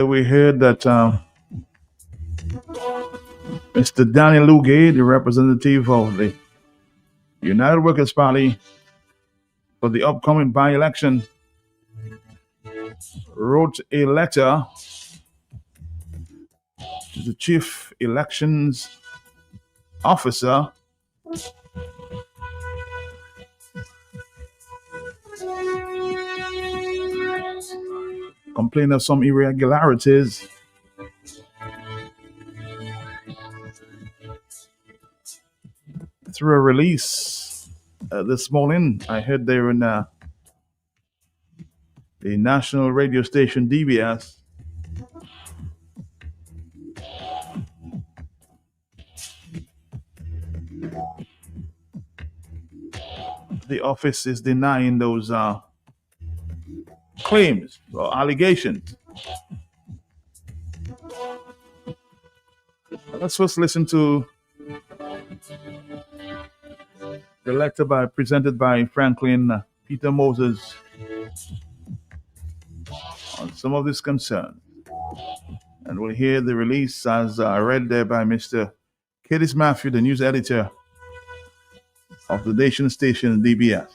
We heard that Mr. Daniel Lugay, the representative of the United Workers' Party for the upcoming by-election, wrote a letter to the chief elections officer complaining of some irregularities through a release this morning. I heard they were in the national radio station DBS. The office is denying those claims or allegations. Let's first listen to the letter presented by Franklin Peter Moses on some of this concern. And we'll hear the release as read there by Mr. Curtis Matthew, the news editor of the nation station DBS.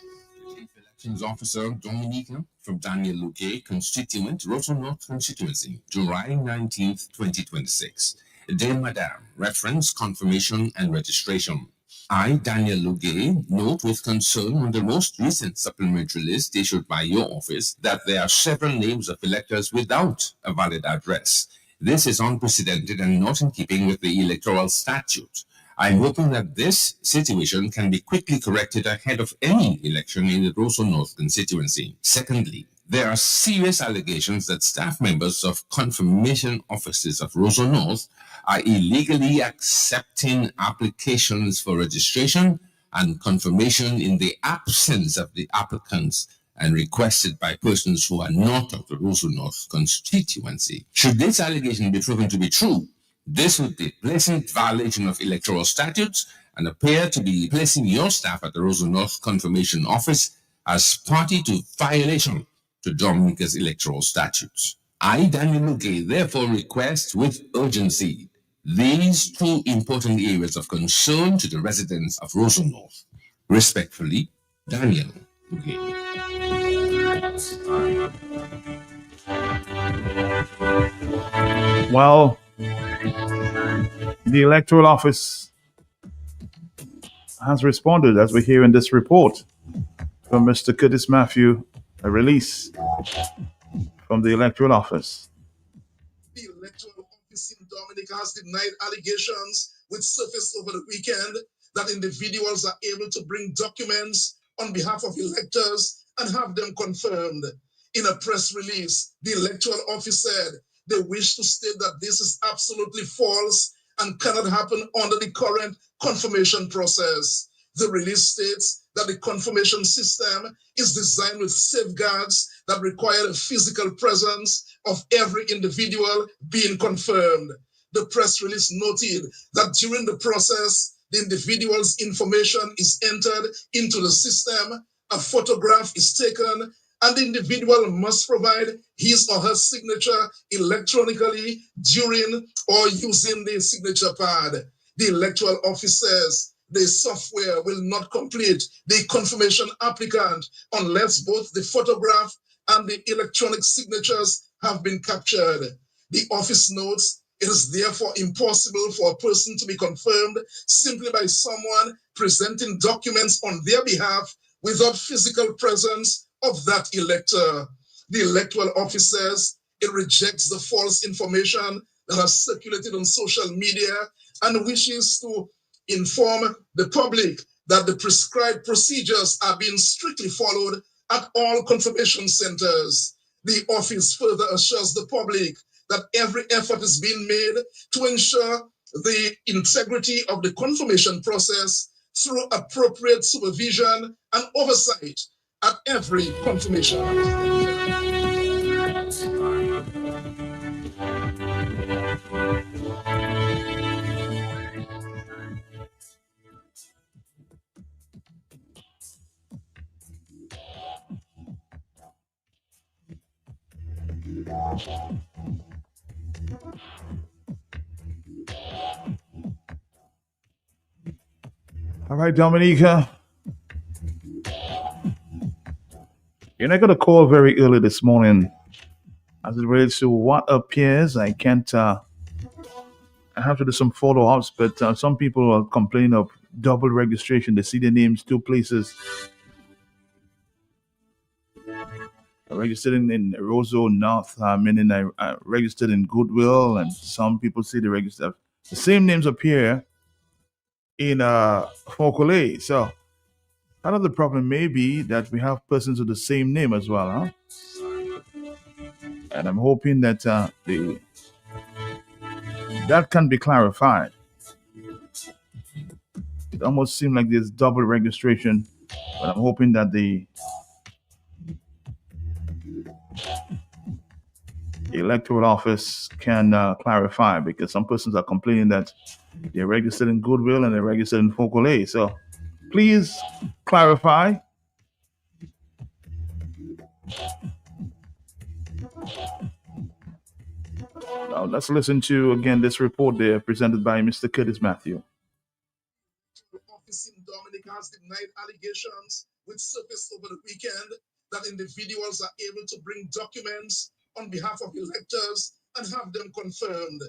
Chief Elections Officer Dominique from Daniel Lugay, constituent, Roto North constituency, July 19th, 2026. Dear Madam, reference, confirmation, and registration. I, Daniel Lugay, note with concern on the most recent supplementary list issued by your office that there are several names of electors without a valid address. This is unprecedented and not in keeping with the electoral statute. I'm hoping that this situation can be quickly corrected ahead of any election in the Rosso North constituency. Secondly, there are serious allegations that staff members of confirmation offices of Rosso North are illegally accepting applications for registration and confirmation in the absence of the applicants and requested by persons who are not of the Rosso North constituency. Should this allegation be proven to be true, this would be a blatant violation of electoral statutes and appear to be placing your staff at the Rosso North Confirmation Office as party to violation to Dominica's electoral statutes. I, Daniel Lugay, therefore request with urgency these two important areas of concern to the residents of Rosso North. Respectfully, Daniel Lugay. Well, the electoral office has responded, as we hear in this report from Mr. Curtis Matthew, a release from the electoral office. The electoral office in Dominica has denied allegations which surfaced over the weekend that individuals are able to bring documents on behalf of electors and have them confirmed. In a press release, the electoral office said they wish to state that this is absolutely false and cannot happen under the current confirmation process. The release states that the confirmation system is designed with safeguards that require the physical presence of every individual being confirmed. The press release noted that during the process, the individual's information is entered into the system, a photograph is taken, and the individual must provide his or her signature electronically during or using the signature pad. The electoral office says the software will not complete the confirmation applicant unless both the photograph and the electronic signatures have been captured. The office notes it is therefore impossible for a person to be confirmed simply by someone presenting documents on their behalf without physical presence of that elector. The electoral office says it rejects the false information that has circulated on social media and wishes to inform the public that the prescribed procedures are being strictly followed at all confirmation centers. The office further assures the public that every effort is being made to ensure the integrity of the confirmation process through appropriate supervision and oversight at every confirmation. All right, Dominica, you're not going to call very early this morning as it relates to what appears. I can't, I have to do some follow ups, but some people are complaining of double registration. They see their names two places. I registered in Roseau North, meaning I registered in Goodwill, and some people see the same names appear in Folklore. So part of the problem may be that we have persons with the same name as well, huh? And I'm hoping that that can be clarified. It almost seems like there's double registration, but I'm hoping that the electoral office can clarify, because some persons are complaining that they're registered in Goodwill and they're registered in Folklore. So please clarify. Now let's listen to again this report there presented by Mr. Curtis Matthew. Office in Dominica has denied allegations which surfaced over the weekend that individuals are able to bring documents on behalf of electors and have them confirmed.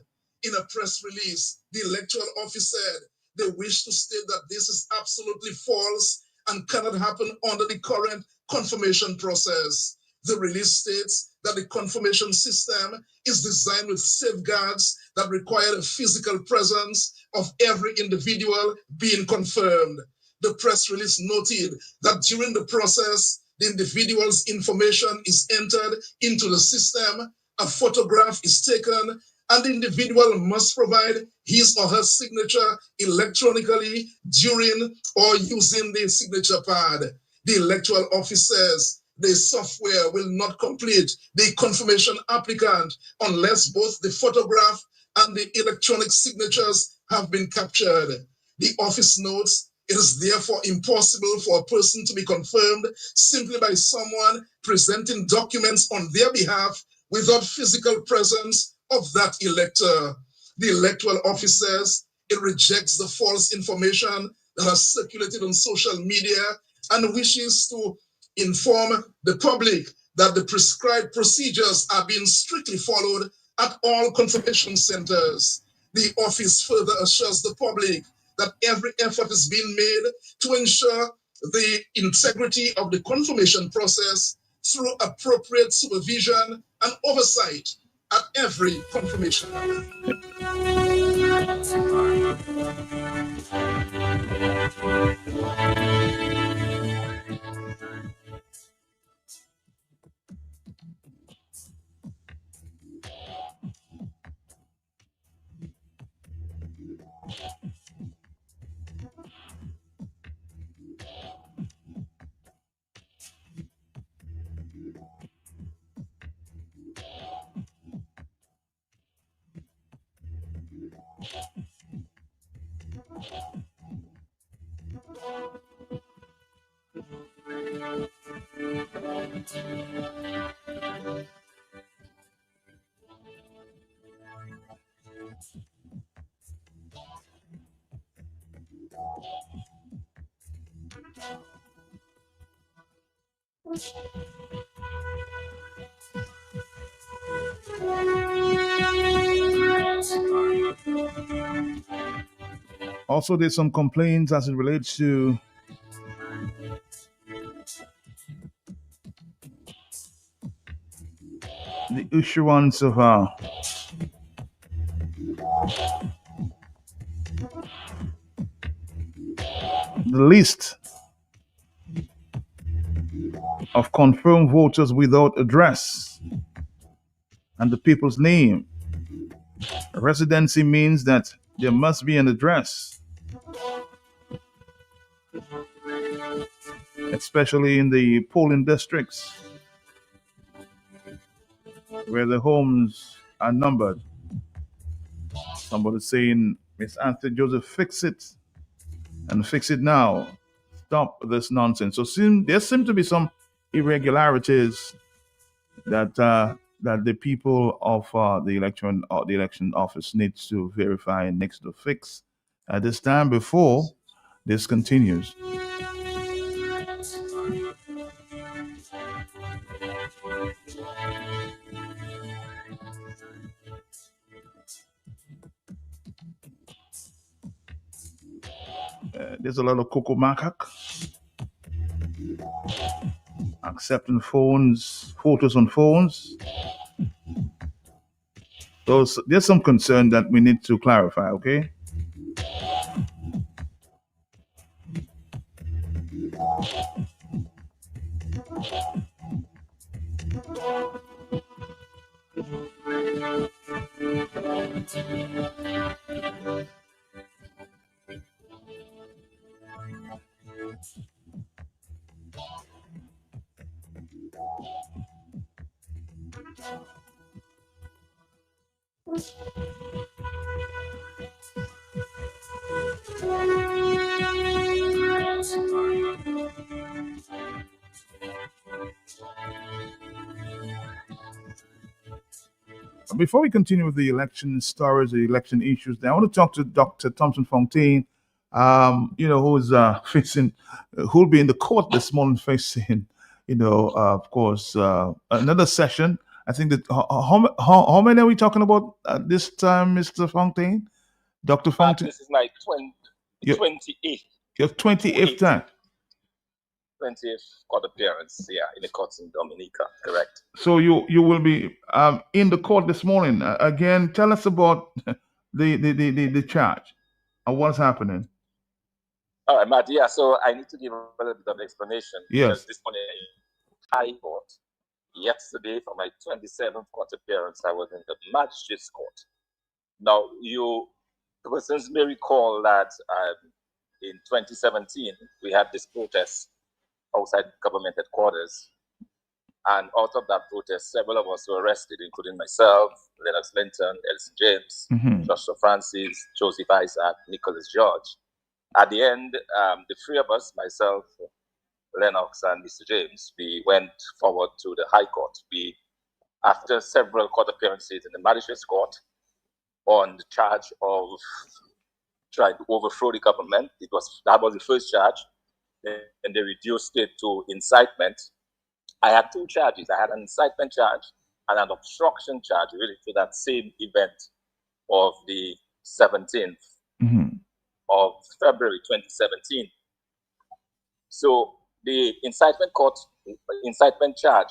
In a press release, the electoral office said they wish to state that this is absolutely false and cannot happen under the current confirmation process. The release states that the confirmation system is designed with safeguards that require the physical presence of every individual being confirmed. The press release noted that during the process, the individual's information is entered into the system, a photograph is taken, and the individual must provide his or her signature electronically during or using the signature pad. The electoral office says the software will not complete the confirmation applicant unless both the photograph and the electronic signatures have been captured. The office notes it is therefore impossible for a person to be confirmed simply by someone presenting documents on their behalf without physical presence of that elector. The electoral office says it rejects the false information that has circulated on social media and wishes to inform the public that the prescribed procedures are being strictly followed at all confirmation centers. The office further assures the public that every effort is being made to ensure the integrity of the confirmation process through appropriate supervision and oversight at every confirmation. Also, there's some complaints as it relates to the issuance of the list of confirmed voters without address and the people's name. Residency means that there must be an address, especially in the polling districts where the homes are numbered. Somebody saying, Miss Anthony Joseph, fix it and fix it now. Stop this nonsense. So there seem to be some irregularities that that the people of the election office needs to verify and next to fix at this time before This continues. There's a lot of Coco Macaque accepting photos on phones. So there's some concern that we need to clarify, okay? Before we continue with the election stories, the election issues, I want to talk to Dr. Thompson Fontaine, who's facing, who'll be in the court this morning facing, of course, another session. I think that how many are we talking about this time, Mr. Fontaine? Dr. Fontaine? This is my 28th. Your 28th time. 20th court appearance, in the courts in Dominica, correct. So you will be in the court this morning. Again, tell us about the charge and what's happening. All right, Matt. Yeah, so I need to give a little bit of explanation. Yes. Because this morning, High Court. Yesterday, for my 27th court appearance, I was in the Magistrates Court. Now, the persons may recall that in 2017, we had this protest outside government headquarters. And out of that protest, several of us were arrested, including myself, Lennox Linton, Elsie James, Joshua Francis, Joseph Isaac, Nicholas George. At the end, the three of us, myself, Lennox, and Mr. James, we went forward to the High Court. After several court appearances in the Magistrates Court on the charge of trying to overthrow the government, that was the first charge, and they reduced it to incitement. I had two charges. I had an incitement charge and an obstruction charge related to that same event of the 17th of February 2017. So the incitement charge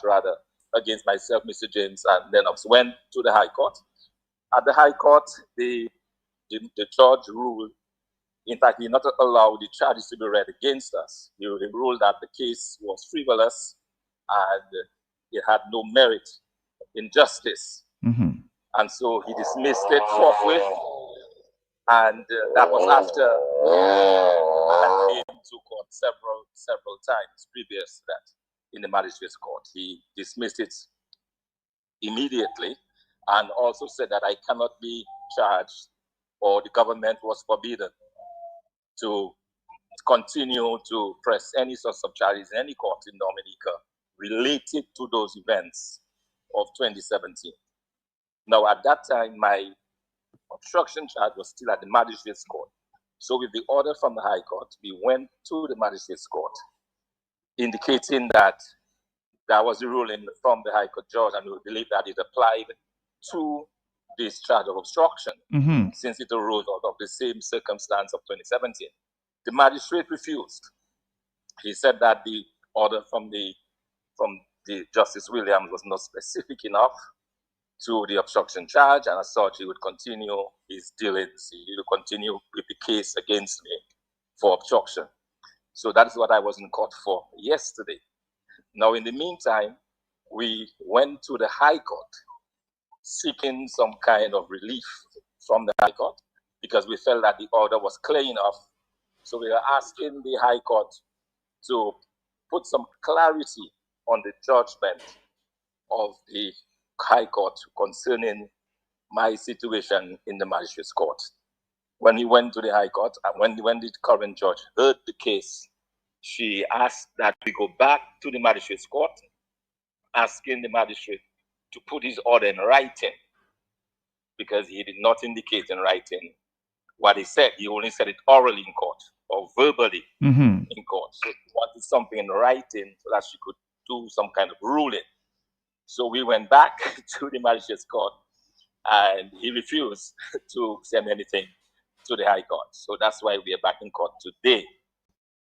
against myself, Mr. James, and Lennox went to the High Court. At the High Court, the judge ruled. In fact, he did not allow the charges to be read against us. He ruled that the case was frivolous and it had no merit in justice. And so he dismissed it forthwith. And that was after I came to court several times previous to that in the Magistrates Court. He dismissed it immediately and also said that I cannot be charged, or the government was forbidden to continue to press any sorts of charges in any court in Dominica related to those events of 2017. Now, at that time, my obstruction charge was still at the Magistrates Court. So with the order from the High Court, we went to the Magistrates Court, indicating that that was the ruling from the High Court judge, and we believe that it applied to this charge of obstruction, since it arose out of the same circumstance of 2017. The magistrate refused. He said that the order from the Justice Williams was not specific enough to the obstruction charge, and as such, he would continue his dealings. He would continue with the case against me for obstruction. So that is what I was in court for yesterday. Now, in the meantime, we went to the High Court seeking some kind of relief from the High Court because we felt that the order was clear enough. So we were asking the High Court to put some clarity on the judgment of the High Court concerning my situation in the Magistrates Court. When he went to the High Court, and when the current judge heard the case, she asked that we go back to the Magistrates Court, asking the magistrate to put his order in writing, because he did not indicate in writing what he said. He only said it orally in court or verbally Mm-hmm. in court. So he wanted something in writing so that she could do some kind of ruling. So we went back to the magistrate's court, and he refused to send anything to the High Court. So that's why we are back in court today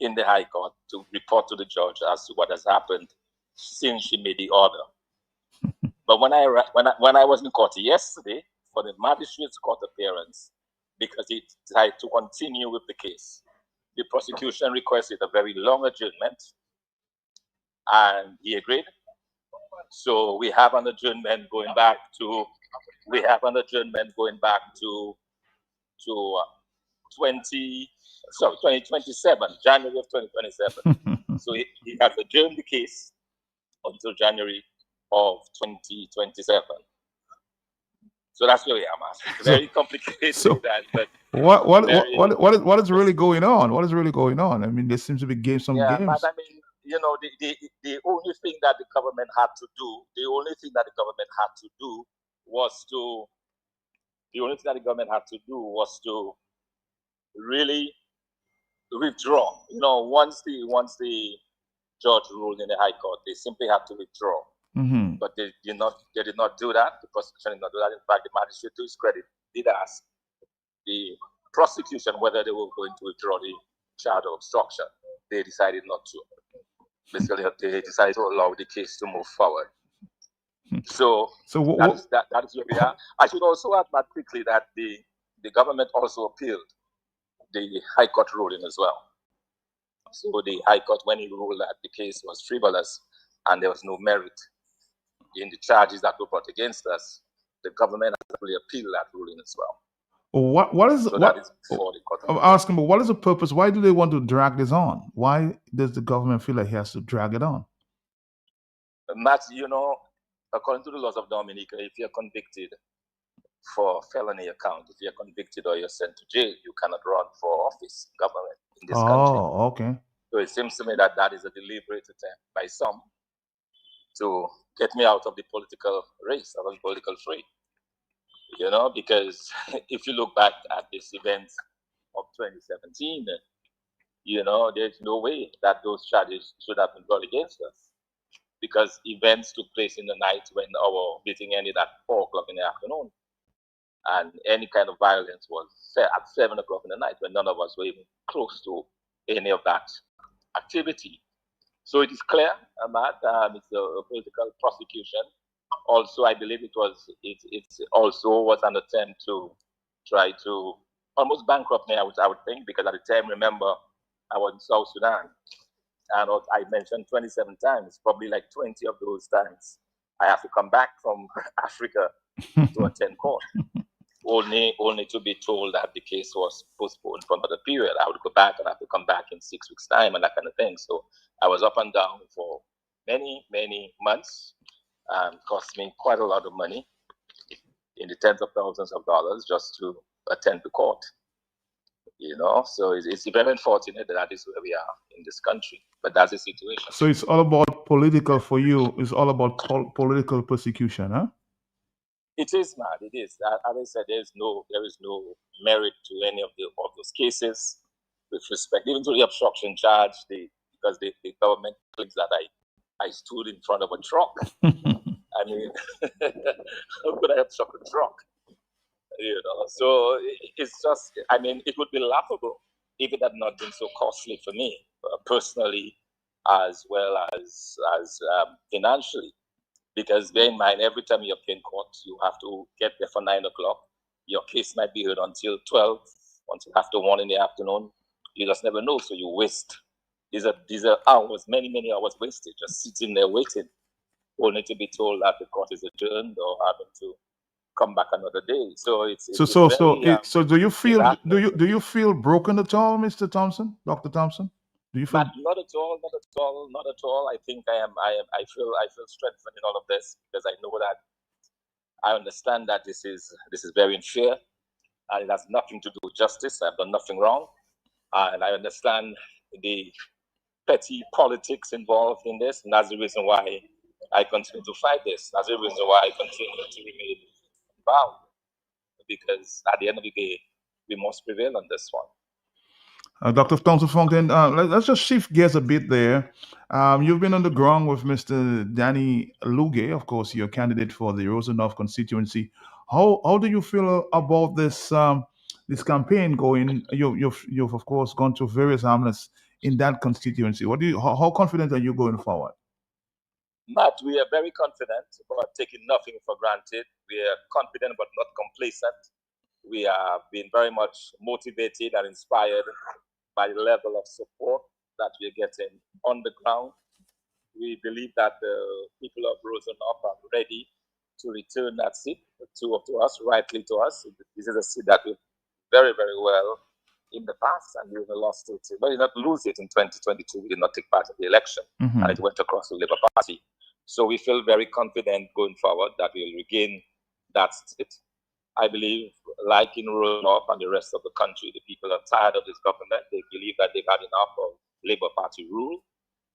in the High Court to report to the judge as to what has happened since she made the order. But when I was in court yesterday for the magistrate's court appearance, because he decided to continue with the case, the prosecution requested a very long adjournment, and he agreed. So we have an adjournment going back to 2027, January of 2027. So he has adjourned the case until January of 2027. So that's where we are, man. Very complicated. But what is really going on? What is really going on? I mean, there seems to be games. But I mean, you know, the only thing that the government had to do, was to really withdraw. You know, once the judge ruled in the High Court, they simply had to withdraw. Mm-hmm. But they did not do that. The prosecution did not do that. In fact, the magistrate, to his credit, did ask the prosecution whether they were going to withdraw the charge of obstruction. They decided not to. Basically, they decided to allow the case to move forward. So that is where we are. I should also add that quickly that the government also appealed the High Court ruling as well. So the High Court, when he ruled that the case was frivolous and there was no merit in the charges that were brought against us, the government actually appealed that ruling as well. What is that is before the court? I'm asking, but what is the purpose? Why do they want to drag this on? Why does the government feel like he has to drag it on? Matt, you know, according to the laws of Dominica, if you're convicted for felony account, if you're convicted or you're sent to jail, you cannot run for office, government in this country. Oh, okay. So it seems to me that is a deliberate attempt by some to get me out of the political race, out of the political fray. You know, because if you look back at this event of 2017, you know, there's no way that those charges should have been brought against us, because events took place in the night when our meeting ended at 4 o'clock in the afternoon. And any kind of violence was at 7 o'clock in the night when none of us were even close to any of that activity. So it is clear, Ahmad, it's a political prosecution. Also, I believe it also was an attempt to try to almost bankrupt me, I would think, because at the time, remember, I was in South Sudan, and I mentioned 27 times, probably like 20 of those times, I have to come back from Africa to attend court, only to be told that the case was postponed for another period. I would go back and have to come back in 6 weeks' time and that kind of thing. So I was up and down for many, many months. Cost me quite a lot of money, in the tens of thousands of dollars, just to attend the court. You know, so it's very unfortunate that is where we are in this country, but that's the situation. So it's all about political for you. It's all about political persecution, huh? It is, man. It is. As I said, there is no merit to any of those cases, with respect even to the obstruction charge. Because the government claims that I stood in front of a truck. I mean, how could I obstruct a truck? You know, so it's just, I mean, it would be laughable if it had not been so costly for me, personally, as well as financially. Because bear in mind, every time you appear in court, you have to get there for 9 o'clock. Your case might be heard until 12, until after 1 in the afternoon. You just never know, so you waste. These are hours, many, many hours wasted, just sitting there waiting, only to be told that the court is adjourned or having to come back another day. So so do you feel broken at all, Mr. Thompson, Dr. Thompson? Do you feel? Not at all. I think I feel strengthened in all of this, because I know that I understand that this is very unfair, and it has nothing to do with justice. I've done nothing wrong, and I understand the petty politics involved in this, and that's the reason why I continue to fight this. That's the reason why I continue to remain bound, because at the end of the day, we must prevail on this one. Dr. Thompson Fontaine, let's just shift gears a bit there. You've been on the ground with Mr. Danny Luge, of course, your candidate for the Rosenhof constituency. How do you feel about this campaign going? You've of course gone to various hamlets in that constituency. How confident are you going forward? Matt, we are very confident, but taking nothing for granted. We are confident but not complacent. We are being very much motivated and inspired by the level of support that we are getting on the ground. We believe that the people of Rosenhof are ready to return that seat to us, rightly to us. This is a seat that we very, very well in the past, and we lost it. But we did not lose it in 2022. We did not take part in the election, and it went across the Labour Party. So we feel very confident going forward that we will regain that seat. I believe, like in Rosenhof and the rest of the country, the people are tired of this government. They believe that they've had enough of Labour Party rule,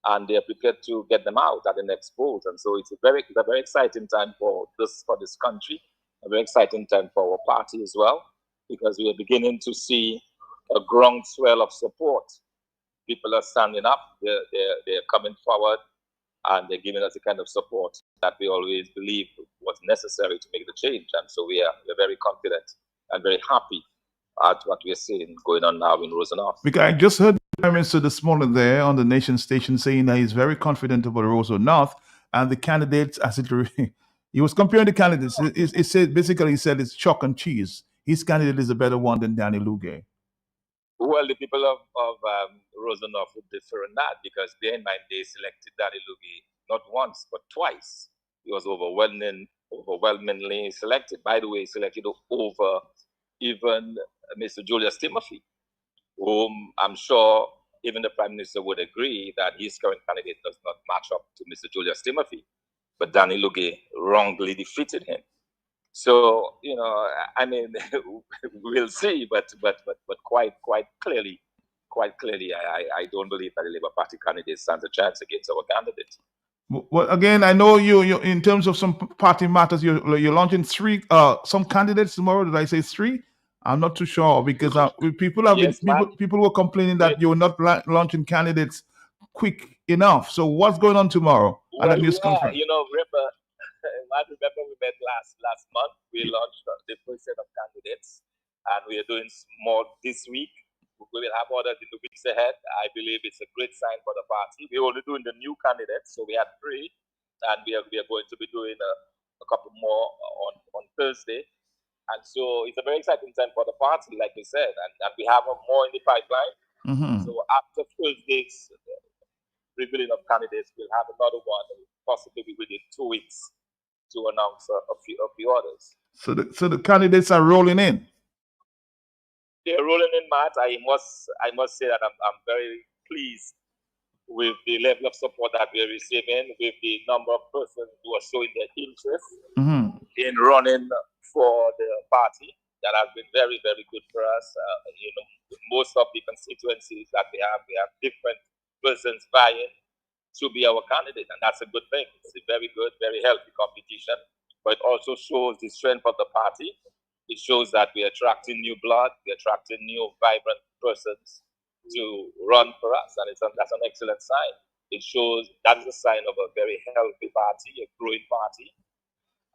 and they are prepared to get them out at the next polls. And so it's a very exciting time for this country, a very exciting time for our party as well, because we are beginning to see a groundswell of support. People are standing up, they're coming forward, and they're giving us the kind of support that we always believed was necessary to make the change. And so we're very confident and very happy at what we're seeing going on now in Rosenhof. Because I just heard the Prime Minister this morning there on the Nation station saying that he's very confident about Rosenhof and the candidates. He was comparing the candidates. He said it's chalk and cheese. His candidate is a better one than Danny Luge. Well, the people of Rosenhof would differ in that, because bear in mind they selected Danny Luge not once but twice. He was overwhelmingly selected. By the way, he selected over even Mr. Julius Timothy, whom I'm sure even the Prime Minister would agree that his current candidate does not match up to Mr. Julius Timothy. But Danny Luge wrongly defeated him. So, I mean, we'll see, but quite clearly, I don't believe that the Labour Party candidate stands a chance against our candidate. Well, again, I know you in terms of some party matters, you're launching some candidates tomorrow. Did I say 3? I'm not too sure, because people were complaining that you're not launching candidates quick enough. So what's going on tomorrow at the news conference? I remember we met last month. We launched the first set of candidates, and we are doing more this week. We will have others in the weeks ahead. I believe it's a great sign for the party. We're only doing the new candidates, so we had 3, and we are going to be doing a couple more on Thursday. And so it's a very exciting time for the party, like we said, and we have more in the pipeline. So after Thursday's revealing of candidates, we'll have another one, possibly within 2 weeks, to announce a few others. So the candidates are rolling in. They're rolling in, Matt. I must say that I'm very pleased with the level of support that we're receiving, with the number of persons who are showing their interest in running for the party. That has been very, very good for us. Most of the constituencies that we have different persons vying to be our candidate, and that's a good thing. It's a very good, very healthy competition, but it also shows the strength of the party. It shows that we're attracting new blood, we're attracting new, vibrant persons to run for us, and that's an excellent sign. It shows that is a sign of a very healthy party, a growing party,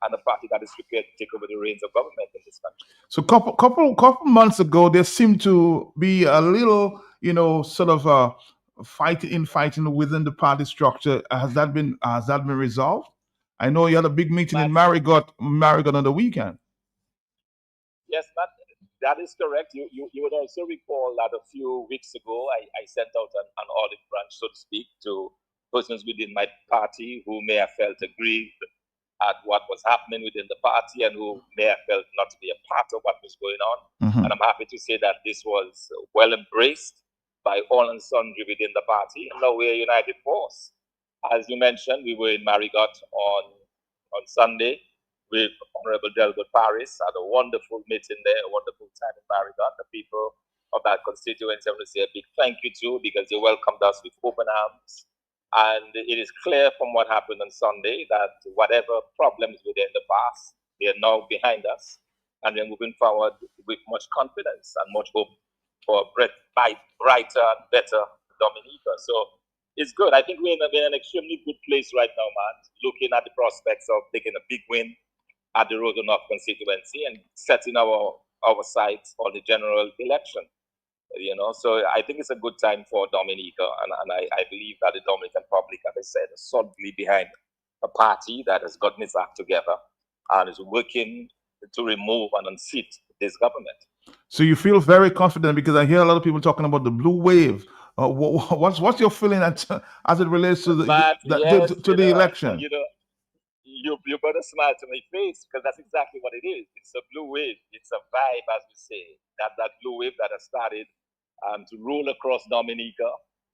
and a party that is prepared to take over the reins of government in this country. So couple months ago, there seemed to be a little, sort of fighting within the party structure. Has that been resolved? I know you had a big meeting in Marigot on the weekend. Yes, that is correct. You would also recall that a few weeks ago, I sent out an olive branch, so to speak, to persons within my party who may have felt aggrieved at what was happening within the party and who may have felt not to be a part of what was going on. And I'm happy to say that this was well embraced by all and sundry within the party. And now we're a united force. As you mentioned, we were in Marigot on Sunday with Honorable Delbert Paris. Had a wonderful meeting there, a wonderful time in Marigot. The people of that constituency, I want to say a big thank you to, because they welcomed us with open arms. And it is clear from what happened on Sunday that whatever problems within the past, they are now behind us. and then moving forward with much confidence and much hope for a brighter and better Dominica. So it's good. I think we're in an extremely good place right now, man, looking at the prospects of taking a big win at the Roseau North constituency and setting our sights for the general election. You know, so I think it's a good time for Dominica, and I believe that the Dominican public, as I said, is solidly behind a party that has gotten its act together and is working to remove and unseat this government. So you feel very confident, because I hear a lot of people talking about the blue wave. What's your feeling as it relates to the election? You know, you better smile to my face, because that's exactly what it is. It's a blue wave. It's a vibe, as we say. That blue wave that has started to roll across Dominica.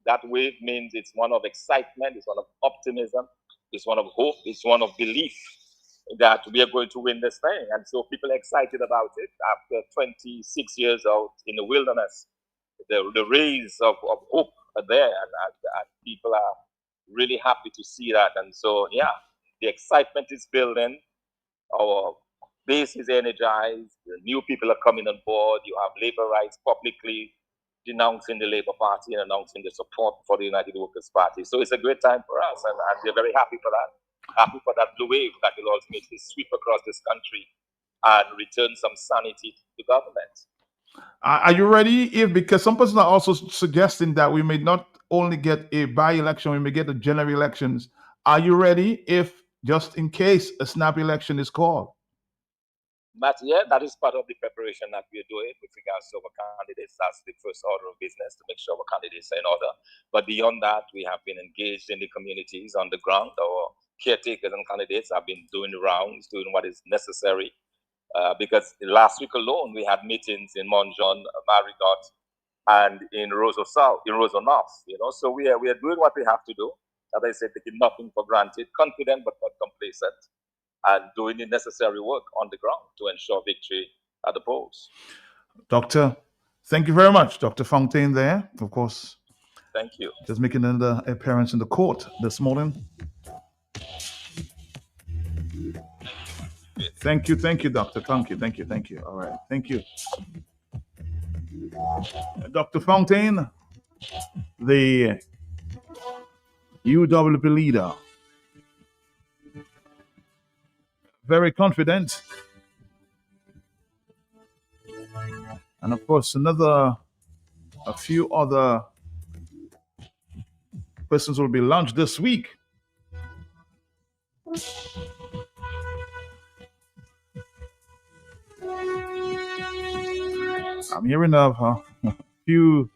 That wave means it's one of excitement, it's one of optimism, it's one of hope, it's one of belief that we are going to win this thing. And so people are excited about it. After 26 years out in the wilderness, the rays of hope are there, and people are really happy to see that. And so, yeah, the excitement is building. Our base is energized. The new people are coming on board. You have labor rights publicly denouncing the Labour Party and announcing the support for the United Workers' Party. So it's a great time for us, and we're very happy for that. Happy for that blue wave that will ultimately sweep across this country and return some sanity to government. Are you ready? Because some persons are also suggesting that we may not only get a by-election, we may get the general elections. Are you ready if, just in case, a snap election is called? But yeah, that is part of the preparation that we're doing with regards to our candidates. That's the first order of business, to make sure our candidates are in order. But beyond that, we have been engaged in the communities on the ground. Our caretakers and candidates have been doing the rounds, doing what is necessary. Because last week alone, we had meetings in Mount John, Marigot, and in Roseau North. You know, so we are doing what we have to do. As I said, taking nothing for granted, confident but not complacent, and doing the necessary work on the ground to ensure victory at the polls. Doctor, thank you very much. Dr. Fontaine there, of course. Thank you. Just making another appearance in the court this morning. Thank you, Doctor. Thank you. All right, thank you. Dr. Fontaine, the UWP leader. Very confident. And of course, a few other persons will be launched this week. I'm hearing of a few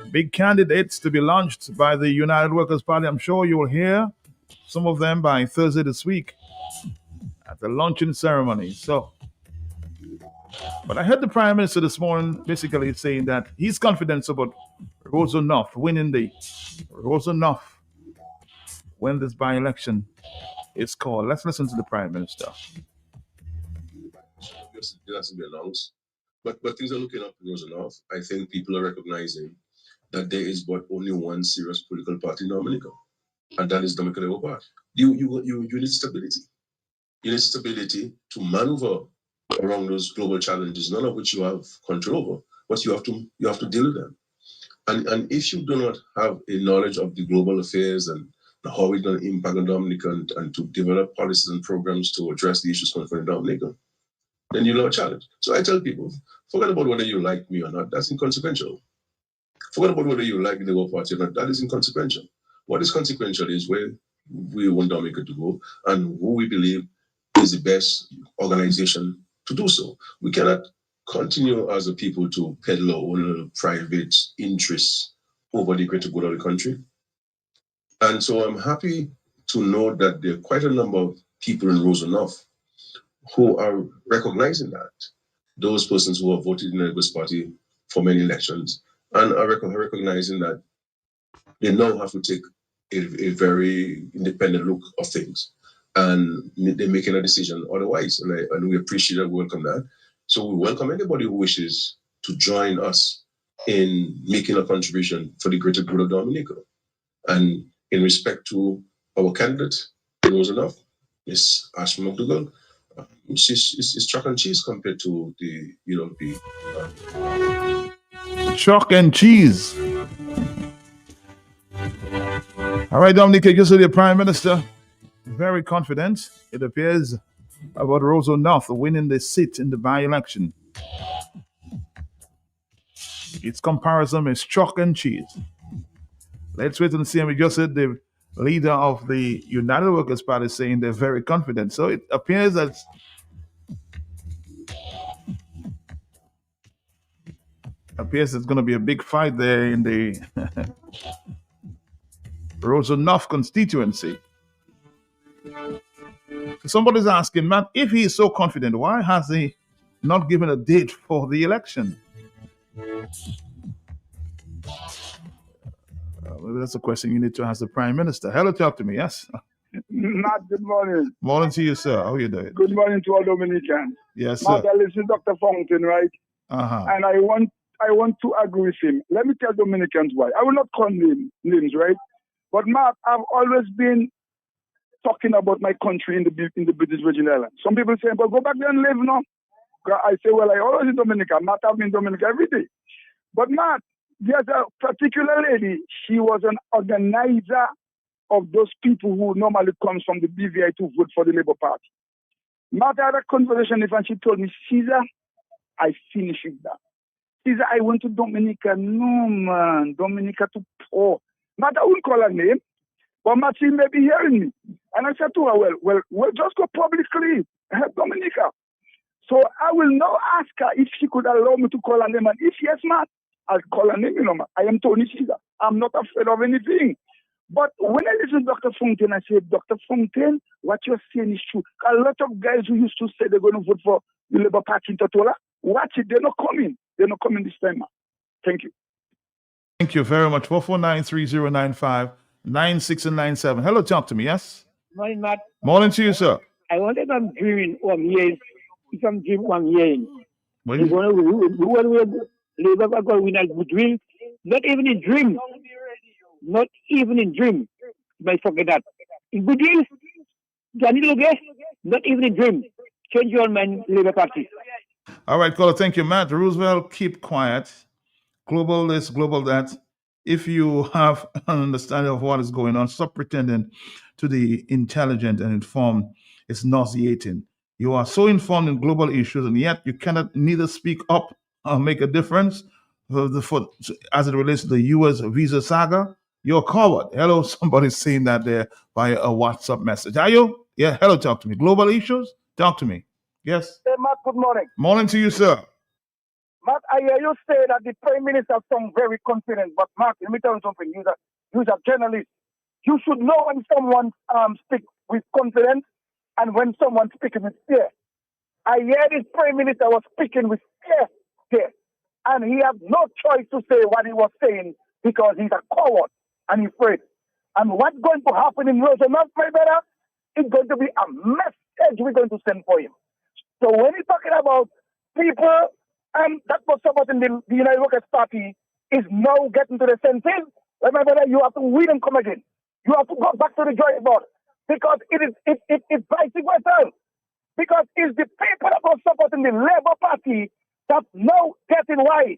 big candidates to be launched by the United Workers' Party. I'm sure you will hear some of them by Thursday this week at the launching ceremony. But I heard the Prime Minister this morning basically saying that he's confident about Roseau North winning when this by-election is called. Let's listen to the Prime Minister. It has to be announced, but things are looking up in Roseau North. I think people are recognizing that there is but only one serious political party in Dominica, and that is Dominica Labour Party. You need stability. You need stability to maneuver around those global challenges, none of which you have control over, but you have to deal with them. And if you do not have a knowledge of the global affairs and how it's going to impact on Dominica and to develop policies and programs to address the issues confronting Dominica, then you'll have a challenge. So I tell people, forget about whether you like me or not, that's inconsequential. Forget about whether you like the Labour Party or not, that is inconsequential. What is consequential is where we want Dominica to go and who we believe is the best organization to do so. We cannot continue as a people to peddle our own private interests over the greater good of the country. And so I'm happy to know that there are quite a number of people in Roseau North who are recognizing that. Those persons who have voted in the Labour Party for many elections and are recognizing that they now have to take a very independent look of things, and they're making a decision otherwise. And we appreciate and welcome that. So we welcome anybody who wishes to join us in making a contribution for the greater good of Dominica. And in respect to our candidate in Roseau North, Ms. Ashma McDougall, It's chalk and cheese compared to the Chalk and cheese. All right, Dominic, you see the Prime Minister very confident, it appears, about Rosa North winning the seat in the by-election. Its comparison is chalk and cheese. Let's wait and see. And we just heard the leader of the United Workers' Party saying they're very confident. So it appears that it's going to be a big fight there in the Rosa North constituency. Somebody's asking, Matt, if he is so confident, why has he not given a date for the election? Maybe that's a question you need to ask the Prime Minister. Hello, talk to me, yes? Matt, good morning. Morning to you, sir. How are you doing? Good morning to all Dominicans. Yes, sir. Matt, I listen to Dr. Fountain, right? Uh-huh. And I want to agree with him. Let me tell Dominicans why. I will not call names, right? But Matt, I've always been talking about my country in the British Virgin Islands. Some people say, but go back there and live now. I say, well, I always in Dominica. Matt, I've been in Dominica every day. But Matt, there's a particular lady. She was an organizer of those people who normally comes from the BVI to vote for the Labour Party. Matt, I had a conversation with her and she told me, Caesar, I finished with that. Caesar, I went to Dominica. No, man, Dominica too poor. Matt, I wouldn't call her name, but Matt, she may be hearing me. And I said to her, well, just go publicly, help Dominica. So I will now ask her if she could allow me to call her name. And if yes, Matt, I'll call her name, Matt. I am Tony Caesar. I'm not afraid of anything. But when I listen to Dr. Fontaine, I say, Dr. Fontaine, what you're saying is true. A lot of guys who used to say they're going to vote for the Labour Party in Totola, watch it, they're not coming. They're not coming this time, man. Thank you. Thank you very much. 449-3095, 96 and 97. Hello, talk to me, yes? Morning, Matt. Morning to you, sir. I wonder if I'm dreaming or I'm hearing. If I'm dreaming or I'm hearing. What They're is- going to Labour are going to win a good dream. Not even in dream. Not even in dream. You might forget that. In good dreams, Johnny Luge, not even in dream. Change your mind, Labour Party. All right, caller, thank you, Matt. Roosevelt, keep quiet. Global this, global that. If you have an understanding of what is going on, stop pretending to be intelligent and informed. It's nauseating. You are so informed in global issues, and yet you cannot neither speak up or make a difference as it relates to the U.S. visa saga. You're a coward. Hello, somebody's saying that there by a WhatsApp message. Are you? Yeah, hello, talk to me. Global issues? Talk to me. Yes? Hey, Matt, good morning. Morning to you, sir. Matt, I hear you say that the Prime Minister sounds very confident, but Matt, let me tell you something. You're a journalist. You should know when someone speaks with confidence and when someone speaks with fear. I hear this Prime Minister was speaking with fear here, and he had no choice to say what he was saying because he's a coward and he's afraid. And what's going to happen in Rosemont, my brother, is going to be a message we're going to send for him. So when he's talking about people that was supporting the United Workers' Party is now getting to the senses, well, my brother, you have to win and come again. You have to go back to the drawing board because it's vice versa. Because it's the people that was supporting the Labour Party that now getting wise.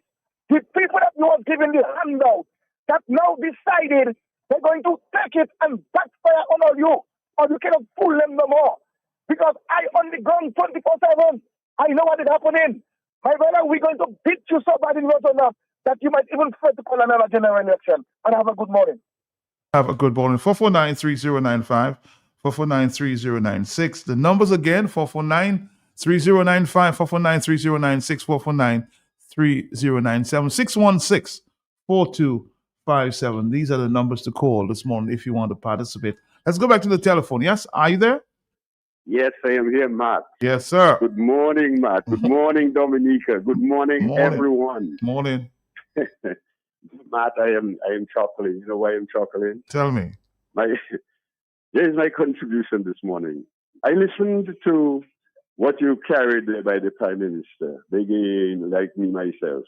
The people that was giving the handout that now decided they're going to take it and backfire on all you, or you cannot fool them no more. Because I on the ground 24/7, I know what is happening. My brother, we're going to beat you so bad in Rotterdam that you might even try to call another general election. And have a good morning. Have a good morning. 449-3095, 449-3096. The numbers again, 449-3095, 449-3096, 449-3097, 616-4257. These are the numbers to call this morning if you want to participate. Let's go back to the telephone. Yes, are you there? Yes, I am here, Matt. Yes, sir. Good morning, Matt. Good morning, Dominica. Good morning, everyone. Morning. Matt, I am chuckling. You know why I'm chuckling? Tell me. Here's my contribution this morning. I listened to what you carried there by the Prime Minister, beginning like me myself.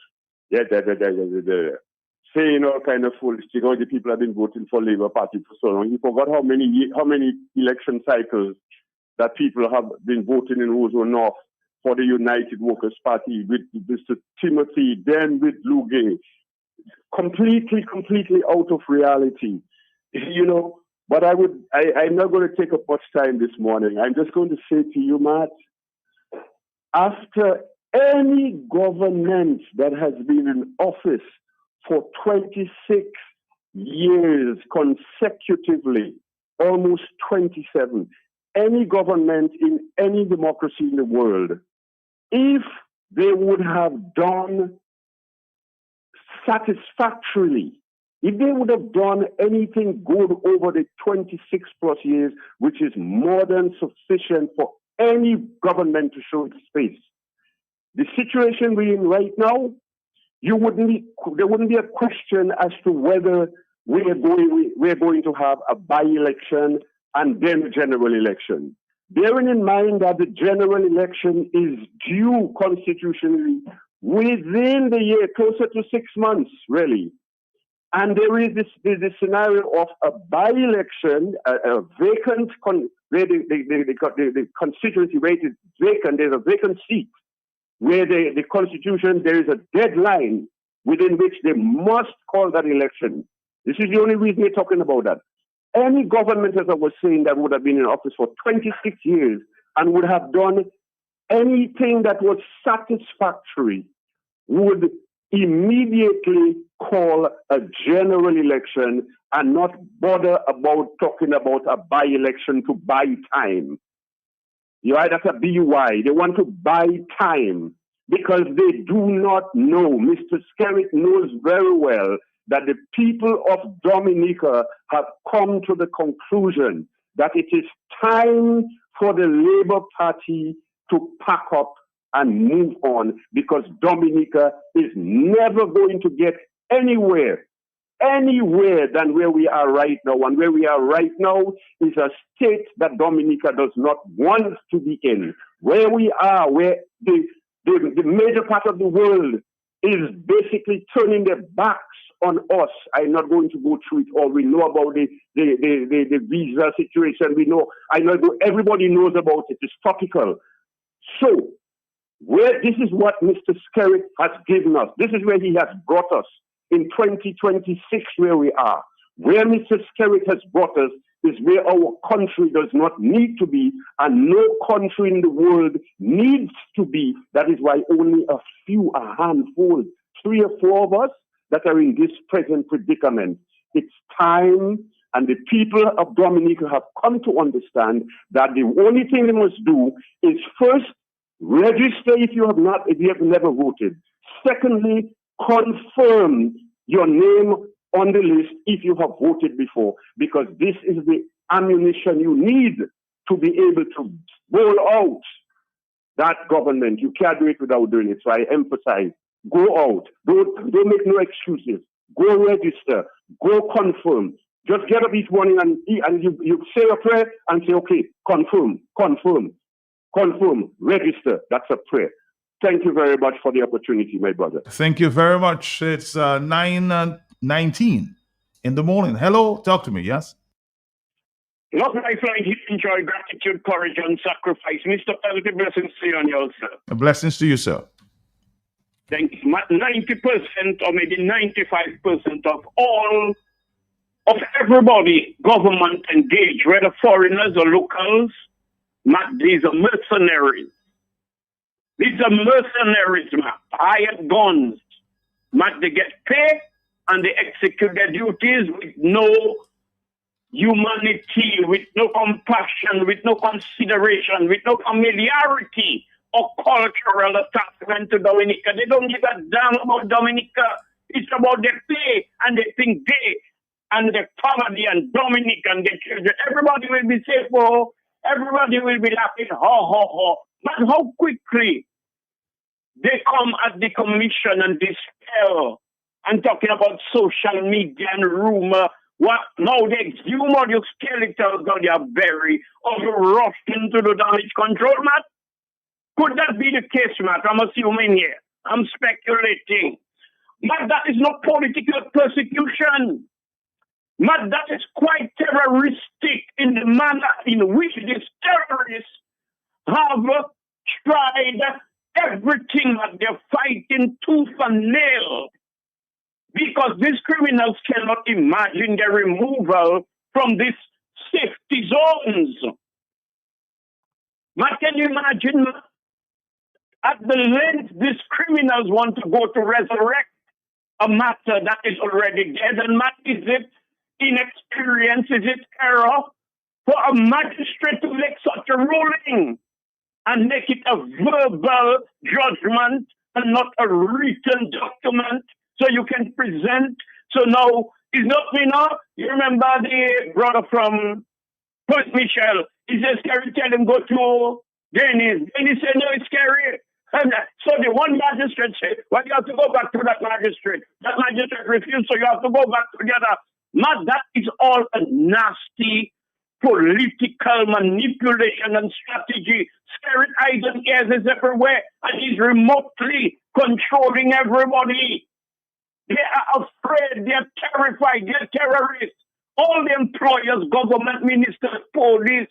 Saying all kind of foolish things. All the people have been voting for Labour Party for so long. He forgot how many election cycles that people have been voting in Roseau North for the United Workers' Party with Mr. Timothy, then with Lugay. Completely out of reality. You know, but I'm not going to take up much time this morning. I'm just going to say to you, Matt, after any government that has been in office for 26 years consecutively, almost 27, any government in any democracy in the world, if they would have done satisfactorily, if they would have done anything good over the 26 plus years, which is more than sufficient for any government to show its face. The situation we're in right now, there wouldn't be a question as to whether we're going to have a by-election and then a general election. Bearing in mind that the general election is due constitutionally within the year, closer to 6 months, really. And there is this scenario of a by-election, a vacant, where the constituency rate is vacant, there's a vacant seat, where the constitution, there is a deadline within which they must call that election. This is the only reason we're talking about that. Any government, as I was saying, that would have been in office for 26 years and would have done anything that was satisfactory would immediately call a general election and not bother about talking about a by-election to buy time. You know, that's a BY. They want to buy time because they do not know. Mr. Skerritt knows very well that the people of Dominica have come to the conclusion that it is time for the Labour Party to pack up and move on, because Dominica is never going to get anywhere than where we are right now. And where we are right now is a state that Dominica does not want to be in. Where we are, where the major part of the world is basically turning their backs on us. I'm not going to go through it all. We know about the visa situation. Everybody knows about it. It's topical. So, this is what Mr. Skerritt has given us. This is where he has brought us in 2026, where we are. Where Mr. Skerritt has brought us is where our country does not need to be, and no country in the world needs to be. That is why only a handful, 3 or 4 of us that are in this present predicament. It's time, and the people of Dominica have come to understand that the only thing they must do is first register if you have never voted. Secondly, confirm your name on the list if you have voted before, because this is the ammunition you need to be able to bowl out that government. You can't do it without doing it. So I emphasize, go out. Don't make no excuses. Go register. Go confirm. Just get up each morning and you say a prayer and say, okay, confirm, register. That's a prayer. Thank you very much for the opportunity, my brother. Thank you very much. It's 9:19 in the morning. Hello, talk to me, yes? Love life, enjoy gratitude, courage, and sacrifice. Mr. Pelty, blessings to you and yours, sir. Blessings to you, sir. Thank you. 90% or maybe 95% of everybody, government engaged, whether foreigners or locals, these are mercenaries. These are mercenaries, hired guns. They get paid and they execute their duties with no humanity, with no compassion, with no consideration, with no familiarity or cultural attachment to Dominica. They don't give a damn about Dominica. It's about their pay, and they think they and their family and Dominica and their children, everybody will be safe. Everybody will be laughing, But how quickly they come at the commission and dispel and talking about social media and rumor. What now they exhume all your skeletons that they are buried or you rush into the damage control, Matt? Could that be the case, Matt? I'm assuming here. I'm speculating. But that is not political persecution. But that is quite terroristic in the manner in which these terrorists have tried everything that they're fighting tooth and nail. Because these criminals cannot imagine their removal from these safety zones. But can you imagine at the length these criminals want to go to resurrect a matter that is already dead? And Matt, is it inexperience? Is it error for a magistrate to make such a ruling and make it a verbal judgment and not a written document so you can present? So now, it's not me now. You remember the brother from Point Michel? He says, Scary, tell him go to Dennis. Dennis said, no, it's scary. And so the one magistrate said, well, you have to go back to that magistrate. That magistrate refused, so you have to go back to the other. Matt, that is all a nasty political manipulation and strategy. Scary eyes and ears is everywhere, and he's remotely controlling everybody. They are afraid, they're terrified, they're terrorists. All the employers, government ministers, police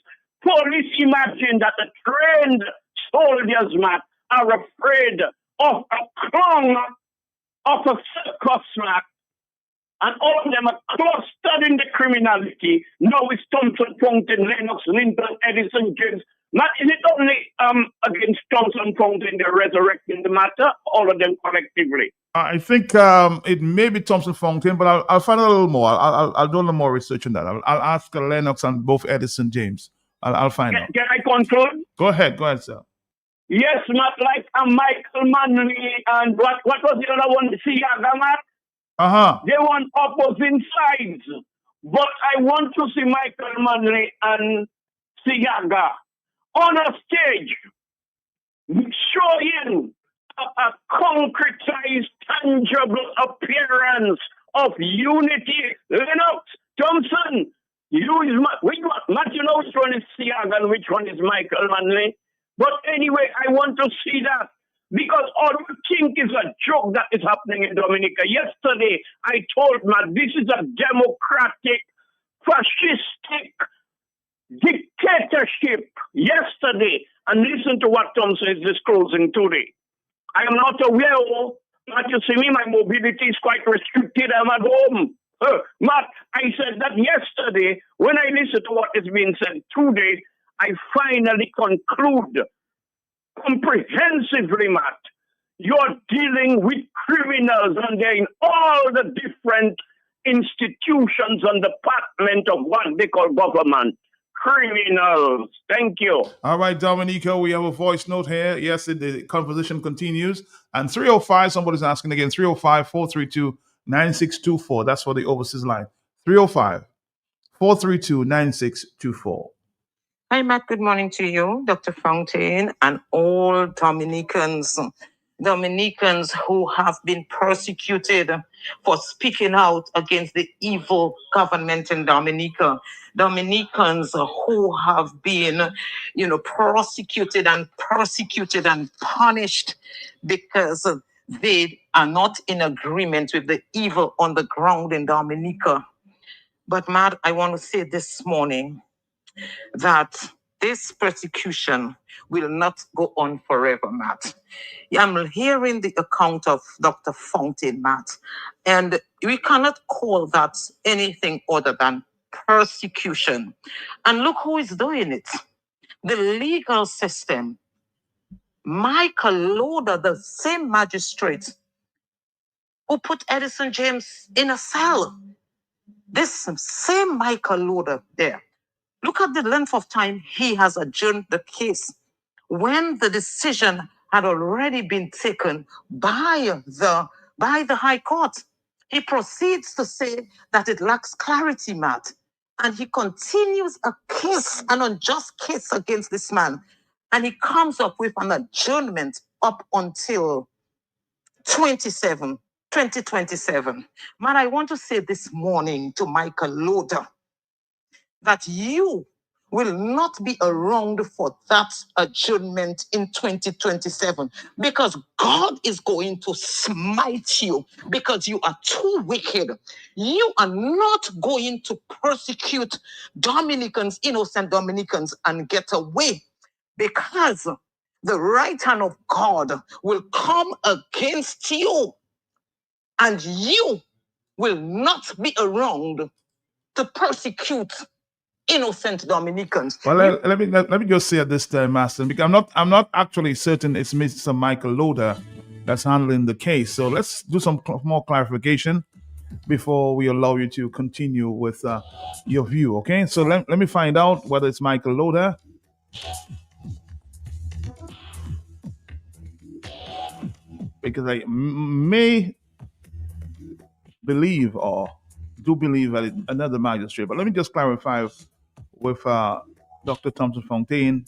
imagine that the trained soldiers, Matt, are afraid of a clown, of a circus, Matt. And all of them are clustered in the criminality. Now it's Thompson, Fountain, Lennox, Linton, Edison, James. Matt, is it only against Thompson, Fountain they're resurrecting the matter? All of them collectively? I think it may be Thompson Fountain, but I'll find out a little more. I'll do a little more research on that. I'll ask Lennox and both Edison James. I'll find out. Can I conclude? Go ahead, sir. Yes, Matt, like Michael Manley and what was the other one? Siaga, Matt? They want opposing sides. But I want to see Michael Manley and Siaga on a stage showing a concretized, tangible appearance of unity. Lennox, Thompson, which one? Matt, you know which one is Siaga and which one is Michael Manley? But anyway, I want to see that. Because all we think is a joke that is happening in Dominica. Yesterday, I told Matt, this is a democratic, fascistic dictatorship. Yesterday, and listen to what Thompson is disclosing today. I am not aware, but you see me, my mobility is quite restricted. I'm at home. Matt, I said that yesterday, when I listened to what is being said today, I finally conclude comprehensively, Matt, you're dealing with criminals and they're in all the different institutions and departments of what they call government. Criminals. Thank you. All right, Dominica, we have a voice note here. Yes, the conversation continues. And 305, somebody's asking again, 305-432-9624. That's for the overseas line. 305-432-9624. Hi, Matt. Good morning to you, Dr. Fountain, and all Dominicans who have been persecuted for speaking out against the evil government in Dominica. Dominicans who have been, prosecuted and punished because they are not in agreement with the evil on the ground in Dominica. But, Matt, I want to say this morning that this persecution will not go on forever, Matt. I'm hearing the account of Dr. Fountain, Matt, and we cannot call that anything other than persecution. And look who is doing it. The legal system. Michael Loader, the same magistrate who put Edison James in a cell. This same Michael Loader there. Look at the length of time he has adjourned the case when the decision had already been taken by the High Court. He proceeds to say that it lacks clarity, Matt. And he continues a case, an unjust case against this man. And he comes up with an adjournment up until 2027. Man, I want to say this morning to Michael Loader that you will not be around for that adjournment in 2027, because God is going to smite you because you are too wicked. You are not going to persecute Dominicans, innocent Dominicans, and get away, because the right hand of God will come against you and you will not be around to persecute innocent Dominicans. Well, let me just say at this time, Master, because I'm not actually certain it's Mr. Michael Loader that's handling the case. So let's do some more clarification before we allow you to continue with your view. Okay, so let me find out whether it's Michael Loader, because I may believe or do believe that it's another magistrate. But let me just clarify with Dr. Thompson Fontaine.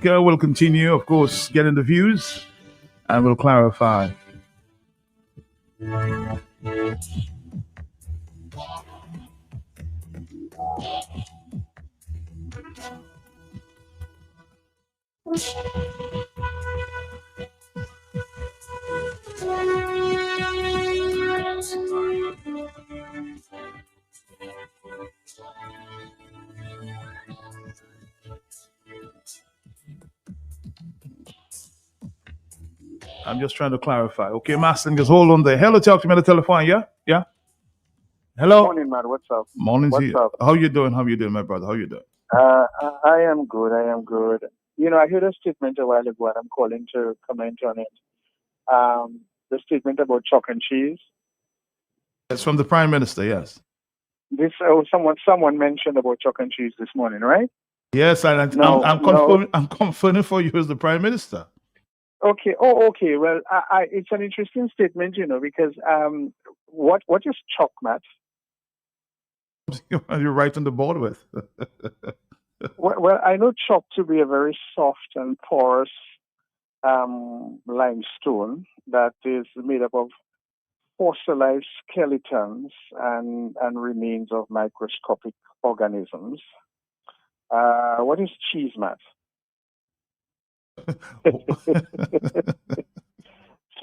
Girl will continue, of course, getting the views, and will clarify. I'm just trying to clarify. Okay, Master, just hold on there. Hello, talk to me on the telephone. Yeah, yeah. Hello. Morning, man. What's up? Morning to What's you. up? How you doing? How you doing, my brother? How you doing? I am good. I am good. You know, I heard a statement a while ago, and I'm calling to comment on it. The statement about chalk and cheese. It's from the Prime Minister. Yes. This someone mentioned about chalk and cheese this morning, right? Yes, and No, I'm no. confirming for you as the Prime Minister. Okay. Oh, okay. Well, it's an interesting statement, you know, because what is chalk, Matt? You're right on the board with. Well, I know chalk to be a very soft and porous limestone that is made up of fossilized skeletons and remains of microscopic organisms. What is cheese, Matt?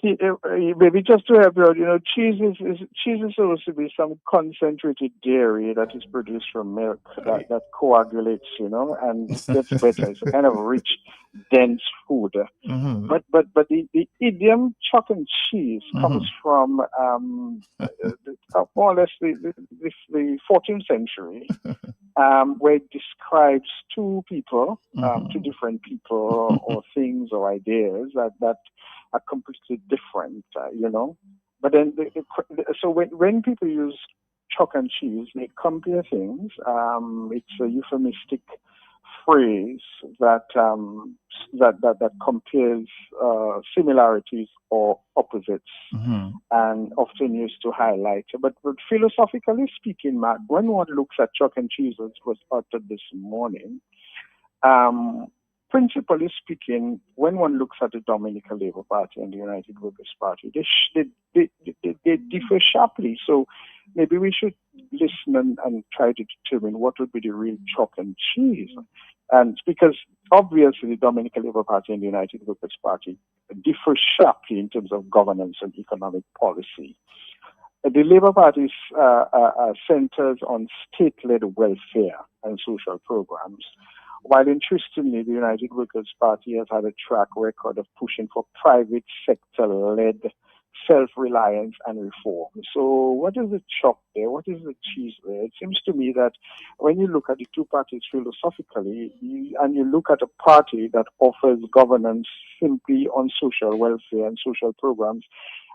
Maybe just to help you out, you know, cheese is supposed to be some concentrated dairy that is produced from milk that coagulates, you know, and gets better. It's a kind of rich, dense food. Mm-hmm. But the idiom chalk and cheese comes from more or less the 14th century, where it describes two people, two different people or things or ideas that are completely different, you know. But then, so when people use chalk and cheese, they compare things. It's a euphemistic phrase that compares similarities or opposites, and often used to highlight. But philosophically speaking, Matt, when one looks at chalk and cheese, as was uttered this morning, principally speaking, when one looks at the Dominican Labour Party and the United Workers' Party, they differ sharply. So maybe we should listen and try to determine what would be the real chalk and cheese. And because obviously the Dominican Labour Party and the United Workers' Party differ sharply in terms of governance and economic policy. The Labour Party centers on state-led welfare and social programs, while interestingly, the United Workers' Party has had a track record of pushing for private sector-led self-reliance and reform. So what is the chalk there? What is the cheese there? It seems to me that when you look at the two parties philosophically, and you look at a party that offers governance simply on social welfare and social programs,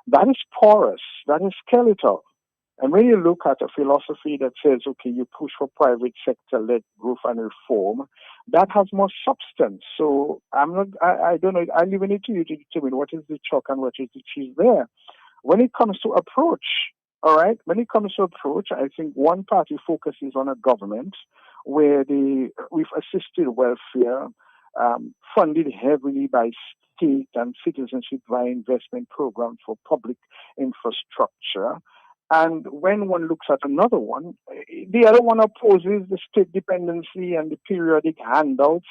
that is porous, that is skeletal. And when you look at a philosophy that says, okay, you push for private sector-led growth and reform, that has more substance. So I don't know, I leave it to you to determine what is the chalk and what is the cheese there. When it comes to approach, all right, I think one party focuses on a government where with assisted welfare, funded heavily by state and citizenship via investment programs for public infrastructure. And when one looks at another one, the other one opposes the state dependency and the periodic handouts,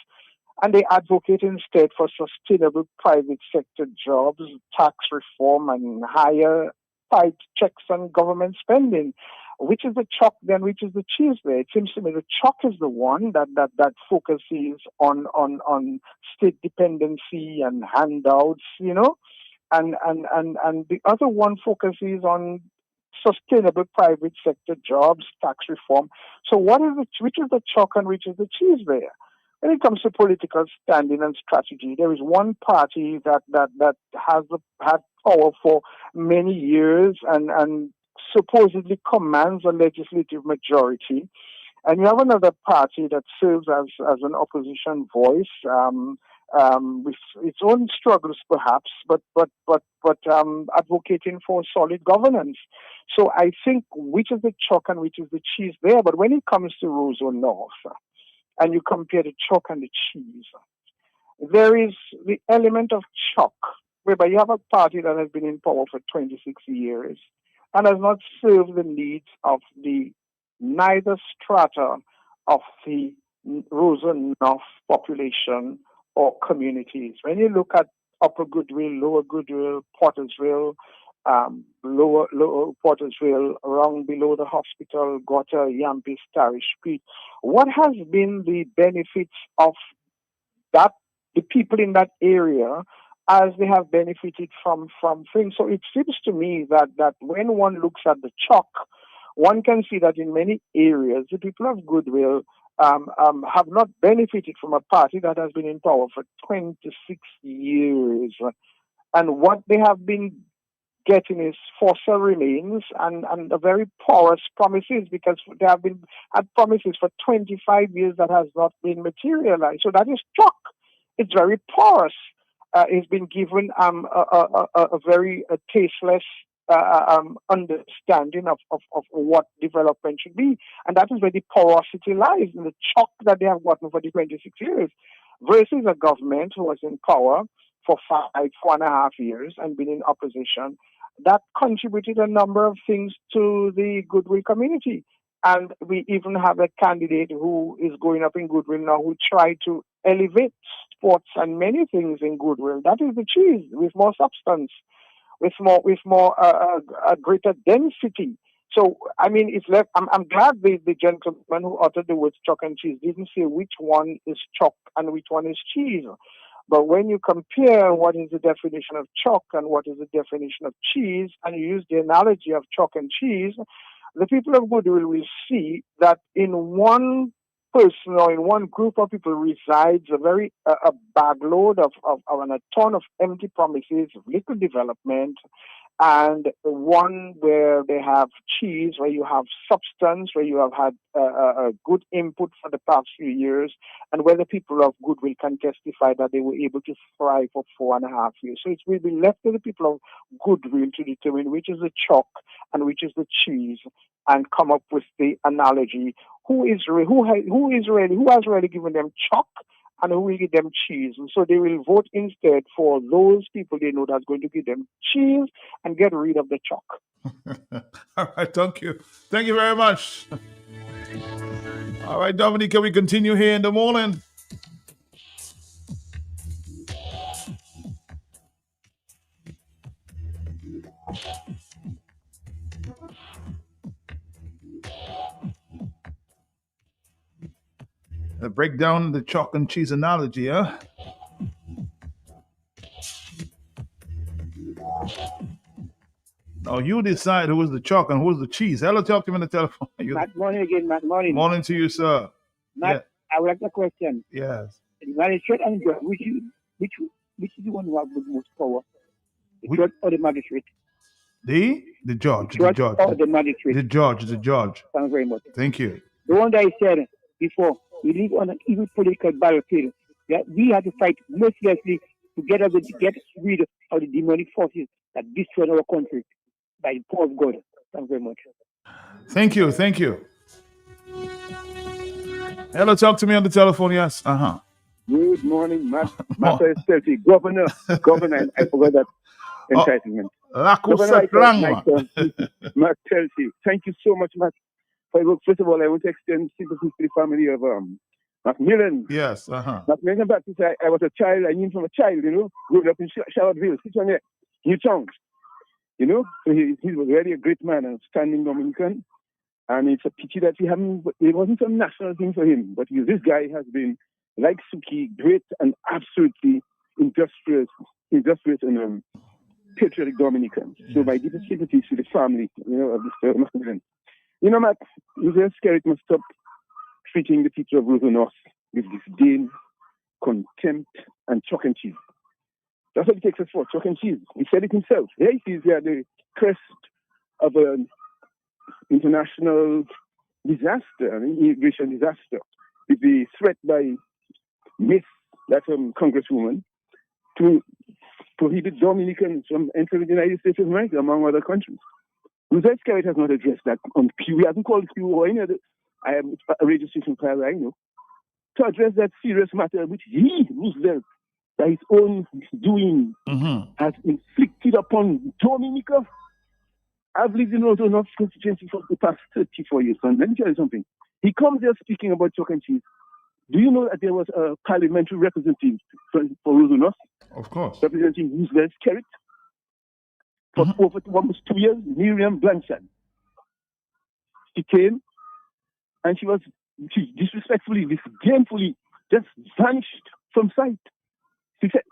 and they advocate instead for sustainable private sector jobs, tax reform, and higher tight checks on government spending. Which is the chalk then? Which is the cheese there? It seems to me the chalk is the one that focuses on state dependency and handouts, you know, and the other one focuses on sustainable private sector jobs, tax reform. So which is the chalk and which is the cheese there? When it comes to political standing and strategy, there is one party that has had power for many years and supposedly commands a legislative majority. And you have another party that serves as an opposition voice, with its own struggles perhaps, but advocating for solid governance. So I think which is the chalk and which is the cheese there. But when it comes to Roseau North, and you compare the chalk and the cheese, there is the element of chalk, whereby you have a party that has been in power for 26 years and has not served the needs of neither strata of the Roseau North population or communities. When you look at Upper Goodwill, Lower Goodwill, Pottersville, lower Pottersville, around below the hospital, Gotter, Yampis, Tarish Street, what has been the benefits of that, the people in that area, as they have benefited from things? So it seems to me that when one looks at the chalk, one can see that in many areas, the people of Goodwill have not benefited from a party that has been in power for 26 years. And what they have been getting is fossil remains and a very porous promises, because they have been had promises for 25 years that has not been materialized. So that is chalk. It's very porous. It's been given a very tasteless understanding of what development should be. And that is where the porosity lies, in the chalk that they have gotten for the 26 years, versus a government who was in power for 4.5 years and been in opposition, that contributed a number of things to the Goodwill community. And we even have a candidate who is going up in Goodwill now who tried to elevate sports and many things in Goodwill. That is the cheese, with more substance, with more a greater density. So, I mean, it's left. I'm glad the gentleman who uttered the words chalk and cheese didn't say which one is chalk and which one is cheese. But when you compare what is the definition of chalk and what is the definition of cheese, and you use the analogy of chalk and cheese, the people of Goodwill will see that in one person or in one group of people resides a bagload of a ton of empty promises, of little development, and one where they have cheese, where you have substance, where you have had a good input for the past few years, and where the people of Goodwill can testify that they were able to thrive for 4.5 years. So it will be left to the people of Goodwill to determine which is the chalk and which is the cheese, and come up with the analogy. Who has really given them chalk and who will give them cheese? And so they will vote instead for those people they know that's going to give them cheese and get rid of the chalk. All right, thank you. Thank you very much. All right, Dominic, can we continue here in the morning? Break down the chalk and cheese analogy, huh? Now you decide who is the chalk and who is the cheese. Hello, talk to me on the telephone. Matt, morning again, Matt, morning. Morning to you, sir. Matt, I would like a question. Yes. The magistrate and judge, which is the one who has the most power? The judge or the magistrate? The judge. The judge or the magistrate? The judge. Thank you very much. Thank you. The one that I said before, we live on an evil political battlefield. That we have to fight mercilessly to get rid of the demonic forces that destroy our country by the power of God. Thank you very much. Thank you. Hello, talk to me on the telephone, yes. Good morning, Master Stelty. Governor, I forgot that entitlement. Matt Stelty. Thank you so much, Matt. First of all, I want to extend sympathy to the family of Macmillan. Yes, Macmillan Baptist, I was a child, I knew him from a child, growing up in Charlottesville, Newtown. So he was really a great man, an outstanding Dominican. And it's a pity that it wasn't some national thing for him. But this guy has been, like Suki, great and absolutely industrious and patriotic Dominican. So my deepest sympathies to the family, of Mr. Macmillan. Matt, Mr. Skerrit must stop treating the people of Roseau North with disdain, contempt, and chalk and cheese. That's what he takes us for, chalk and cheese. He said it himself. Here he sees the crest of an international disaster, an immigration disaster, with the threat by Miss, that congresswoman, to prohibit Dominicans from entering the United States of America, among other countries. Roosevelt Skerrit has not addressed that on Pew. He hasn't called Pew or any other a radio station player I know to address that serious matter which he, Roosevelt, by his own doing, has inflicted upon Dominica. I've lived in Roseau North constituency for the past 34 years. And let me tell you something. He comes there speaking about chalk and cheese. Do you know that there was a parliamentary representative for Roseau North? Of course. Representing Roosevelt Skerrit for over almost 2 years, Miriam Blanchard. She came and she disrespectfully, disdainfully just vanished from sight.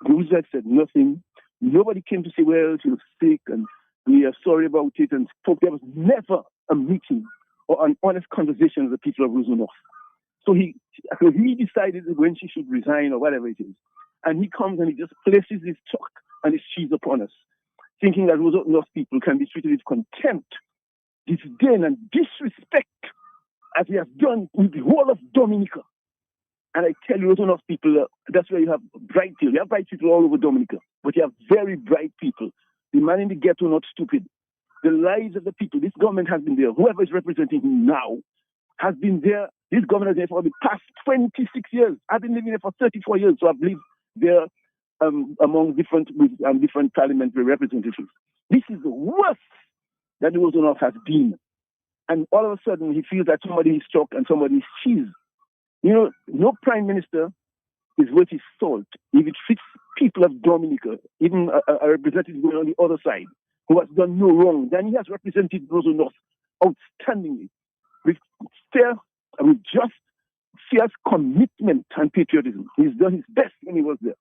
Roosevelt said nothing. Nobody came to say, well, she was sick and we are sorry about it. And spoke. There was never a meeting or an honest conversation with the people of Roseau North. So he decided when she should resign or whatever it is. And he comes and he just places his chalk and his cheese upon us, thinking that Roseau North people can be treated with contempt, disdain, and disrespect, as he has done with the whole of Dominica. And I tell you, Roseau North people, that's where you have bright people. You have bright people all over Dominica, but you have very bright people. The man in the ghetto, not stupid. The lives of the people, this government has been there. Whoever is representing him now has been there. This government has been there for the past 26 years. I've been living there for 34 years, so I've lived there among different parliamentary representatives. This is the worst that the Roseau North has been. And all of a sudden, he feels that somebody is chalk and somebody is cheese. No prime minister is worth his salt if it fits people of Dominica, even a representative going on the other side, who has done no wrong. Then he has represented Roseau North outstandingly, with just fierce commitment and patriotism. He's done his best when he was there.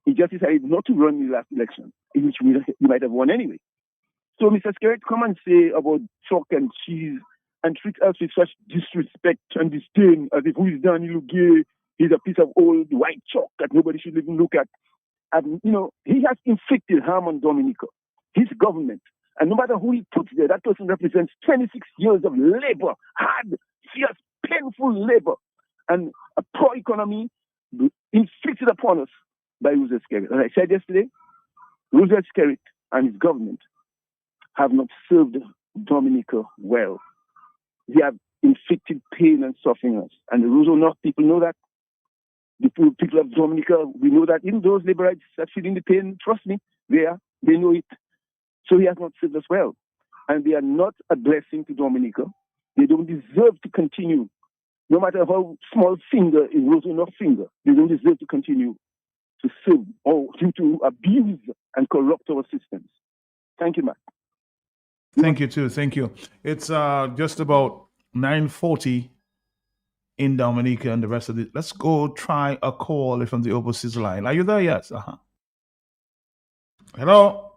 He just decided not to run in the last election, in which he might have won anyway. So Mr. Skerrit, come and say about chalk and cheese and treat us with such disrespect and disdain as if who is Daniel Luque, he's a piece of old white chalk that nobody should even look at. And, he has inflicted harm on Dominica, his government. And no matter who he puts there, that person represents 26 years of labor, hard, fierce, painful labor, and a poor economy inflicted upon us by Roosevelt Skerrit. As I said yesterday, Roosevelt Skerrit and his government have not served Dominica well. They have inflicted pain and suffering us. And the Roseau North people know that. The people of Dominica, we know that. Even those laborites that feeling the pain, trust me, they know it. So he has not served us well. And they are not a blessing to Dominica. They don't deserve to continue. No matter how small finger is Roseau North finger, they don't deserve to continue to serve or to abuse and corrupt our systems. Thank you, Matt. Thank you, too. Thank you. It's just about 9:40 in Dominica and the rest of the. Let's go try a call from the overseas line. Are you there? Yes. Hello.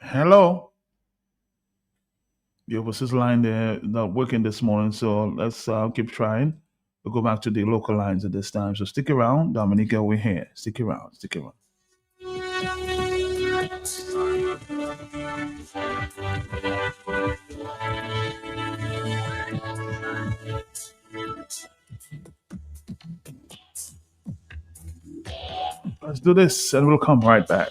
Hello. The overseas line, they're not working this morning, so let's keep trying. We'll go back to the local lines at this time. So stick around, Dominica. We're here. Stick around. Stick around. Let's do this, and we'll come right back.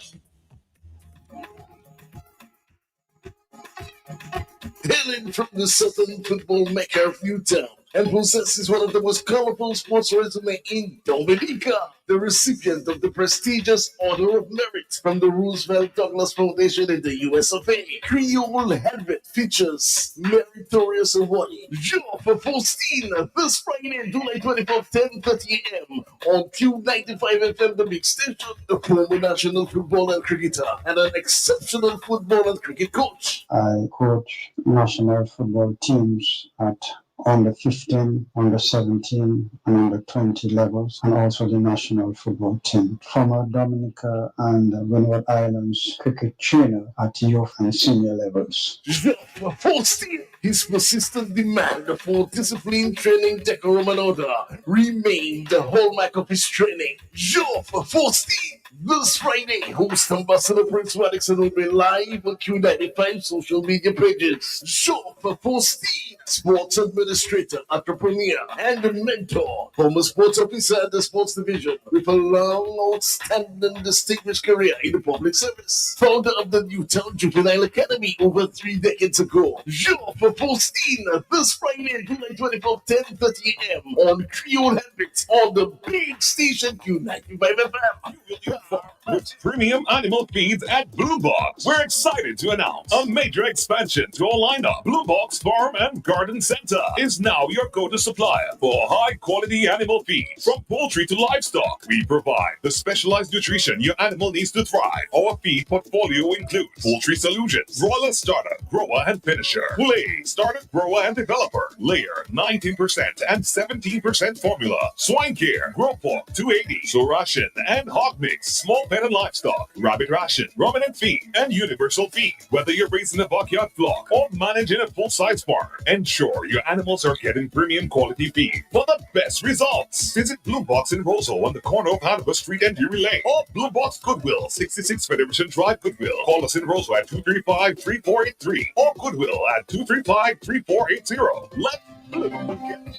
Hailing from the southern football mecca of Newtown and possesses one of the most colorful sports resumes in Dominica, the recipient of the prestigious Order of Merit from the Roosevelt Douglas Foundation in the US of A. Creole Helvet features meritorious awardee Geoff Faustin this Friday, July 24th, 10:30 a.m. on Q95 FM, the big station, the former national football and cricketer and an exceptional football and cricket coach. I coach national football teams at under 15, under 17, and under 20 levels, and also the national football team. Former Dominica and Windward Islands cricket trainer at youth and senior levels. Geoff Faustin, his persistent demand for discipline, training, decorum, and order remained the hallmark of his training. Geoff Faustin. This Friday, host Ambassador Prince Radixson will be live on Q95 social media pages. Geoff Faustin, sports administrator, entrepreneur, and mentor, former sports officer at the sports division with a long, outstanding, distinguished career in the public service. Founder of the Newtown Juvenile Academy over 3 decades ago. Geoff Faustin, this Friday, July 24th, 10:30 a.m. on Creole Helmet on the big station Q95 FM. With premium animal feeds at Blue Box, we're excited to announce a major expansion to our lineup. Blue Box Farm and Garden Center is now your go-to supplier for high-quality animal feeds. From poultry to livestock, we provide the specialized nutrition your animal needs to thrive. Our feed portfolio includes poultry solutions, broiler starter, grower and finisher, lay, starter, grower and developer, layer 19% and 17% formula, swine care, grow pork 280, so ration and hog mix, small pet and livestock, rabbit ration, ruminant feed, and universal feed. Whether you're raising a backyard flock or managing a full-size farm, ensure your animals are getting premium quality feed for the best results. Visit Blue Box in Roseau on the corner of Hanover Street and Drury Lane, or Blue Box Goodwill, 66 Federation Drive, Goodwill. Call us in Roseau at 235-3483 or Goodwill at 235-3480. Let Blue get.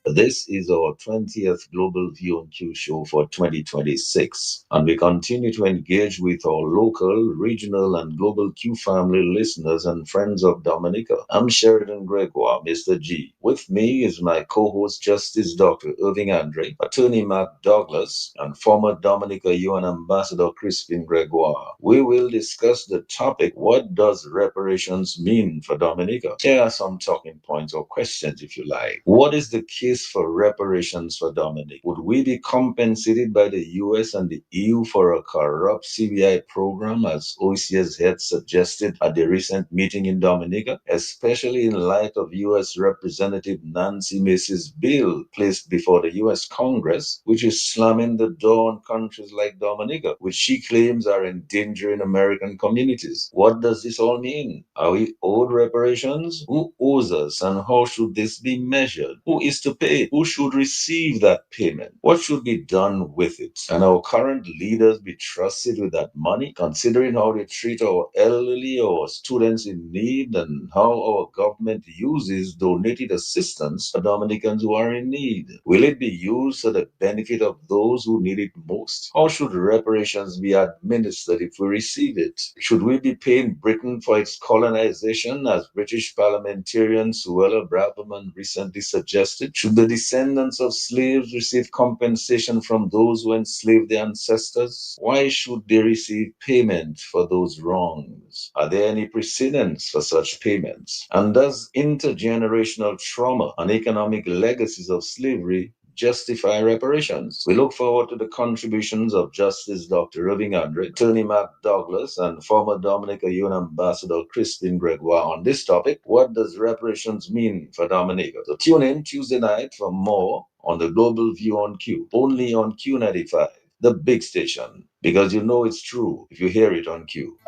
This is our 20th Global V&Q show for 2026, and we continue to engage with our local, regional, and global Q family listeners and friends of Dominica. I'm Sheridan Gregoire, Mr. G. With me is my co-host, Justice Dr. Irving Andre, Attorney Mark Douglas, and former Dominica UN Ambassador Crispin Gregoire. We will discuss the topic, what does reparations mean for Dominica? Here are some talking points or questions, if you like. What is the case for reparations for Dominica? Would we be compensated by the US and the EU for a corrupt CBI program, as OECS head suggested at the recent meeting in Dominica, especially in light of US Representative Nancy Mace's bill placed before the US Congress, which is slamming the door on countries like Dominica, which she claims are endangering American communities? What does this all mean? Are we owed reparations? Who owes us, and how should this be measured? Who is to pay? Who should receive that payment? What should be done with it? And our current leaders be trusted with that money, considering how they treat our elderly or students in need, and how our government uses donated assistance for Dominicans who are in need? Will it be used for the benefit of those who need it most? How should reparations be administered if we receive it? Should we be paying Britain for its colonization, as British parliamentarian Suella Braverman recently suggested? Should the descendants of slaves receive compensation from those who enslaved their ancestors? Why should they receive payment for those wrongs? Are there any precedents for such payments? And does intergenerational trauma and economic legacies of slavery justify reparations. We look forward to the contributions of Justice Dr. Irving Andre, Attorney Mark Douglas, and former Dominica UN Ambassador Christine Gregoire on this topic. What does reparations mean for Dominica? So tune in Tuesday night for more on the Global View on Q, only on Q95, the big station, because you know it's true if you hear it on Q.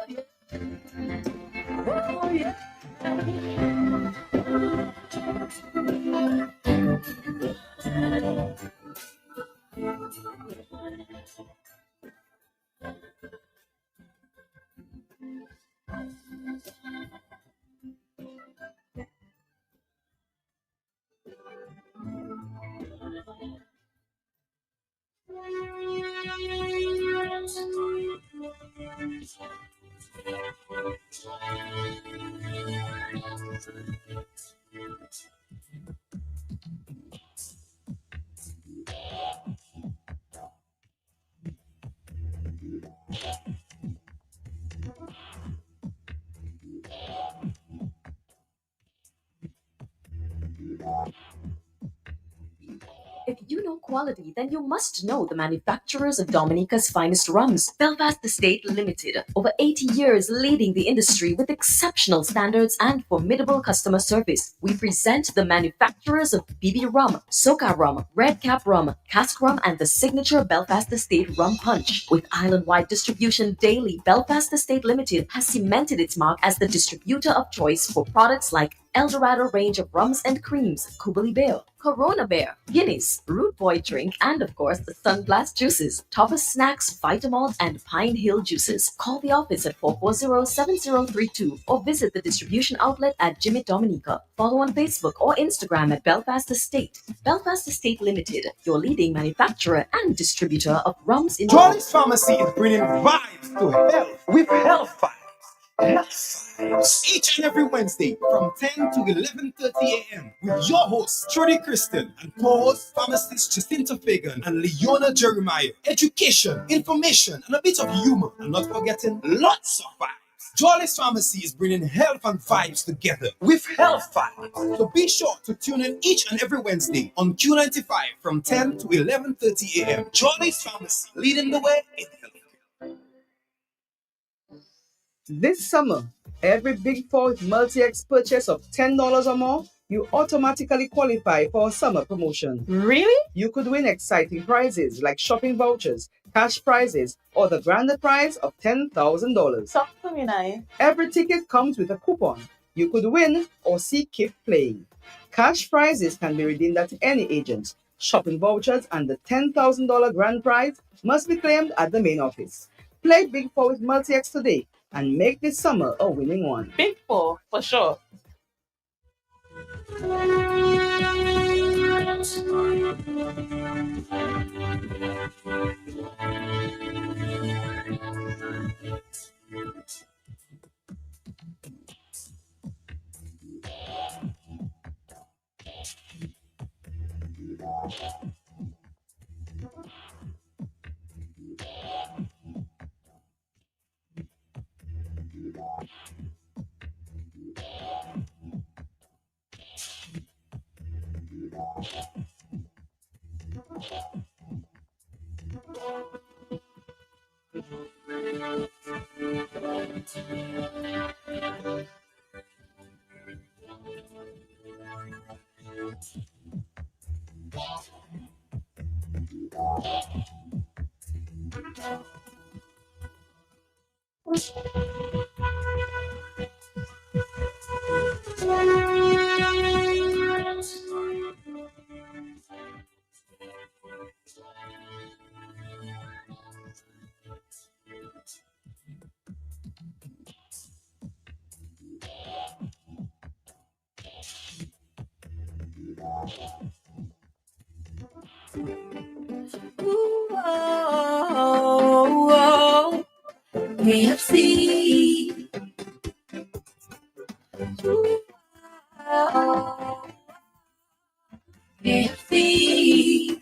Oh, yeah. If you know quality, then you must know the manufacturers of Dominica's finest rums. Belfast Estate Limited, over 80 years leading the industry with exceptional standards and formidable customer service. We present the manufacturers of BB Rum, Soca Rum, Red Cap Rum, Cask Rum, and the signature Belfast Estate Rum Punch. With island-wide distribution daily, Belfast Estate Limited has cemented its mark as the distributor of choice for products like Eldorado range of rums and creams, Kubali Bear, Corona Bear, Guinness, Root Boy drink, and of course the Sunblast juices, Topper Snacks, Vitamalt, and Pine Hill juices. Call the office at 440-7032 or visit the distribution outlet at Jimmy Dominica. Follow on Facebook or Instagram at Belfast Estate. Belfast Estate Limited, your leading manufacturer and distributor of rums in Jolly's Pharmacy is bringing vibes to health with Health Vibes. Health Vibes each and every Wednesday from 10 to 11:30 a.m. with your hosts Trudy Kristen and co-host pharmacist Jacinta Fagan and Leona Jeremiah. Education, information, and a bit of humor, and not forgetting lots of vibes. Jolly's Pharmacy is bringing health and vibes together with Health Vibes. So be sure to tune in each and every Wednesday on Q95 from 10 to 11:30 a.m. Jolly's Pharmacy, leading the way in health. This summer, every Big Four Multi-X purchase of $10 or more, you automatically qualify for a summer promotion. Really? You could win exciting prizes like shopping vouchers, cash prizes, or the grand prize of $10,000. Talk to me now. Every ticket comes with a coupon. You could win or see keep playing. Cash prizes can be redeemed at any agent. Shopping vouchers and the $10,000 grand prize must be claimed at the main office. Play Big Four with Multi-X today and make this summer a winning one. Big Four, for sure. KFC. KFC.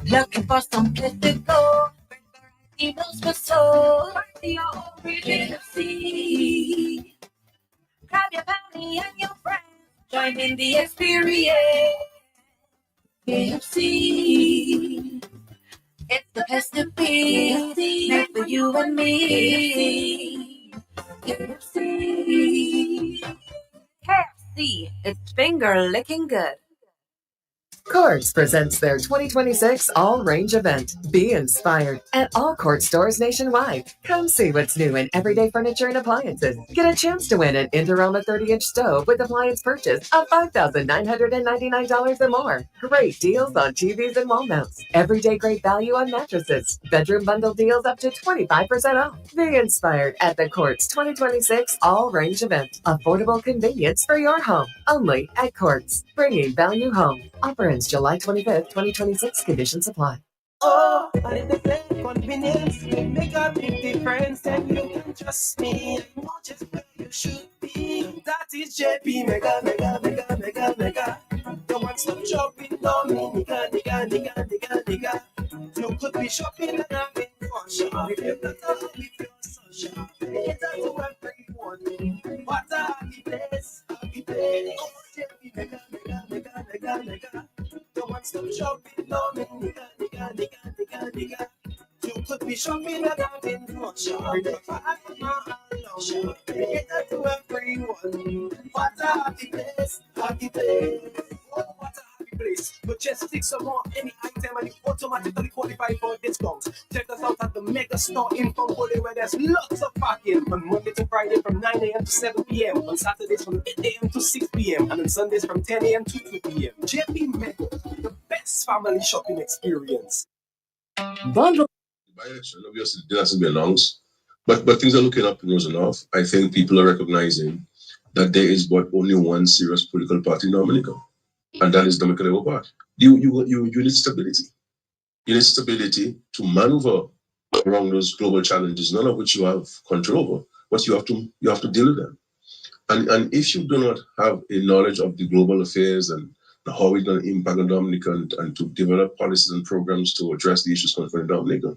Looking for some place to go. Eagles for soul. KFC. Grab your family and your friends. Join in the experience. KFC. It's the place to be. Made for you and me. KFC. KFC. It's finger licking good. Courts presents their 2026 All Range event. Be inspired at all Court stores nationwide. Come see what's new in everyday furniture and appliances. Get a chance to win an Indorama 30-inch stove with appliance purchase of $5,999 or more. Great deals on TVs and wall mounts. Everyday great value on mattresses. Bedroom bundle deals up to 25% off. Be inspired at the Courts 2026 All Range event. Affordable convenience for your home. Only at Courts. Bringing value home. Offer ends July 25th, 2026. Conditions apply. Oh, and if they say convenience will make a big difference, then you can trust me. I know just where you should be. That is JP Mega, Mega, Mega, Mega, Mega. The one-stop shopping Dominica, nigga. You could be shopping and having fun. Shop with your daughter, with your son. Shop later to everyone. What a happy place, happy place. Oh, JP Mega, Mega, Mega, Mega, Mega. The one-stop shopping Dominica, nigga. You could be shopping and having fun. Shop with your partner alone. Later to everyone. What a happy place, happy place. Oh, what a happy place. But just click some more any item and you automatically qualify for discounts. Check us out at the Mega Store in Fongole where there's lots of parking on Monday to Friday from 9 a.m. to 7 p.m. On Saturdays from 8 a.m. to 6 p.m. and on Sundays from 10 a.m. to 2 p.m. JP Mega, the best family shopping experience. By election, obviously, it hasn't been announced, but things are looking up in Rosenhof. I think people are recognizing that there is but only one serious political party in Dominica, and that is Dominica Labour Party. You need stability. You need stability to maneuver around those global challenges, none of which you have control over, but you have to deal with them. And if you do not have a knowledge of the global affairs and how it's going to impact on Dominica and to develop policies and programs to address the issues confronting Dominica,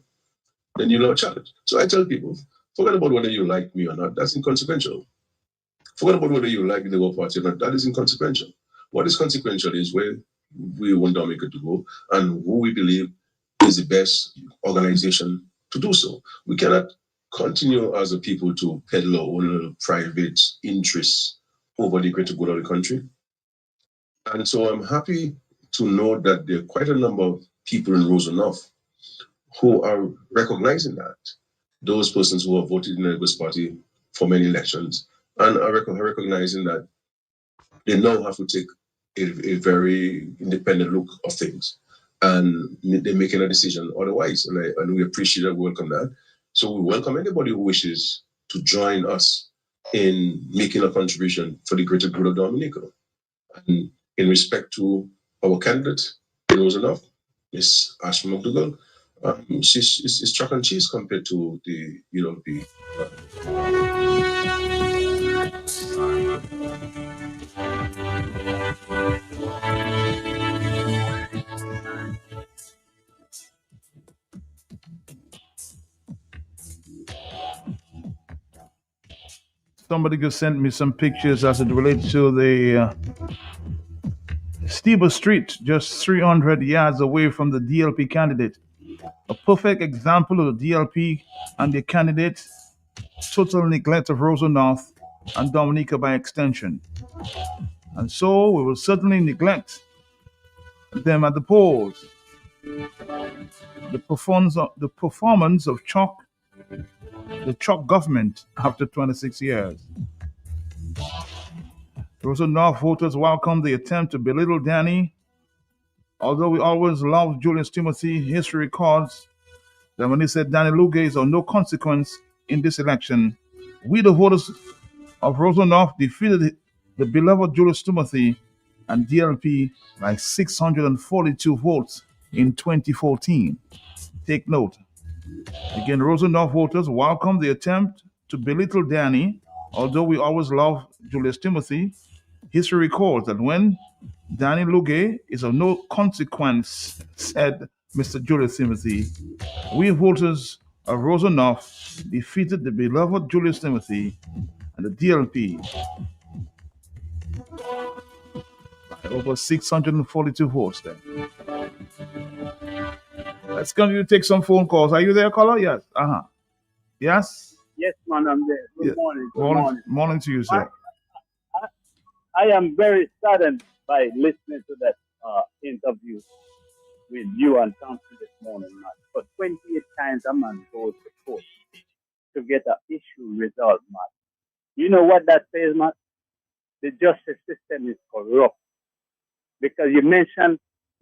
then you'll have a challenge. So I tell people, forget about whether you like me or not. That's inconsequential. Forget about whether you like the Labour Party or not. That is inconsequential. What is consequential is where we want Dominica to go and who we believe is the best organization to do so. We cannot continue as a people to peddle our own little private interests over the greater good of the country. And so I'm happy to know that there are quite a number of people in Rosenhof who are recognizing that. Those persons who have voted in the Labour Party for many elections and are recognizing that they now have to take a very independent look of things and they're making a decision otherwise. And we appreciate and welcome that. So we welcome anybody who wishes to join us in making a contribution for the greater good of Dominica. And in respect to our candidate in Rosenhof, Miss Ashley McDougall, it's chalk and cheese compared to the. Somebody just sent me some pictures as it relates to the Steva Street, just 300 yards away from the DLP candidate. A perfect example of the DLP and the candidate's total neglect of Rosenhof and Dominica by extension. And so we will certainly neglect them at the polls. The performance of the Chalk government after 26 years. Rosenhof voters welcome the attempt to belittle Danny. Although we always loved Julius Timothy, history records that when he said Danny Luge is of no consequence in this election, we the voters of Rosenhof defeated the beloved Julius Timothy and DLP by 642 votes in 2014. Take note. Again, Rosenhof voters welcome the attempt to belittle Danny. Although we always love Julius Timothy, history records that when Danny Luge is of no consequence, said Mr. Julius Timothy, we voters of Rosenhof defeated the beloved Julius Timothy and the DLP by over 642 votes there. Let's continue to take some phone calls. Are you there, caller? Yes. Yes. Yes, man, I'm there. Good morning. Good morning. Morning to you, sir. I am very saddened by listening to that interview with you and Thompson this morning, man. For 28 times a man goes to court to get an issue resolved, man. You know what that says, man? The justice system is corrupt. Because he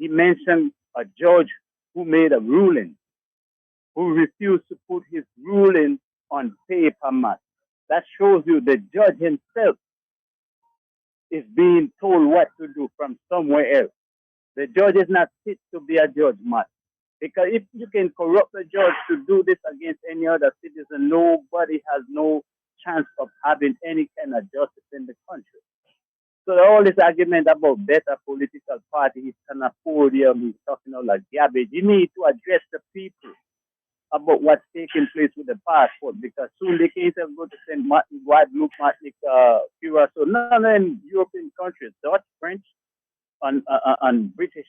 mentioned a judge who made a ruling, who refused to put his ruling on paper, man. That shows you the judge himself is being told what to do from somewhere else. The judge is not fit to be a judge, man. Because if you can corrupt a judge to do this against any other citizen, nobody has no chance of having any kind of justice in the country. So all this argument about better political party, he's on a podium, he's talking all like garbage. You need to address the people about what's taking place with the passport, because soon they can't even go to St. Martin, Guadeloupe, Martinique, Cuba. So none in European countries, Dutch, French, and British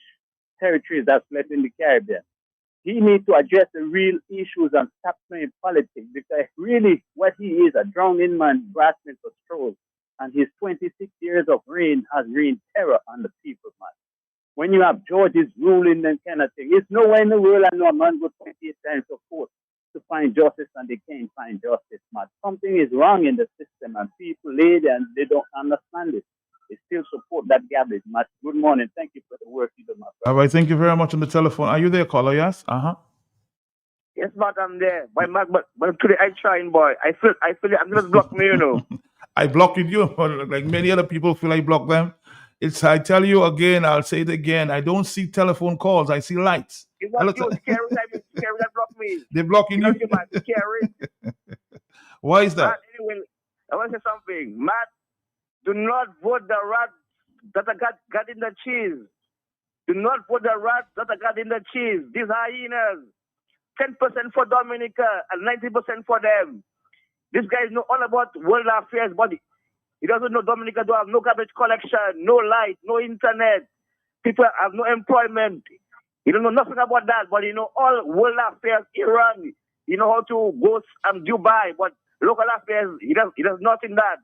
territories that's left in the Caribbean. He needs to address the real issues and stop playing politics, because really what he is, a drowning man grasping for straws. And his 26 years of reign has reigned terror on the people, man. When you have George's ruling and kind of thing, it's nowhere in the world I know a man go 28 times to court to find justice and they can't find justice, man. Something is wrong in the system and people lay there and they don't understand it. They still support that garbage, man. Good morning. Thank you for the work you do, my friend. All right, thank you very much on the telephone. Are you there, caller? Yes? Yes, but I'm there. But today I trying, boy. I feel it. I'm just block me, you know. I blocked you, like many other people feel I block them. I tell you again, I'll say it again. I don't see telephone calls. I see lights. It was you, scary that blocked me. They're blocking you? Man, scary. Why is that? Matt, anyway, I want to say something. Matt, do not vote the rat that got in the cheese. Do not vote the rat that got in the cheese. These hyenas. 10% for Dominica and 90% for them. This guy knows all about world affairs, but he doesn't know Dominica don't have no garbage collection, no light, no internet. People have no employment. He don't know nothing about that, but he know all world affairs, Iran. He know how to go Dubai, but local affairs, he does nothing that.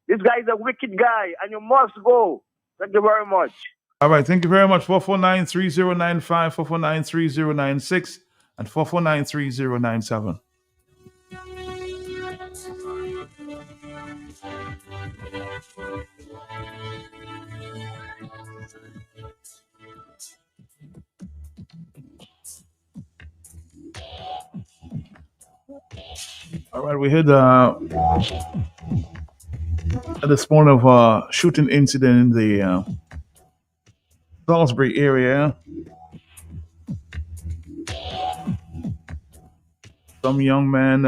This guy is a wicked guy, and you must go. Thank you very much. All right, thank you very much. 449-3095, 449-3096, and 449-3097. All right, we heard at this point of a shooting incident in the Salisbury area. Some young man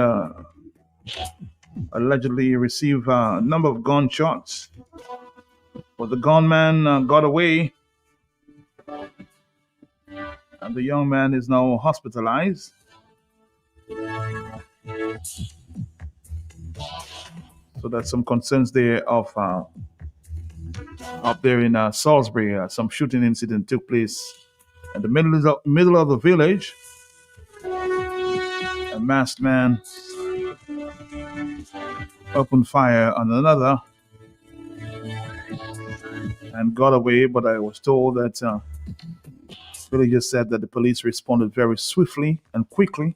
allegedly received a number of gunshots, but the gunman got away, and the young man is now hospitalized. So that's some concerns there of up there in Salisbury. Some shooting incident took place in the middle of the village. A masked man opened fire on another and got away, but I was told that villagers said that the police responded very swiftly and quickly.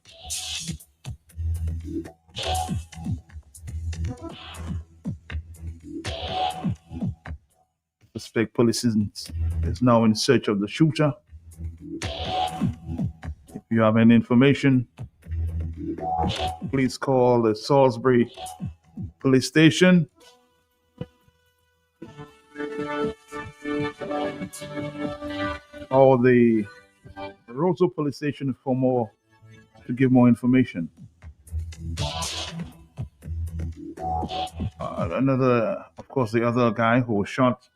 Suspect police is now in search of the shooter. If you have any information, please call the Salisbury Police Station. Or the Roseau Police Station to give more information. Of course, the other guy who was shot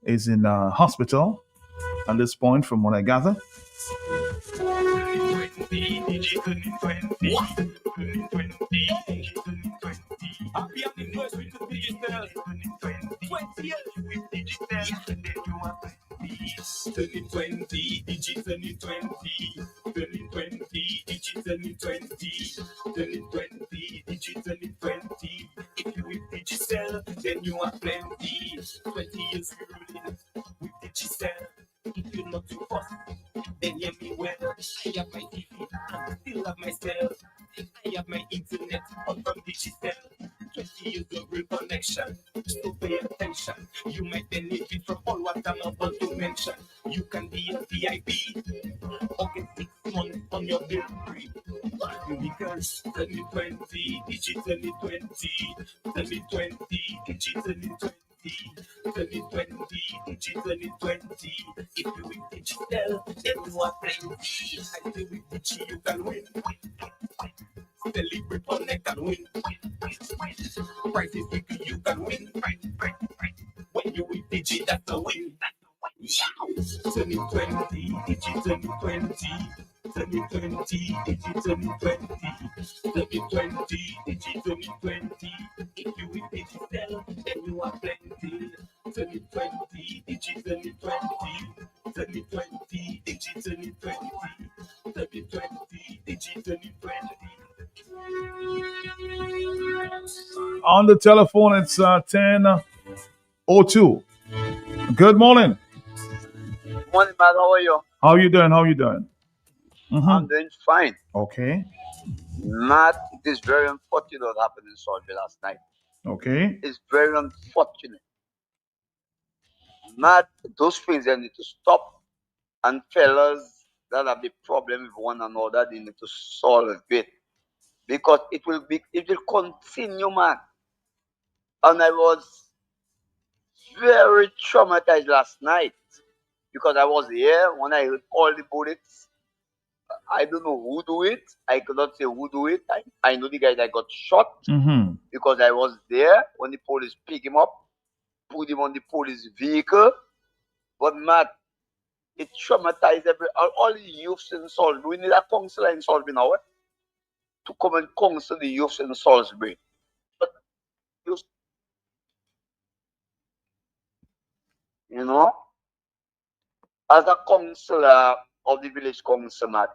is in hospital at this point, from what I gather. 2020, digitally 20, 2020, digitally 20, 2020, digitally 20. If you with digital, then you are plenty. 20 years ruling with digital. If you're not too fast, then hear me well. I have my TV and still have my cell. I have my internet on from digital. 20 years of real connection. So pay attention. You might benefit from all what I'm about to mention. You can be a VIP or get 6 months on your bill free. Because 2020, digitally 20, 2020, digitally 20. 2020, digitally 20. If you with digital, then you are plenty. I say with digi, you can win. Celebrate, connect and win. Prices quickly, you can win. When you with digi, that's a win. 2020, digitally 20. 2020, digitally 20. 2020, digitally 20. If you with digital, then you are plenty. 2020, digitally 20. 2020, digitally 20. 2020, digitally 20. On the telephone, it's 10:02. Good morning. Morning, man. How are you? How you doing? How you doing? I'm doing fine. Okay. Matt, it is very unfortunate what happened in Salisbury last night. Okay. It's very unfortunate. Matt, those things they need to stop. And fellas that have the problem with one another, they need to solve it. Because it will continue, man. And I was very traumatized last night. Because I was here when I heard all the bullets. I don't know who do it. I cannot say who do it. I know the guy that got shot because I was there when the police picked him up, put him on the police vehicle. But Matt, it traumatized all the youths in Salisbury. We need a counselor in Salisbury now to come and counsel the youths in Salisbury. But you know, as a councillor of the village council, Matt,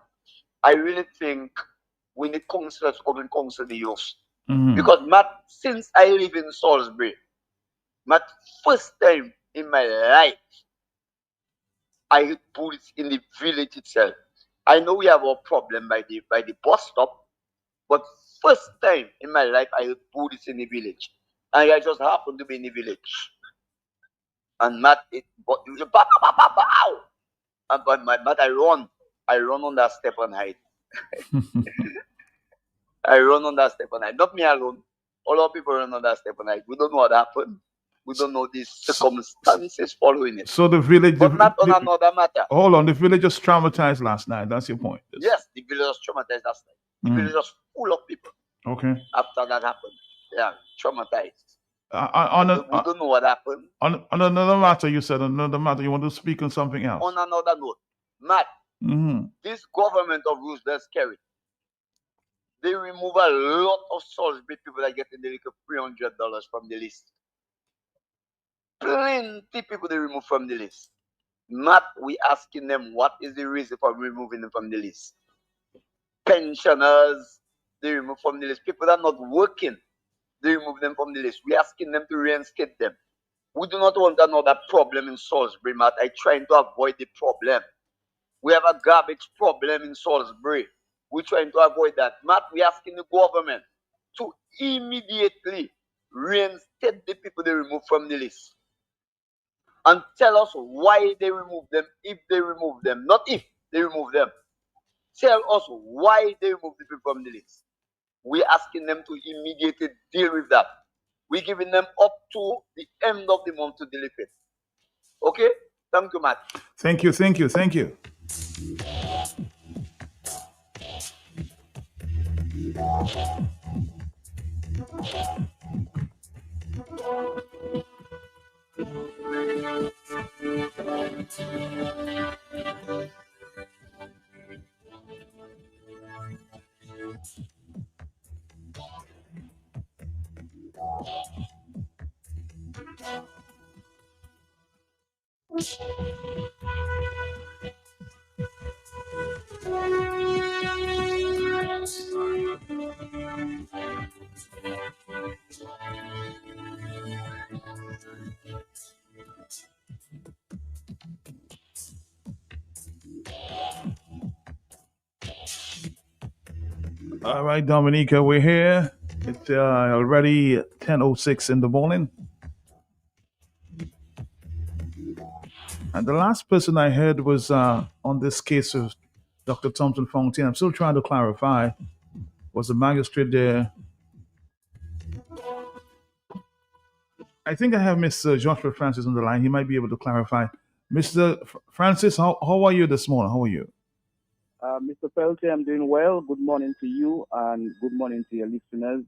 I really think we need councillors to come and counsel the youth. Because, Matt, since I live in Salisbury, Matt, first time in my life, I heard bullets in the village itself. I know we have a problem by the bus stop, but first time in my life, I heard bullets in the village. And I just happened to be in the village. And Matt, it was pow, pow, pow, pow. And Matt, I run on that step and hide. I run on that step and hide. Not me alone. All our people run on that step and hide. We don't know what happened. We don't know the circumstances following it. So the village, but not on another matter. Hold on, the village was traumatized last night. That's your point. Yes, the village was traumatized last night. The village was full of people. Okay. After that happened, yeah, traumatized. We don't know what happened. On another matter, you said another matter. You want to speak on something else? On another note, Matt, this government of Roosevelt Skerrit, they remove a lot of Salisbury people that get in the $300 from the list. Plenty people they remove from the list. Matt, we asking them what is the reason for removing them from the list. Pensioners, they remove from the list. People that are not working, they remove them from the list. We asking them to reinstate them. We do not want another problem in Salisbury, Matt. I trying to avoid the problem. We have a garbage problem in Salisbury. We're trying to avoid that. Matt, we're asking the government to immediately reinstate the people they remove from the list. And tell us why they remove them, if they remove them. Not if they remove them. Tell us why they remove the people from the list. We're asking them to immediately deal with that. We're giving them up to the end of the month to deal with it. Okay? Thank you, Matt. Thank you, thank you, thank you. All right, Dominica, we're here. It's already 10:06 in the morning. And the last person I heard was on this case of Dr. Thompson Fontaine. I'm still trying to clarify. Was the magistrate there? I think I have Mr. Joshua Francis on the line. He might be able to clarify. Mr. Francis, how are you this morning? How are you? Mr. Peltier, I'm doing well. Good morning to you and good morning to your listeners.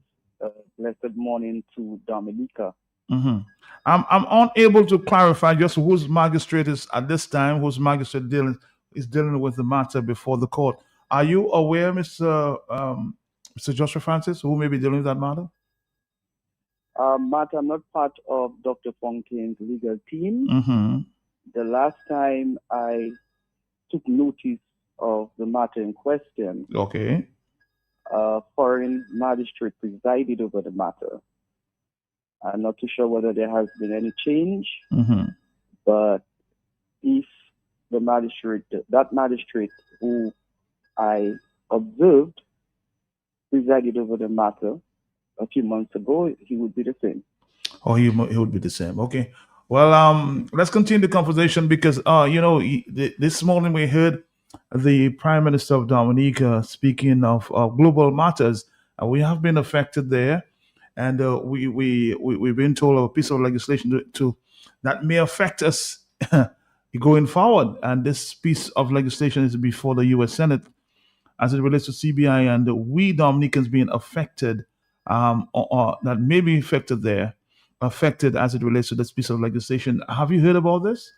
Blessed morning to Dominica. Mm-hmm. I'm unable to clarify just whose magistrate is at this time, whose magistrate is dealing with the matter before the court. Are you aware, Mr. Joshua Francis, who may be dealing with that matter? Matt, I'm not part of Dr. Fontaine's legal team. Mm-hmm. The last time I took notice of the matter in question, Okay. a foreign magistrate presided over the matter. I'm not too sure whether there has been any change, Mm-hmm. but if the magistrate, that magistrate who I observed presided over the matter a few months ago, he would be the same. Oh, he would be the same. Okay. Well, let's continue the conversation because, this morning we heard the Prime Minister of Dominica speaking of global matters. We have been affected there, and we've been told of a piece of legislation that may affect us going forward. And this piece of legislation is before the U.S. Senate as it relates to CBI, and we Dominicans being affected, or that may be affected as it relates to this piece of legislation. Have you heard about this?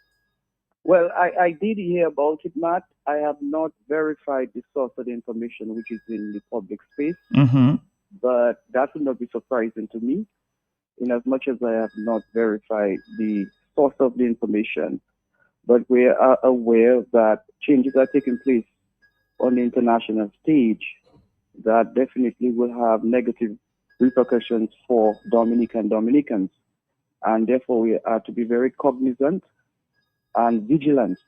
Well, I did hear about it, Matt. I have not verified the source of the information, which is in the public space, Mm-hmm. but that would not be surprising to me, in as much as I have not verified the source of the information. But we are aware that changes are taking place on the international stage that definitely will have negative repercussions for Dominicans. And therefore, we are to be very cognizant and vigilant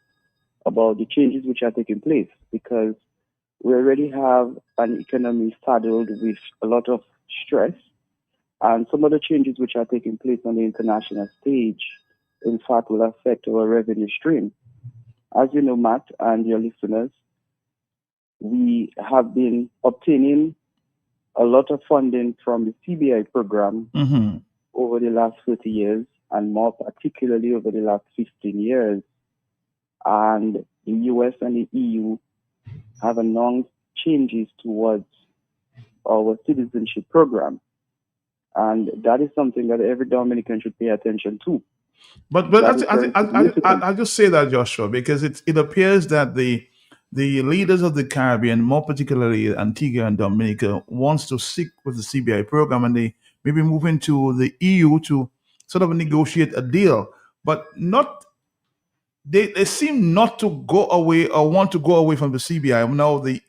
about the changes which are taking place, because we already have an economy saddled with a lot of stress, and some of the changes which are taking place on the international stage, in fact, will affect our revenue stream. As you know, Matt, and your listeners, we have been obtaining a lot of funding from the CBI program Mm-hmm. over the last 30 years, and more particularly over the last 15 years. And the US and the EU have announced changes towards our citizenship program. And that is something that every Dominican should pay attention to. But That is very I just say that, Joshua, because it appears that the leaders of the Caribbean, more particularly Antigua and Dominica, wants to stick with the CBI program, and they maybe move into the EU to sort of negotiate a deal, but not. They seem not to go away or want to go away from the CBI. Now the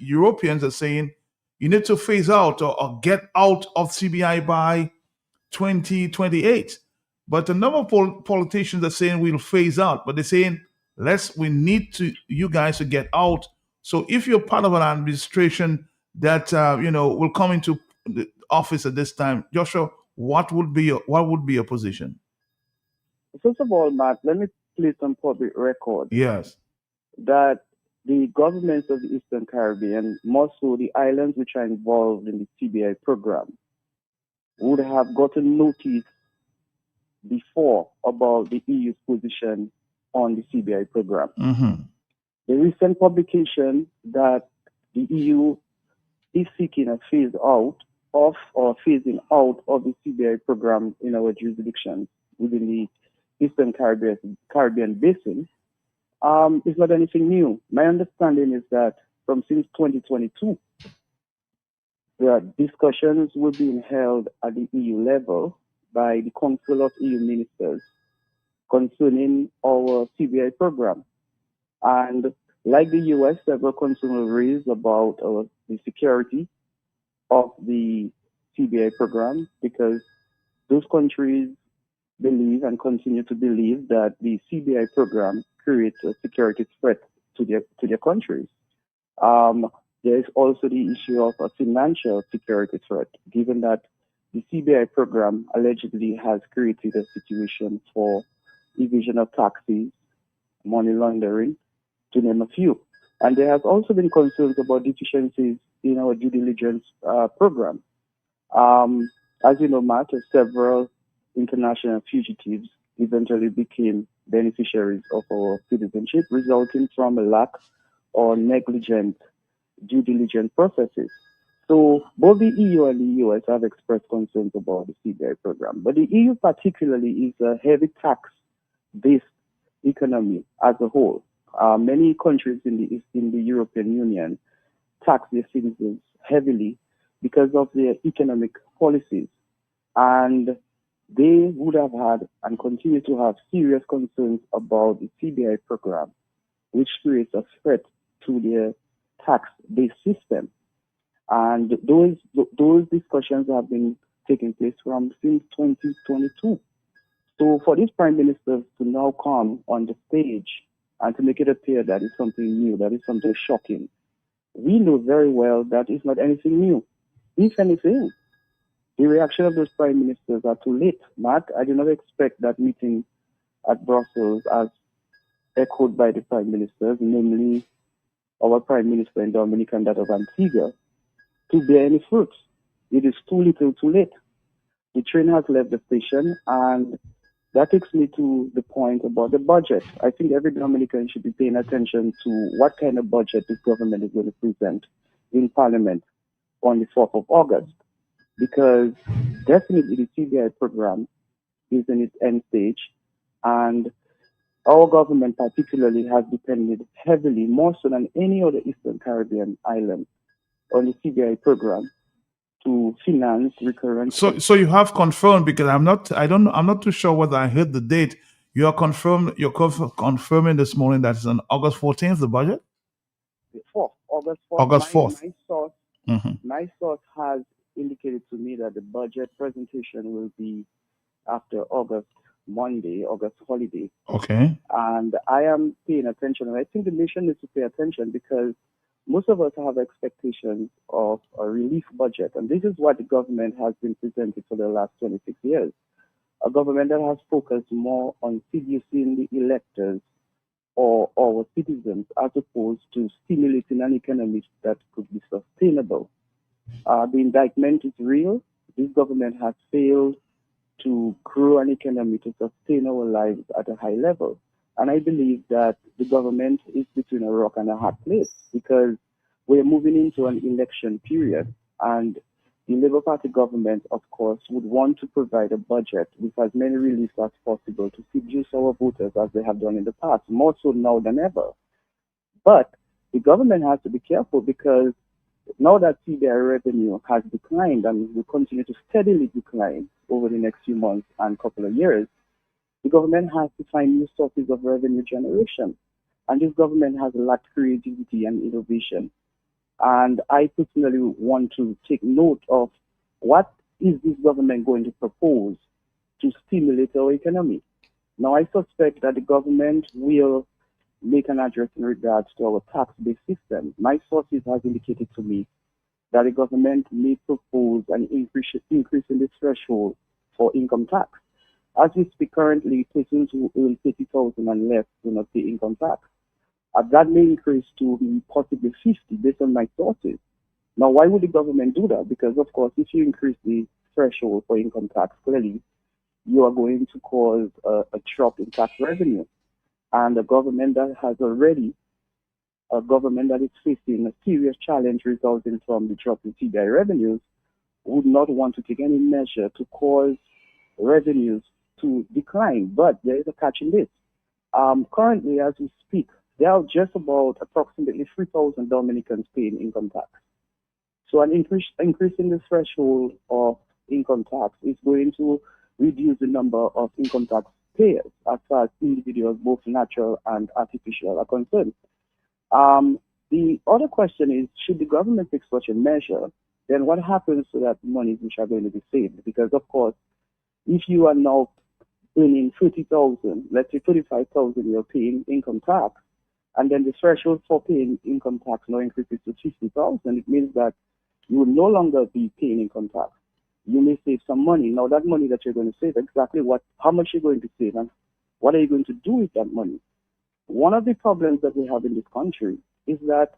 Europeans are saying you need to phase out or get out of CBI by 2028. But a number of politicians are saying we'll phase out, but they're saying we need you guys to get out. So if you're part of an administration that will come into the office at this time, Joshua, what would be your position? First of all, Matt, let me place on public record Yes. that the governments of the Eastern Caribbean, more so the islands which are involved in the CBI program, would have gotten notice before about the EU's position on the CBI program. Mm-hmm. The recent publication that the EU is seeking a phase out of or phasing out of the CBI program in our jurisdiction within the Eastern Caribbean basin is not anything new. My understanding is that since 2022, the discussions were being held at the EU level by the Council of EU Ministers concerning our CBI program. And like the US, several concerns were raised about the security of the CBI program, because those countries believe and continue to believe that the CBI program creates a security threat to their countries. There is also the issue of a financial security threat, given that the CBI program allegedly has created a situation for evasion of taxes, money laundering, to name a few. And there has also been concerns about deficiencies in our due diligence program. As you know, Matt, several international fugitives eventually became beneficiaries of our citizenship, resulting from a lack or negligent due diligence processes. So both the EU and the US have expressed concerns about the CBI program. But the EU particularly is a heavy tax-based economy as a whole. Many countries in the European Union tax their citizens heavily because of their economic policies. And they would have had and continue to have serious concerns about the CBI program, which creates a threat to their tax-based system. And those discussions have been taking place since 2022. So for these prime ministers to now come on the stage and to make it appear that it's something new, that is something shocking, we know very well that it's not anything new. If anything, the reaction of those prime ministers are too late. Matt, I do not expect that meeting at Brussels, as echoed by the prime ministers, namely our prime minister in Dominica and that of Antigua, to bear any fruits. It is too little, too late. The train has left the station, and that takes me to the point about the budget. I think every Dominican should be paying attention to what kind of budget this government is going to present in Parliament on the 4th of August. Because definitely the CBI program is in its end stage, and our government particularly has depended heavily, more so than any other Eastern Caribbean island, on the CBI program to finance recurrent. So you have confirmed, because I'm not too sure whether I heard the date. You're confirming this morning that it's on August 14th, the budget? The 4th, August 4th. August 4th. My source has indicated to me that the budget presentation will be after August Monday, August holiday. Okay. And I am paying attention, and I think the nation needs to pay attention, because most of us have expectations of a relief budget, and this is what the government has been presented for the last 26 years. A government that has focused more on seducing the electors or our citizens, as opposed to stimulating an economy that could be sustainable. The indictment is real. This government has failed to grow an economy to sustain our lives at a high level. And I believe that the government is between a rock and a hard place, because we're moving into an election period, and the Labour Party government, of course, would want to provide a budget with as many reliefs as possible to seduce our voters as they have done in the past, more so now than ever. But the government has to be careful, because now that CBI revenue has declined and will continue to steadily decline over the next few months and couple of years, the government has to find new sources of revenue generation. And this government has lacked creativity and innovation. And I personally want to take note of what is this government going to propose to stimulate our economy. Now, I suspect that the government will make an address in regards to our tax-based system. My sources have indicated to me that the government may propose an increase in the threshold for income tax. As we speak currently, persons who earn 30,000 and less do not pay income tax. That may increase to possibly 50 based on my sources. Now, why would the government do that? Because, of course, if you increase the threshold for income tax, clearly you are going to cause a drop in tax revenue. And a government that is facing a serious challenge resulting from the drop in CBI revenues would not want to take any measure to cause revenues to decline. But there is a catch in this. Currently, as we speak, there are just about approximately 3,000 Dominicans paying income tax. So an increase in the threshold of income tax is going to reduce the number of income tax payers as far as individuals, both natural and artificial, are concerned. The other question is, should the government take such a measure, then what happens to that money which are going to be saved? Because, of course, if you are now earning 30,000, let's say 35,000 you're paying income tax, And then the threshold for paying income tax now increases to 50,000. It means that you will no longer be paying income tax. You may save some money. Now that money that you're going to save, exactly how much you're going to save and what are you going to do with that money? One of the problems that we have in this country is that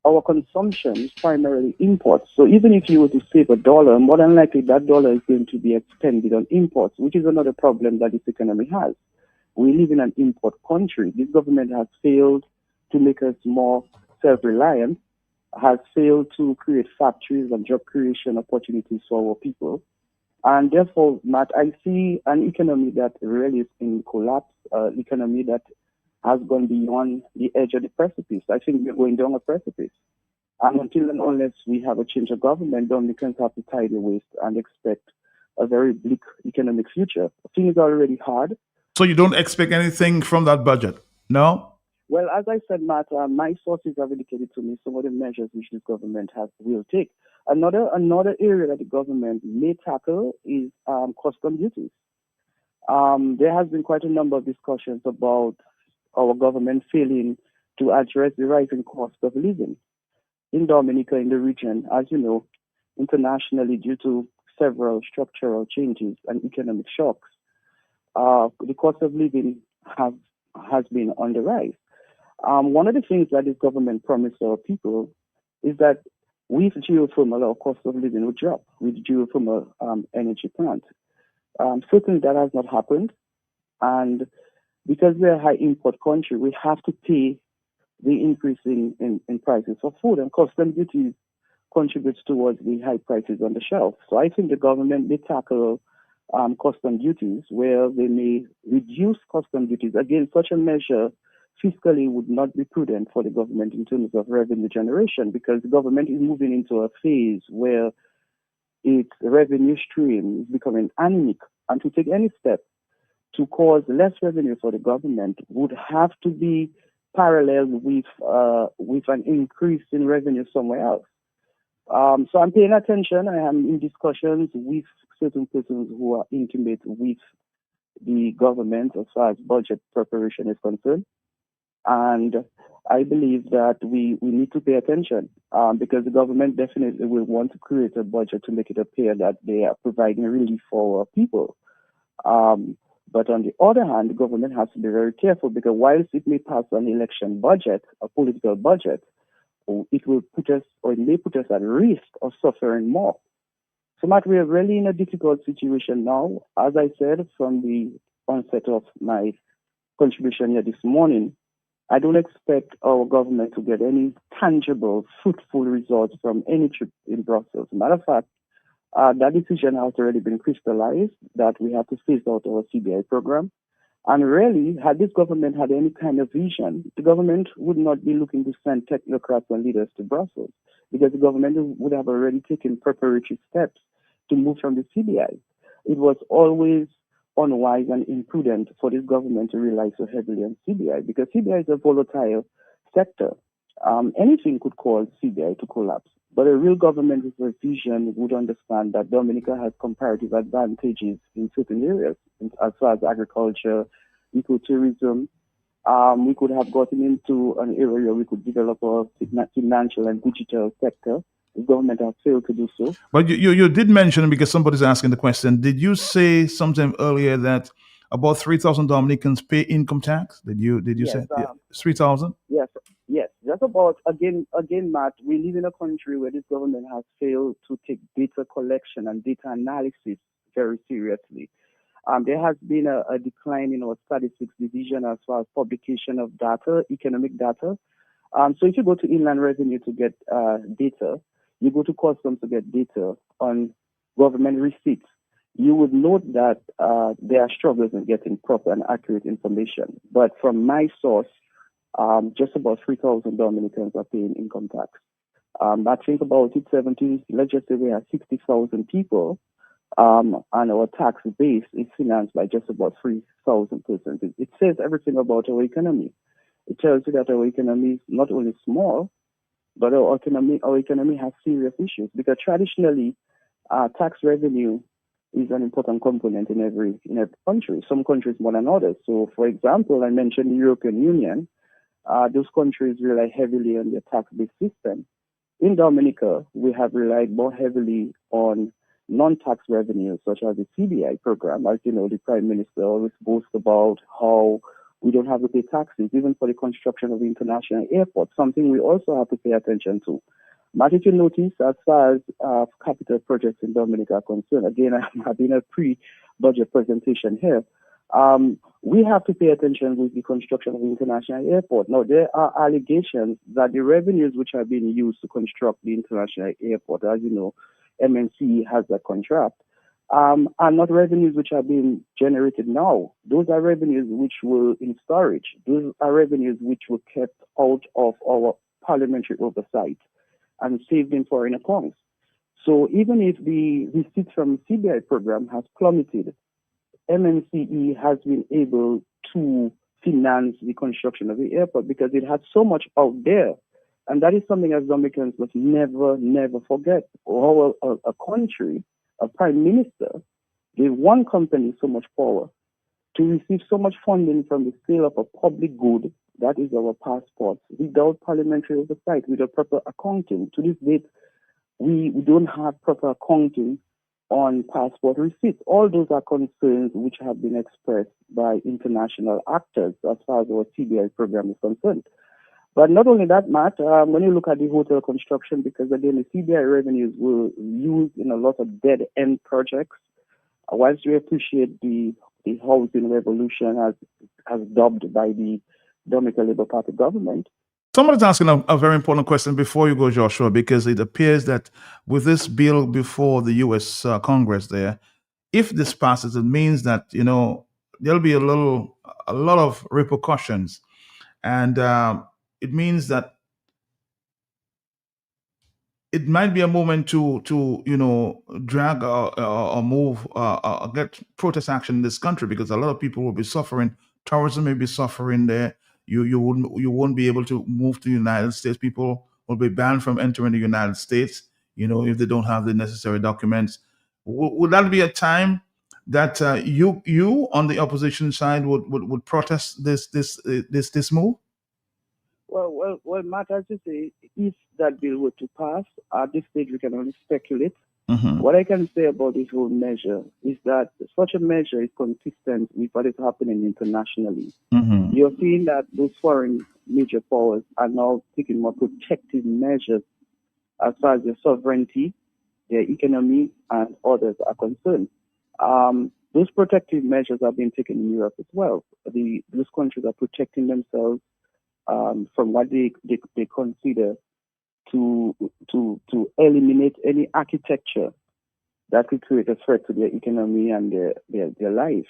our consumption is primarily imports. So even if you were to save $1, more than likely that dollar is going to be expended on imports, which is another problem that this economy has. We live in an import country. This government has failed to make us more self-reliant, has failed to create factories and job creation opportunities for our people. And therefore, Matt, I see an economy that really is in collapse, economy that has gone beyond the edge of the precipice. I think we're going down a precipice. And until and unless we have a change of government, Dominicans have to tie their waist and expect a very bleak economic future. Things are already hard. So you don't expect anything from that budget? No? Well, as I said, Matt, my sources have indicated to me some of the measures which this government will take. Another area that the government may tackle is custom duties. There has been quite a number of discussions about our government failing to address the rising cost of living in Dominica, in the region, as you know, internationally due to several structural changes and economic shocks. The cost of living has been on the rise. One of the things that this government promised our people is that with geothermal, our cost of living would drop with geothermal energy plant. Certainly that has not happened. And because we're a high import country, we have to pay the increase in prices for food, and custom duties contributes towards the high prices on the shelf. So I think the government may tackle custom duties where they may reduce custom duties. Again, such a measure fiscally would not be prudent for the government in terms of revenue generation, because the government is moving into a phase where its revenue stream is becoming anemic, and to take any step to cause less revenue for the government would have to be paralleled with an increase in revenue somewhere else. So I'm paying attention. I am in discussions with certain persons who are intimate with the government as far as budget preparation is concerned. And I believe that we need to pay attention because the government definitely will want to create a budget to make it appear that they are providing relief for our people. But on the other hand, the government has to be very careful, because whilst it may pass an election budget, a political budget, it will put us, or it may put us at risk of suffering more. So, Matt, we are really in a difficult situation now. As I said from the onset of my contribution here this morning, I don't expect our government to get any tangible, fruitful results from any trip in Brussels. Matter of fact, that decision has already been crystallized that we have to phase out our CBI program. And really, had this government had any kind of vision, the government would not be looking to send technocrats and leaders to Brussels, because the government would have already taken preparatory steps to move from the CBI. It was always unwise and imprudent for this government to rely so heavily on CBI, because CBI is a volatile sector. Anything could cause CBI to collapse. But a real government with a vision would understand that Dominica has comparative advantages in certain areas, as far as agriculture, ecotourism. We could have gotten into an area where we could develop a financial and digital sector. The government has failed to do so. But you did mention, because somebody's asking the question, did you say sometime earlier that about 3,000 Dominicans pay income tax? Did you Yes, say 3,000? Yes. Just about, again, Matt, we live in a country where this government has failed to take data collection and data analysis very seriously. There has been a decline in our statistics division as far as publication of data, economic data. So if you go to Inland Revenue to get data, you go to Customs to get data on government receipts, you would note that there are struggles in getting proper and accurate information. But from my source, just about 3,000 Dominicans are paying income tax. I think about it, let's just say we have 60,000 people, and our tax base is financed by just about 3,000 persons. It says everything about our economy. It tells you that our economy is not only small, but our economy has serious issues, because traditionally, tax revenue is an important component in every country. Some countries more than others. So, for example, I mentioned the European Union. those countries rely heavily on their tax-based system. In Dominica, we have relied more heavily on non-tax revenues, such as the CBI program. As you know, the Prime Minister always boasts about how we don't have to pay taxes, even for the construction of the international airport, something we also have to pay attention to. But if you notice, as far as capital projects in Dominica are concerned, again, I'm having a pre-budget presentation here. We have to pay attention with the construction of the international airport. Now, there are allegations that the revenues which are being used to construct the international airport, as you know, MNC has a contract, are not revenues which are being generated now. Those are revenues which were in storage. Those are revenues which were kept out of our parliamentary oversight and saved in foreign accounts. So even if the receipts from the CBI program has plummeted, MNCE has been able to finance the construction of the airport because it had so much out there. And that is something as Dominicans must never, never forget. How a country, a prime minister, gave one company so much power to receive so much funding from the sale of a public good, that is our passports, without parliamentary oversight, without proper accounting. To this date, we don't have proper accounting on passport receipts. All those are concerns which have been expressed by international actors as far as our CBI program is concerned. But not only that, Matt, when you look at the hotel construction, because again, the CBI revenues were used in a lot of dead-end projects, whilst we appreciate the housing revolution as dubbed by the Dominica Labour Party government. Somebody's asking a very important question before you go, Joshua, because it appears that with this bill before the U.S. Congress there, if this passes, it means that, there'll be a lot of repercussions. And it means that it might be a moment to drag or move or get protest action in this country, because a lot of people will be suffering. Tourism may be suffering there. You won't be able to move to the United States. People will be banned from entering the United States, if they don't have the necessary documents. Would that be a time that you on the opposition side would protest this move? Well, Matt, as you say, if that bill were to pass, at this stage we can only speculate. Mm-hmm. What I can say about this whole measure is that such a measure is consistent with what is happening internationally. Mm-hmm. You're seeing that those foreign major powers are now taking more protective measures as far as their sovereignty, their economy, and others are concerned. Those protective measures are being taken in Europe as well. Those countries are protecting themselves from what they consider to eliminate any architecture that could create a threat to their economy and their life,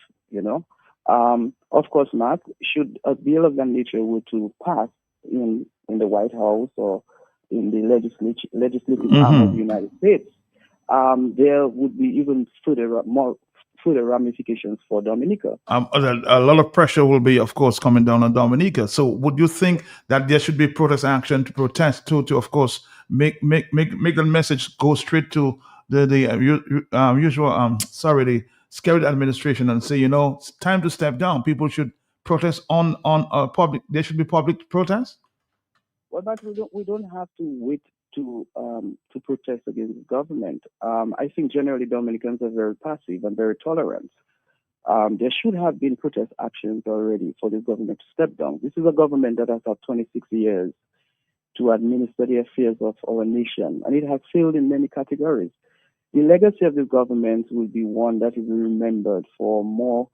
Of course, Matt, should a bill of that nature were to pass in the White House or in the legislative arm of the United States, there would be even further ramifications for Dominica. A lot of pressure will be, of course, coming down on Dominica. So would you think that there should be protest action to protest, to of course, make the message go straight to the Skerrit administration and say, it's time to step down. People should protest on public. There should be public protests? Well, but we don't have to wait to protest against the government. I think generally Dominicans are very passive and very tolerant. There should have been protest actions already for the government to step down. This is a government that has had 26 years to administer the affairs of our nation, and it has failed in many categories. The legacy of this government will be one that is remembered for more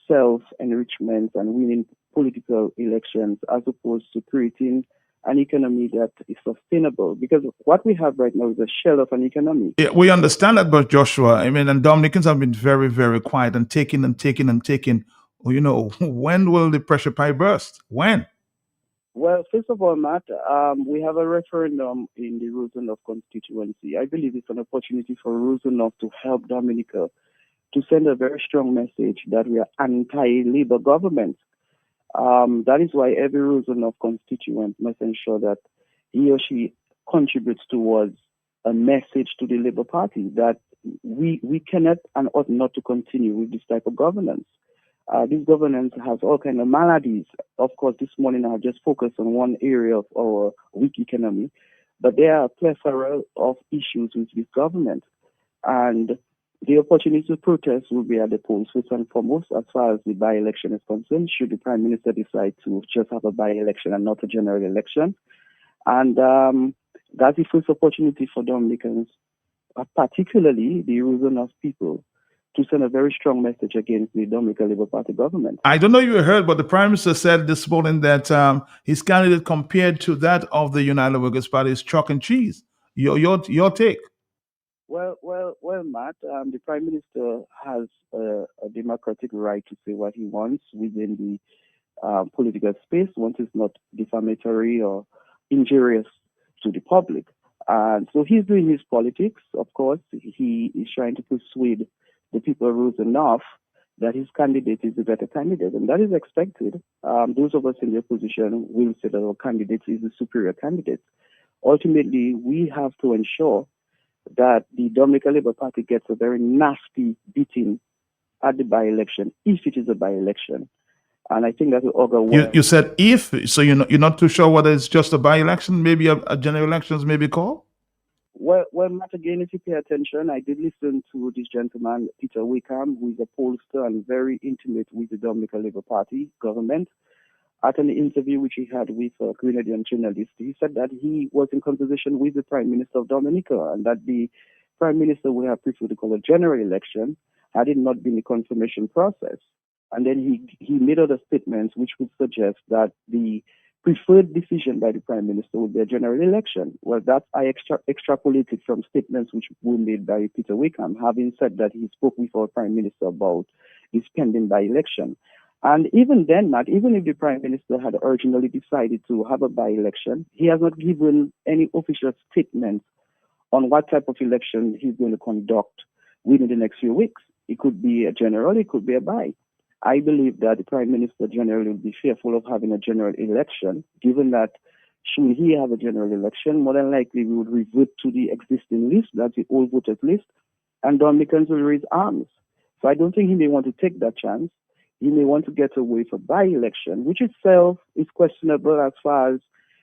self-enrichment and winning political elections as opposed to creating an economy that is sustainable, because what we have right now is a shell of an economy. Yeah, we understand that, but Joshua, and Dominicans have been very, very quiet and taking. When will the pressure pipe burst? When? Well, first of all, Matt, we have a referendum in the Rosenhof constituency. I believe it's an opportunity for Rosenhof to help Dominica to send a very strong message that we are anti-Labour government. That is why every Rosenhof constituent must ensure that he or she contributes towards a message to the Labour Party that we cannot and ought not to continue with this type of governance. This governance has all kind of maladies. Of course, this morning I have just focused on one area of our weak economy, but there are a plethora of issues with this government. And the opportunity to protest will be at the polls first and foremost as far as the by-election is concerned, should the Prime Minister decide to just have a by-election and not a general election. And that's the first opportunity for Dominicans, particularly the Erosion people, to send a very strong message against the Dominican Labour Party government. I don't know if you heard, but the Prime Minister said this morning that his candidate compared to that of the United Workers' Party is chalk and cheese. Your take? Well, Matt, the Prime Minister has a democratic right to say what he wants within the political space once it's not defamatory or injurious to the public. And so he's doing his politics. Of course, he is trying to persuade the people of Rosenhof that his candidate is the better candidate, and that is expected. Those of us in the opposition will say that our candidate is the superior candidate. Ultimately, we have to ensure that the Dominican Labour Party gets a very nasty beating at the by-election, if it is a by-election. And I think that will augur well. You said if, so you're not too sure whether it's just a by-election, maybe a general elections may be called? Well, Matt, again, if you pay attention, I did listen to this gentleman, Peter Wickham, who is a pollster and very intimate with the Dominican Labour Party government. At an interview which he had with a Grenadian journalist, he said that he was in conversation with the Prime Minister of Dominica and that the Prime Minister would have preferred to call a general election had it not been the confirmation process. And then he made other statements which would suggest that the preferred decision by the Prime Minister would be a general election. Well, that I extrapolated from statements which were made by Peter Wickham, having said that he spoke with our Prime Minister about his pending by-election. And even then, Matt, even if the Prime Minister had originally decided to have a by-election, he has not given any official statement on what type of election he's going to conduct within the next few weeks. It could be a general, it could be a by. I believe that the Prime Minister generally will be fearful of having a general election, given that should he have a general election, more than likely we would revert to the existing list, that's the old voters list, and Dominicans will raise arms. So I don't think he may want to take that chance. He may want to get away from by-election, which itself is questionable as far as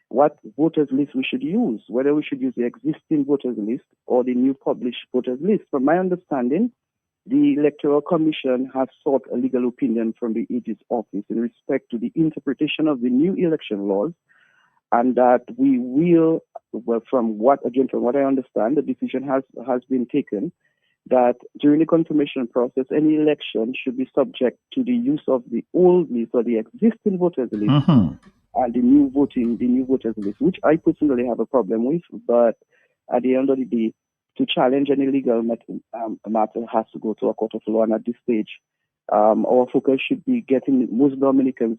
what voters list we should use, whether we should use the existing voters list or the new published voters list. From my understanding, the Electoral Commission has sought a legal opinion from the AG's office in respect to the interpretation of the new election laws, and that we will, well, from what I understand, the decision has been taken that during the confirmation process, any election should be subject to the use of the old list or the existing voters list and the new voters list, which I personally have a problem with. But at the end of the day, to challenge any legal matter has to go to a court of law. And at this stage, our focus should be getting most Dominicans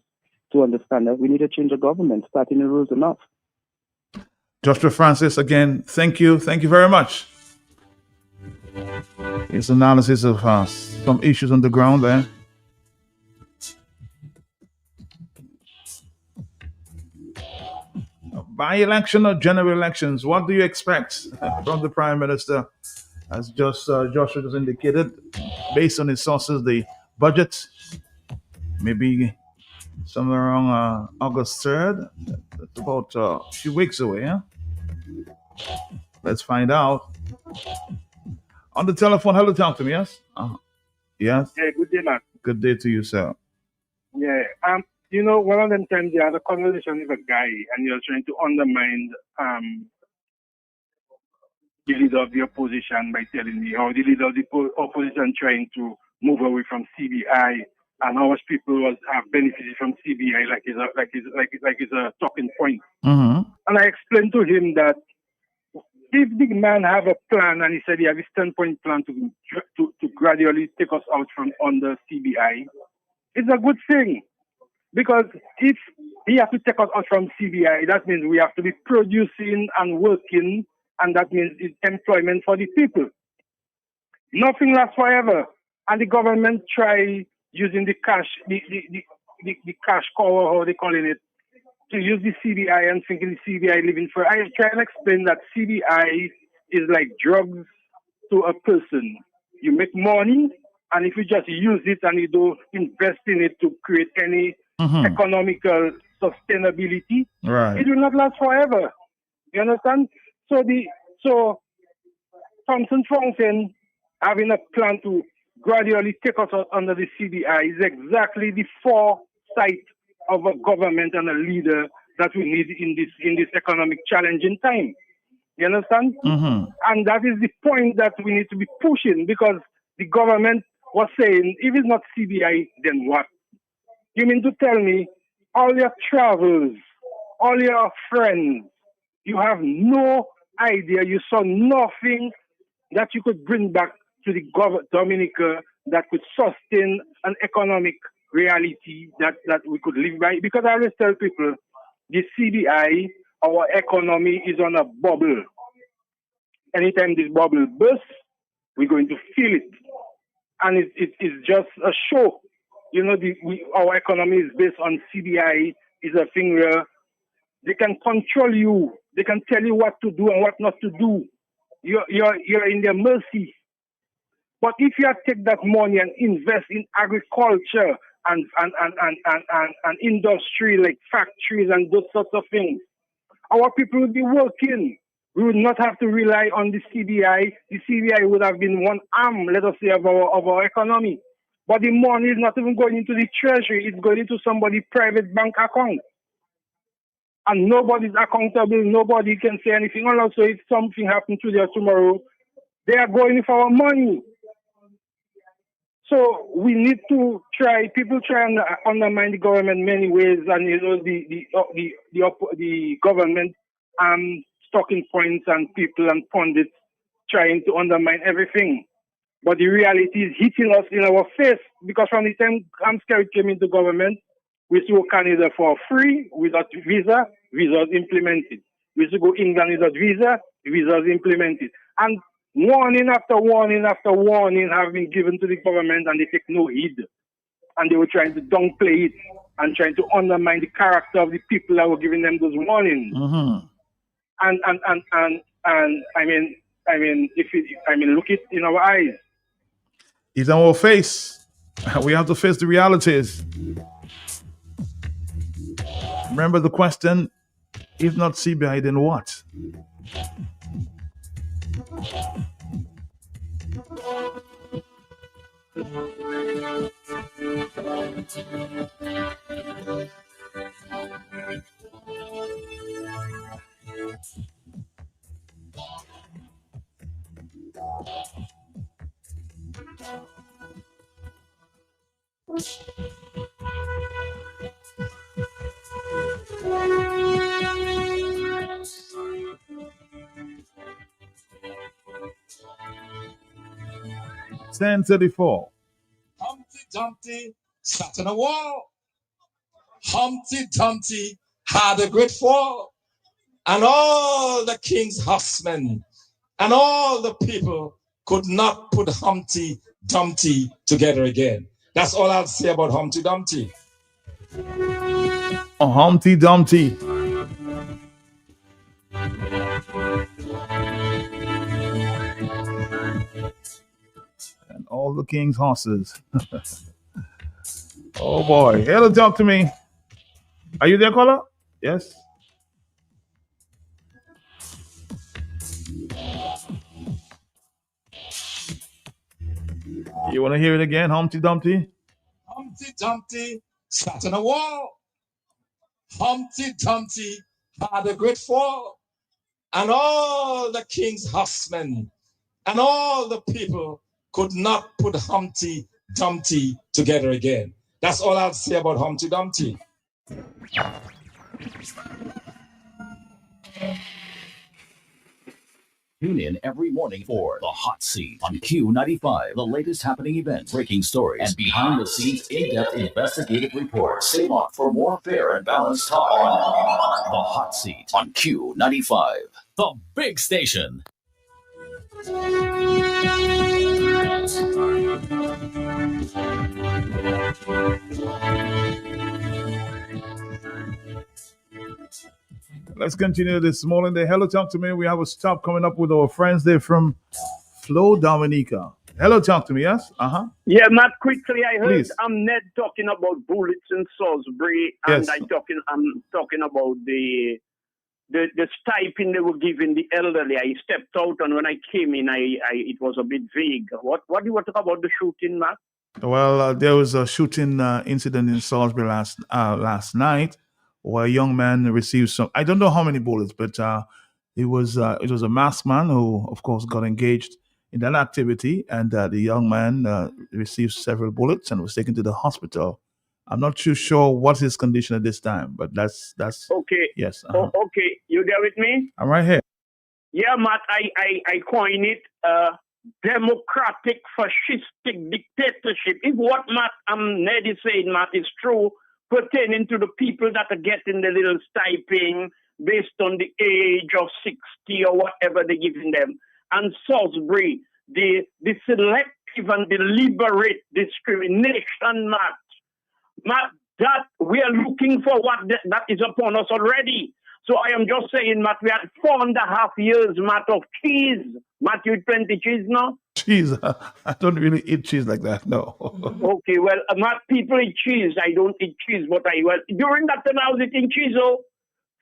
to understand that we need to change the government, starting the rules enough. Joshua Francis, again, thank you. Thank you very much. His analysis of some issues on the ground there. By-election or general elections, what do you expect from the Prime Minister? As Joshua just indicated, based on his sources, the budget may be somewhere around August 3rd. That's about a few weeks away. Huh? Let's find out. On the telephone, hello, talk to me, yes? Yes? Yeah, good day, man. Good day to you, sir. Yeah, you know, one of them times you had a conversation with a guy and you're trying to undermine the leader of the opposition by telling me how the leader of the opposition trying to move away from CBI and how much people have benefited from CBI like it's a talking point. Mm-hmm. And I explained to him that if the man have a plan, and he said he have his 10-point plan to gradually take us out from under CBI, it's a good thing. Because if he has to take us out from CBI, that means we have to be producing and working, and that means it's employment for the people. Nothing lasts forever. And the government try using the cash, the cash cow, or how they calling it, to use the CBI and thinking the CBI living for. I try and explain that CBI is like drugs to a person. You make money And if you just use it and you don't invest in it to create any Mhm. economical sustainability, Right. it will not last forever. You understand? So Thompson Fountain having a plan to gradually take us out under the CBI is exactly the foresight of a government and a leader that we need in this economic challenging time. You understand? Mhm. And that is the point that we need to be pushing, because the government was saying, if it's not CBI, then what? You mean to tell me all your travels, all your friends, you have no idea, you saw nothing that you could bring back to the Dominica that could sustain an economic reality that we could live by? Because I always tell people, the CBI, our economy is on a bubble. Anytime this bubble bursts, we're going to feel it. And it's just a show. You know, our economy is based on CBI, is a thing where they can control you. They can tell you what to do and what not to do. You're in their mercy. But if you take that money and invest in agriculture and industry like factories and those sorts of things, our people would be working. We would not have to rely on the CBI. The CBI would have been one arm, let us say, of our economy. But the money is not even going into the treasury. It's going into somebody's private bank account. And nobody's accountable. Nobody can say anything. And also, if something happens today or tomorrow, they are going for our money. So we need to people try and undermine the government many ways. And, you know, the government talking points and people and pundits trying to undermine everything. But the reality is hitting us in our face, because from the time Amscary came into government, we used to go Canada for free, without visa, visas implemented. We used to go England without visa, visas implemented. And warning after warning after warning have been given to the government, and they take no heed. And they were trying to downplay it and trying to undermine the character of the people that were giving them those warnings. Mhm. And I mean, look it in our eyes. It's on our face. We have to face the realities. Remember the question, if not CBI, then what? $10.34. Humpty Dumpty sat on a wall. Humpty Dumpty had a great fall. And all the king's horsemen and all the people could not put Humpty Dumpty together again. That's all I'll say about Humpty Dumpty. A Humpty Dumpty. And all the king's horses. Oh boy. Hello, talk to me. Are you there, caller? Yes. You want to hear it again, Humpty Dumpty? Humpty Dumpty sat on a wall. Humpty Dumpty had a great fall. And all the king's horsemen and all the people could not put Humpty Dumpty together again. That's all I'll say about Humpty Dumpty. Tune in every morning for The Hot Seat on Q95. The latest happening events, breaking stories, and behind-the-scenes in-depth investigative reports. Stay on for more fair and balanced talk on The Hot Seat on Q95. The big station. Let's continue this morning. The Hello Talk to Me. We have a stop coming up with our friends there from Flow Dominica. Hello, talk to me. Yes. Yeah, Matt, quickly, I heard Please. Ned talking about bullets in Salisbury, Yes. and I'm talking about the stipend they were giving the elderly. I stepped out, and when I came in, it was a bit vague. What do you want to talk about the shooting, Matt? Well, there was a shooting incident in Salisbury last night, where a young man received some. I don't know how many bullets, but it was a masked man who, of course, got engaged in that activity, and the young man received several bullets and was taken to the hospital. I'm not too sure what's his condition at this time, but that's Okay. yes. Okay, you there with me? I'm right here. Yeah, Matt, I coin it democratic fascistic dictatorship. If what Ned is saying, Matt, is true, pertaining to the people that are getting the little stipend based on the age of 60 or whatever they're giving them. And Salisbury, the selective and deliberate discrimination, Matt, that we are looking for what that is upon us already. So I am just saying, Matt, we had 4.5 years, Matt, of cheese. Matt, you eat plenty cheese now? Cheese. I don't really eat cheese like that. No. Okay, well, Matt, people eat cheese. I don't eat cheese, but during that time I was eating cheese,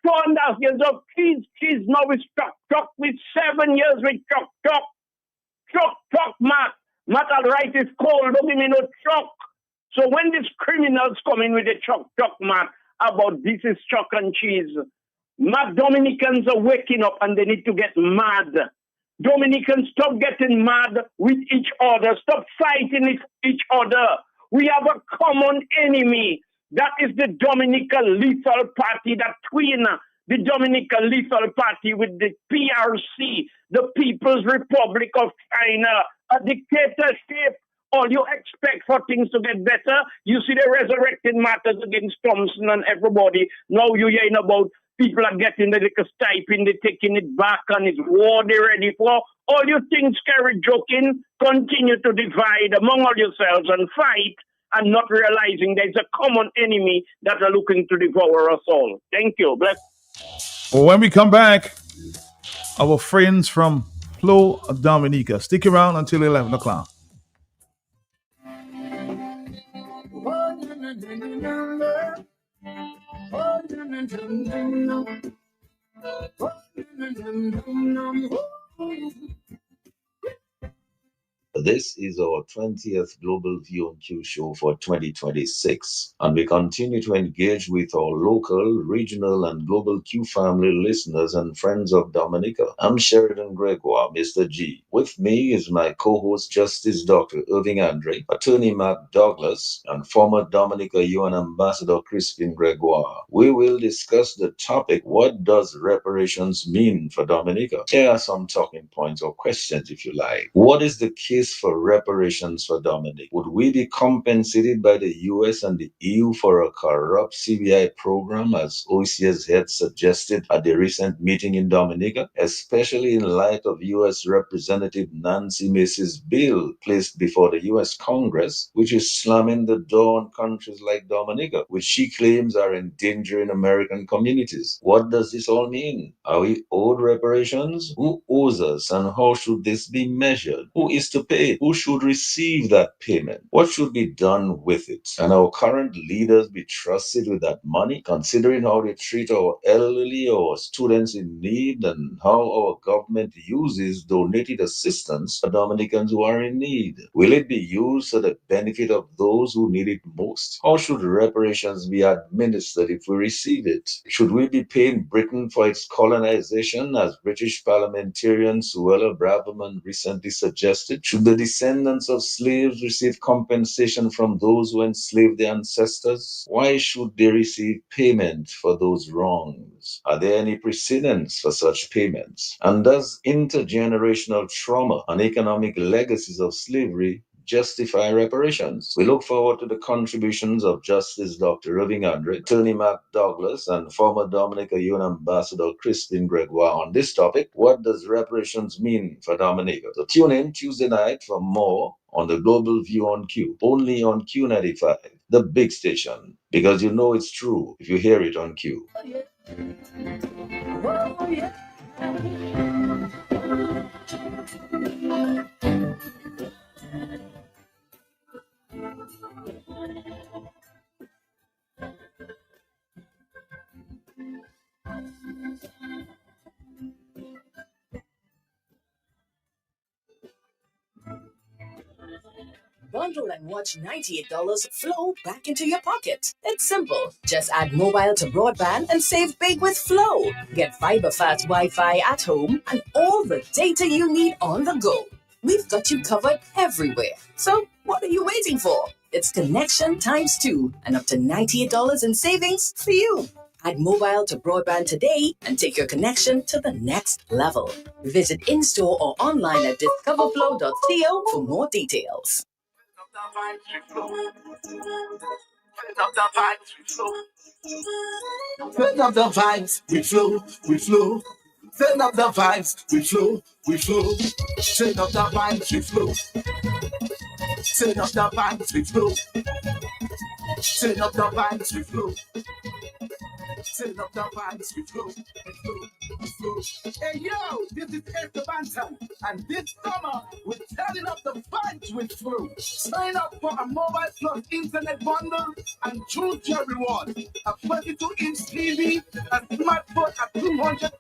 4.5 years of cheese. Now is chuck with 7 years with chuck, Matt. Matt, I'll write it cold. Don't give me no chuck. So when these criminals come in with a chuck, Matt, about this is chuck and cheese, Matt, Dominicans are waking up and they need to get mad. Dominicans, stop getting mad with each other. Stop fighting each other. We have a common enemy. That is the Dominican Lethal Party, that twin, the Dominican Lethal Party with the PRC, the People's Republic of China, a dictatorship. All you expect for things to get better, you see the resurrected martyrs against Thompson and everybody. Now you're hearing about people are getting the little stipend, they're taking it back, and it's war they're ready for. All you things carry joking, continue to divide among all yourselves and fight, and not realizing there's a common enemy that are looking to devour us all. Thank you. Bless. Well, when we come back, our friends from Flo Dominica. Stick around until 11 o'clock. This is our 20th Global View on Q show for 2026, and we continue to engage with our local, regional, and global Q family listeners and friends of Dominica. I'm Sheridan Gregoire, Mr. G. With me is my co-host, Justice Dr. Irving Andre, Attorney Mark Douglas, and former Dominica UN Ambassador Crispin Gregoire. We will discuss the topic, what does reparations mean for Dominica? Here are some talking points or questions, if you like. What is the case for reparations for Dominica? Would we be compensated by the US and the EU for a corrupt CBI program, as OECS head suggested at the recent meeting in Dominica, especially in light of US Representative Nancy Mace's bill placed before the US Congress, which is slamming the door on countries like Dominica, which she claims are endangering American communities? What does this all mean? Are we owed reparations? Who owes us, and how should this be measured? Who is to pay? Who should receive that payment? What should be done with it? And our current leaders be trusted with that money, considering how they treat our elderly or students in need, and how our government uses donated assistance for Dominicans who are in need? Will it be used for the benefit of those who need it most? How should reparations be administered if we receive it? Should we be paying Britain for its colonization, as British parliamentarian Suella Braverman recently suggested? Should the descendants of slaves receive compensation from those who enslaved their ancestors? Why should they receive payment for those wrongs? Are there any precedents for such payments? And does intergenerational trauma and economic legacies of slavery justify reparations? We look forward to the contributions of Justice Dr. Irving Andre, Attorney Mark Douglas, and former Dominica UN Ambassador Crispin Gregoire on this topic. What does reparations mean for Dominica? So tune in Tuesday night for more on the Global View on Q, only on Q95, the big station, because you know it's true if you hear it on Q. bundle and watch $98 flow back into your pocket. It's simple. Just add mobile to broadband and save big with Flow. Get fiber fast Wi-Fi at home and all the data you need on the go. We've got you covered everywhere. So what are you waiting for? It's connection times 2 and up to $98 in savings for you. Add mobile to broadband today and take your connection to the next level. Visit in-store or online at discoverflow.co for more details. Turn up the vibes, we flow, we flow. Turn up the vibes, we flow, we flow. Turn up the vibes, we flow. Turn up the vibes, we flow. Turn up the vibes, we flow. Turn up the vibes, we flow, we flow, we flow. Hey yo, this is Estebantan, and this summer we're turning up the vibes with Flow. Sign up for a mobile plus internet bundle and choose your reward. A 22-inch TV, a smartphone at $200,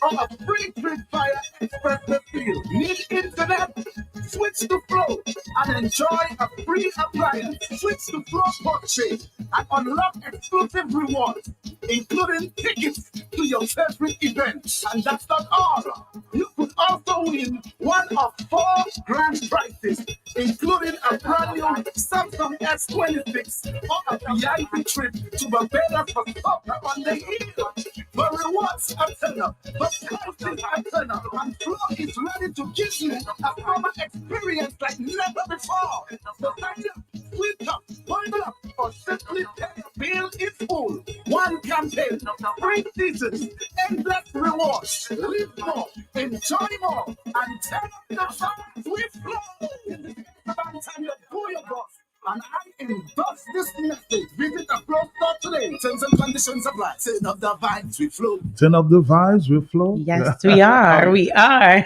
or a free trip via Express the Field. Need internet? Switch to Flow and enjoy a free appliance. Switch to Flow Portrait and unlock exclusive rewards, including tickets to your favorite events. And that's not all. You could also win one of 4 grand prizes, including a brand new Samsung S26 or a VIP trip to Barbados for soccer on the hill. The rewards are turn up, the prices are turn up, and Flow is ready to give you a summer experience like never before. So sign up, tweet up, bundle up, or simply pay a bill in full. One campaign, 3 seasons, endless rewards. Live more, enjoy more, and turn up the vibes with Flow. In the time you pull your boss. And I endorse this message. Visit the Flow store today. Terms and conditions apply. Turn up the vibes with Flow. Turn up the vibes with Flow. Yes, we are. We are.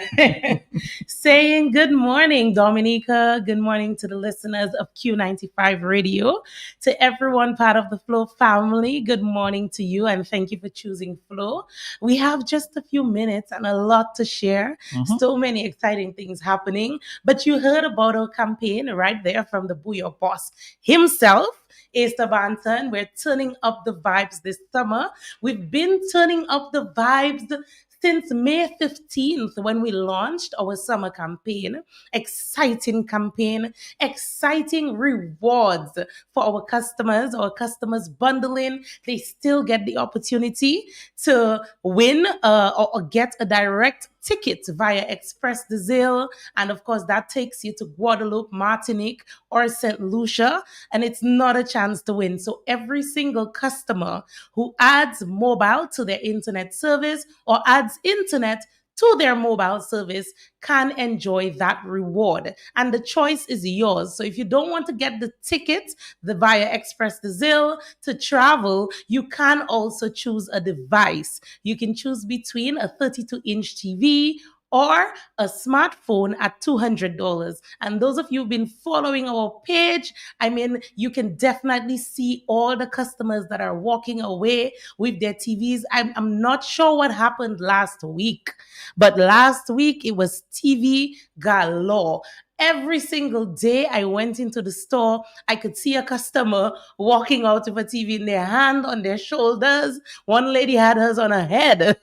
Saying good morning, Dominica. Good morning to the listeners of Q95 Radio. To everyone part of the Flow family, good morning to you and thank you for choosing Flow. We have just a few minutes and a lot to share. So many exciting things happening. But you heard about our campaign right there from the Booyah Boss himself. Estebantan. We're turning up the vibes this summer. We've been turning up the vibes since May 15th when we launched our summer campaign. Exciting campaign, exciting rewards for our customers. Our customers bundling, they still get the opportunity to win or get a direct ticket via Express the Zille. And of course, that takes you to Guadeloupe, Martinique, or St. Lucia. And it's not a chance to win. So every single customer who adds mobile to their internet service or adds internet to their mobile service can enjoy that reward. And the choice is yours. So if you don't want to get the ticket via Express the Zille to travel, you can also choose a device. You can choose between a 32-inch TV or a smartphone at $200. And those of you who've been following our page, I mean, you can definitely see all the customers that are walking away with their TVs. I'm not sure what happened last week, but last week it was TV galore. Every single day I went into the store, I could see a customer walking out with a TV in their hand, on their shoulders. One lady had hers on her head.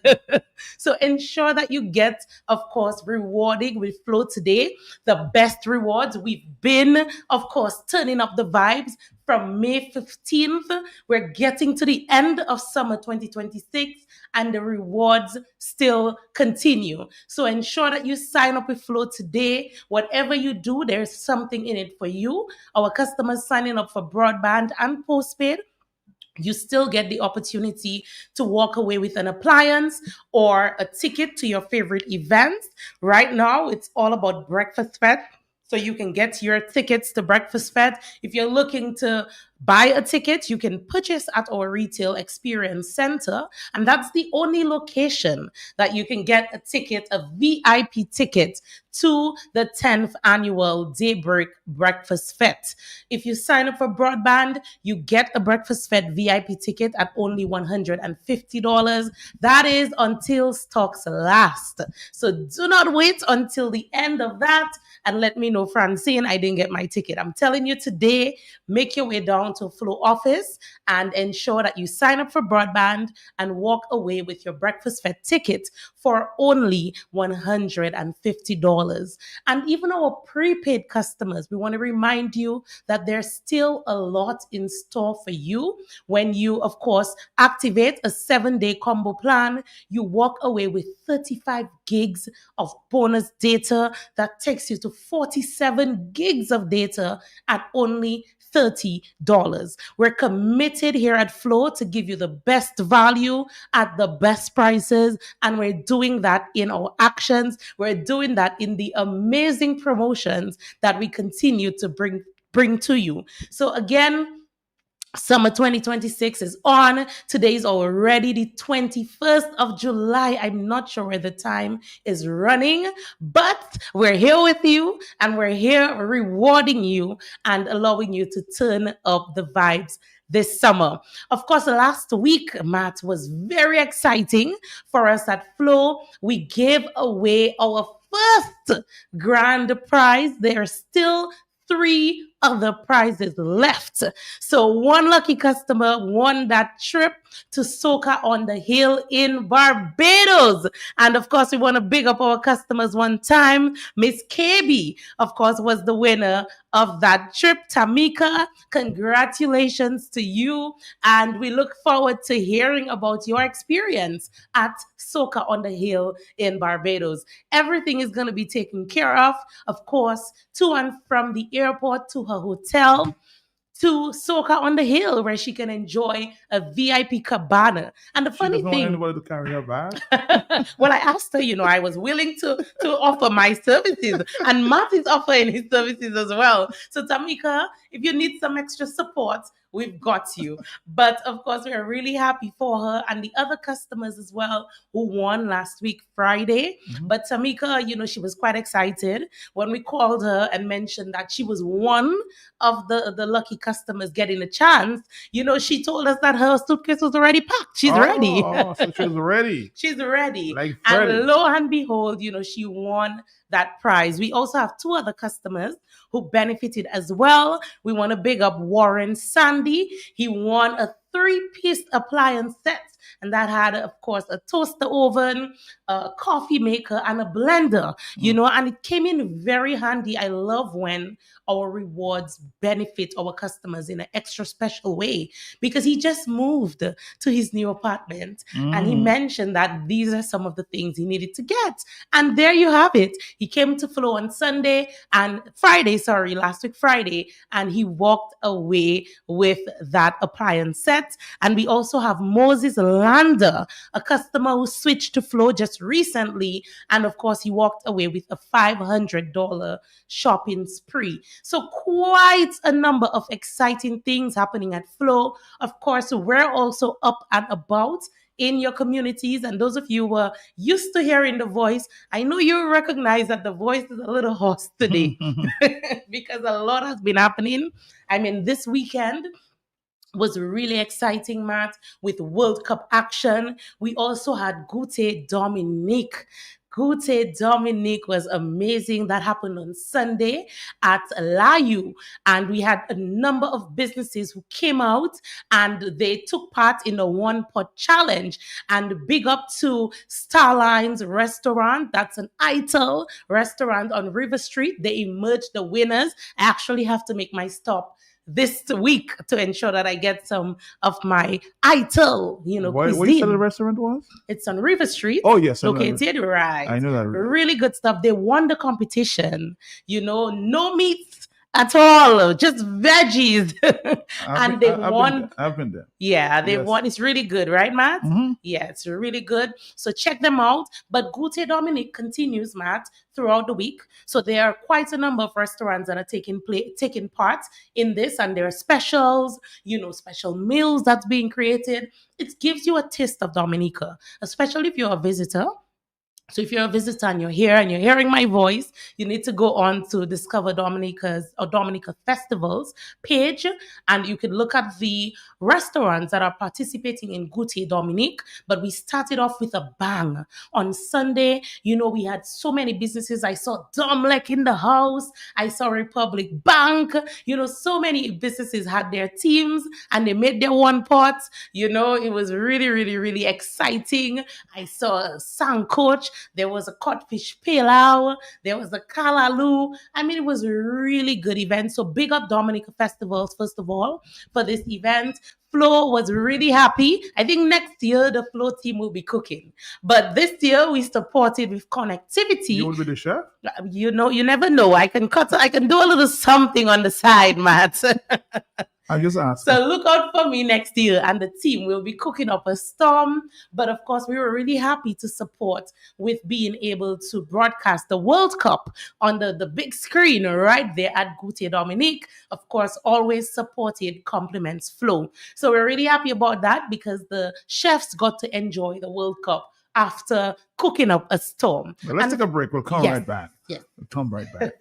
So ensure that you get, of course, rewarding with Flow today. The best rewards. We've been, of course, turning up the vibes from May 15th. We're getting to the end of summer 2026 and the rewards still continue. So ensure that you sign up with Flow today. Whatever you do, there's something in it for you. Our customers signing up for broadband and postpaid, you still get the opportunity to walk away with an appliance or a ticket to your favorite events. Right now, it's all about Breakfast Fest. So you can get your tickets to Breakfast Fest. If you're looking to buy a ticket, you can purchase at our retail experience center. And that's the only location that you can get a ticket, a VIP ticket to the 10th annual Daybreak Breakfast Fete. If you sign up for broadband, you get a Breakfast Fete VIP ticket at only $150. That is until stocks last. So do not wait until the end of that and let me know, Francine, I didn't get my ticket. I'm telling you today, make your way down to Flow office and ensure that you sign up for broadband and walk away with your Breakfast Fete ticket for only $150. And even our prepaid customers, we want to remind you that there's still a lot in store for you. When you, of course, activate a 7-day combo plan, you walk away with 35 gigs of bonus data that takes you to 47 gigs of data at only $30. We're committed here at Flow to give you the best value at the best prices, and we're doing that in our actions. We're doing that in the amazing promotions that we continue to bring to you. So again, Summer 2026 is on. Today is already the 21st of July. I'm not sure where the time is running, but we're here with you and we're here rewarding you and allowing you to turn up the vibes this summer. Of course, last week, Matt, was very exciting for us at Flow. We gave away our first grand prize. There are still 3 other prizes left. So one lucky customer won that trip to Soca on the Hill in Barbados. And of course, we want to big up our customers one time. Miss KB, of course, was the winner of that trip. Tamika, congratulations to you. And we look forward to hearing about your experience at Soca on the Hill in Barbados. Everything is going to be taken care of course, to and from the airport to her hotel, to Soca on the Hill, where she can enjoy a VIP cabana. And the funny She doesn't thing, want anybody to carry her bag. well, I asked her, I was willing to offer my services, and Matt is offering his services as well. So Tamika, if you need some extra support, we've got you. But of course, we're really happy for her and the other customers as well who won last week, Friday. But Tamika, she was quite excited when we called her and mentioned that she was one of the lucky customers getting a chance. She told us that her suitcase was already packed. She's ready. Oh, so she's ready. She's ready. Like Freddie. And lo and behold, she won that prize. We also have 2 other customers who benefited as well. We want to big up Warren Sandy. He won a 3-piece appliance set, and that had, of course, a toaster oven, a coffee maker, and a blender, and it came in very handy. I love when our rewards benefit our customers in an extra special way, because he just moved to his new apartment and he mentioned that these are some of the things he needed to get. And there you have it. He came to Flow on last week Friday, and he walked away with that appliance set. And we also have Moses Lander, a customer who switched to Flow just recently, and of course he walked away with a $500 shopping spree. So quite a number of exciting things happening at Flow. Of course, we're also up and about in your communities, and those of you who are used to hearing the voice, I know you recognize that the voice is a little hoarse today because a lot has been happening. This weekend was really exciting, Matt, with World Cup action. We also had Gute Dominique. Gute Dominique was amazing. That happened on Sunday at Layu. And we had a number of businesses who came out and they took part in the One Pot Challenge. And big up to Starlines Restaurant. That's an ITIL restaurant on River Street. They emerged the winners. I actually have to make my stop this week to ensure that I get some of my ITIL, Where you cuisine. said the restaurant was? It's on River Street. Oh, yes. Located right. I know that. Really good stuff. They won the competition. No meats at all, just veggies. And they won. I've been there. Yeah, they Yes. won. It's really good, right, Matt? Mhm. Yeah, it's really good. So check them out. But Goûter Dominique continues, Matt, throughout the week. So there are quite a number of restaurants that are taking part in this, and there are specials, special meals that's being created. It gives you a taste of Dominica, especially if you're a visitor. So if you're a visitor and you're here and you're hearing my voice, you need to go on to Discover Dominica's or Dominica Festivals page, and you can look at the restaurants that are participating in Goûter Dominique. But we started off with a bang. On Sunday, we had so many businesses. I saw Domlec in the house. I saw Republic Bank. So many businesses had their teams and they made their one pot. It was really, really, really exciting. I saw a Sang Coach. There was a Codfish Pilau. There was a Kalaloo. I mean, it was a really good event. So big up Dominica Festivals, first of all, for this event. Flo was really happy. I think next year the Flo team will be cooking. But this year we supported with connectivity. You will be the chef? You never know. I can do a little something on the side, Matt. I just asked. So look out for me next year, and the team will be cooking up a storm. But of course, we were really happy to support with being able to broadcast the World Cup on the big screen right there at Goûter Dominique. Of course, always supported compliments Flo. So we're really happy about that because the chefs got to enjoy the World Cup after cooking up a storm. Well, let's take a break. We'll come Yes. right back. Yes. We'll come right back.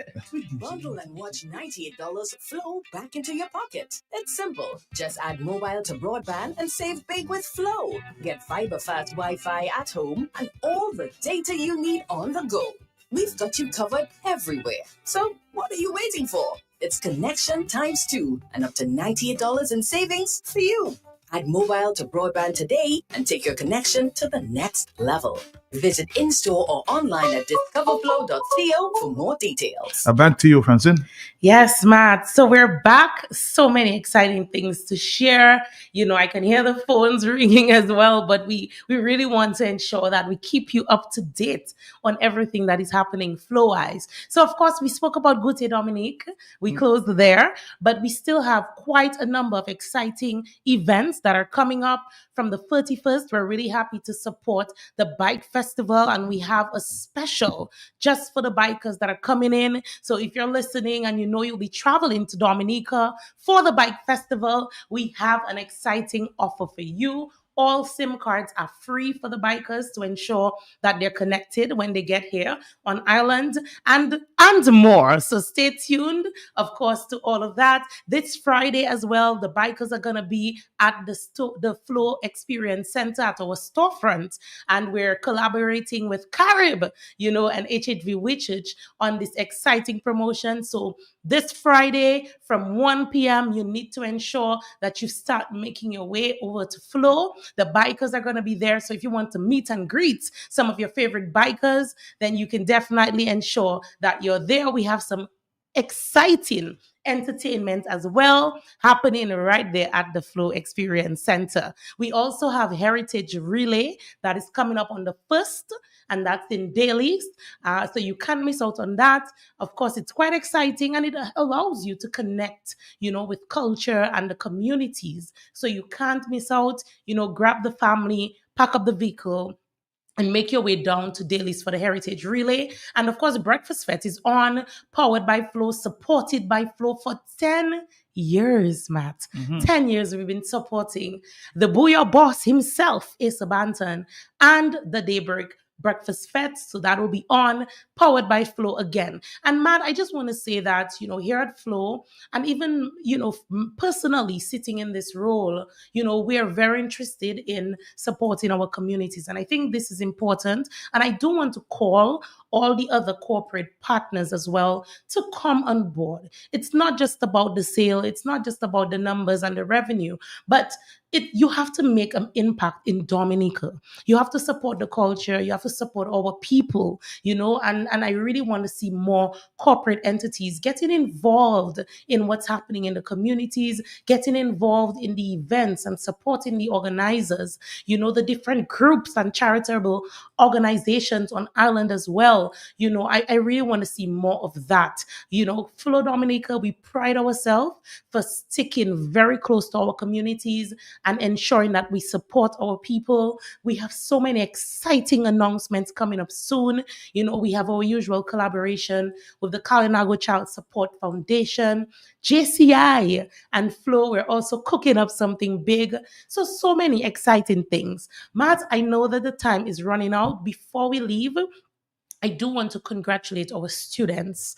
Bundle and watch $98 flow back into your pocket. It's simple. Just add mobile to broadband and save big with Flow. Get fiber fast Wi-Fi at home and all the data you need on the go. We've got you covered everywhere. So what are you waiting for? It's connection times 2 and up to $98 in savings for you. Add mobile to broadband today and take your connection to the next level. Visit in-store or online at discoverflow.co for more details. Back to you, Francine. Yes, Matt. So we're back. So many exciting things to share. I can hear the phones ringing as well, but we really want to ensure that we keep you up to date on everything that is happening flow-wise. So, of course, we spoke about Goûter Dominique. We closed there, but we still have quite a number of exciting events that are coming up. From the 31st, we're really happy to support the Bike Festival, and we have a special just for the bikers that are coming in. So if you're listening and you'll be traveling to Dominica for the Bike Festival, we have an exciting offer for you. All SIM cards are free for the bikers to ensure that they're connected when they get here on island and more. So stay tuned, of course, to all of that. This Friday as well, the bikers are going to be at the Flow Experience Center at our storefront, and we're collaborating with Carib, and HHV Wichich on this exciting promotion. So this Friday from 1 p.m., you need to ensure that you start making your way over to Flow. The bikers are going to be there. So if you want to meet and greet some of your favorite bikers, then you can definitely ensure that you're there. We have some exciting entertainment as well happening right there at the Flow Experience Center. We also have Heritage Relay that is coming up on the 1st, and that's in Dailies. So you can't miss out on that. Of course, it's quite exciting, and it allows you to connect, with culture and the communities. So you can't miss out. Grab the family, pack up the vehicle, and make your way down to Dailies for the Heritage Relay. And of course, Breakfast Fest is on, powered by Flow, supported by Flow for 10 years, Matt. 10 years we've been supporting the Booyah boss himself, Asa Banton, and the Daybreak Breakfast Fest. So that will be on, powered by Flow again. And Matt, I just want to say that, here at Flow, and even, personally sitting in this role, we are very interested in supporting our communities. And I think this is important. And I do want to call all the other corporate partners as well to come on board. It's not just about the sale. It's not just about the numbers and the revenue, but you have to make an impact in Dominica. You have to support the culture. You have to support our people, and I really want to see more corporate entities getting involved in what's happening in the communities, getting involved in the events and supporting the organizers, the different groups and charitable organizations on island as well. well. I really want to see more of that. Flow Dominica, we pride ourselves for sticking very close to our communities and ensuring that we support our people. We have so many exciting announcements coming up soon. We have our usual collaboration with the Kalinago Child Support Foundation, JCI, and Flow. We're also cooking up something big. So many exciting things. Matt, I know that the time is running out. Before we leave, I do want to congratulate our students.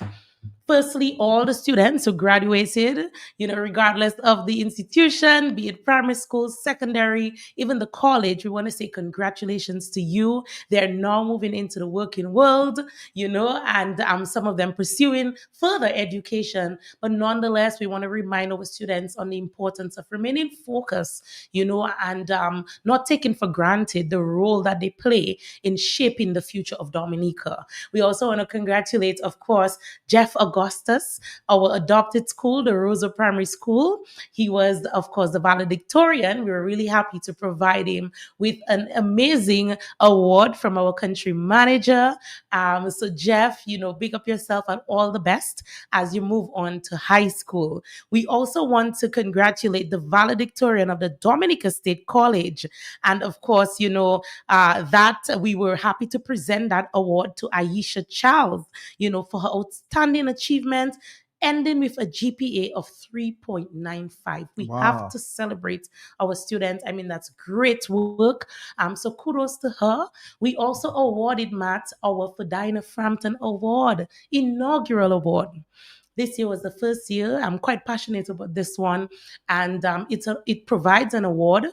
Firstly, all the students who graduated, regardless of the institution, be it primary school, secondary, even the college, we want to say congratulations to you. They're now moving into the working world, and some of them pursuing further education. But nonetheless, we want to remind our students on the importance of remaining focused, and not taking for granted the role that they play in shaping the future of Dominica. We also want to congratulate, of course, Jeff Augustus, our adopted school, the Rosa Primary School. He was, of course, the valedictorian. We were really happy to provide him with an amazing award from our country manager. So Jeff, big up yourself and all the best as you move on to high school. We also want to congratulate the valedictorian of the Dominica State College. And of course, that we were happy to present that award to Aisha Charles, for her outstanding achievement, ending with a GPA of 3.95. We have to celebrate our students. That's great work. So kudos to her. We also awarded Matt our Fedina Frampton Award, inaugural award. This year was the first year. I'm quite passionate about this one. And it provides an award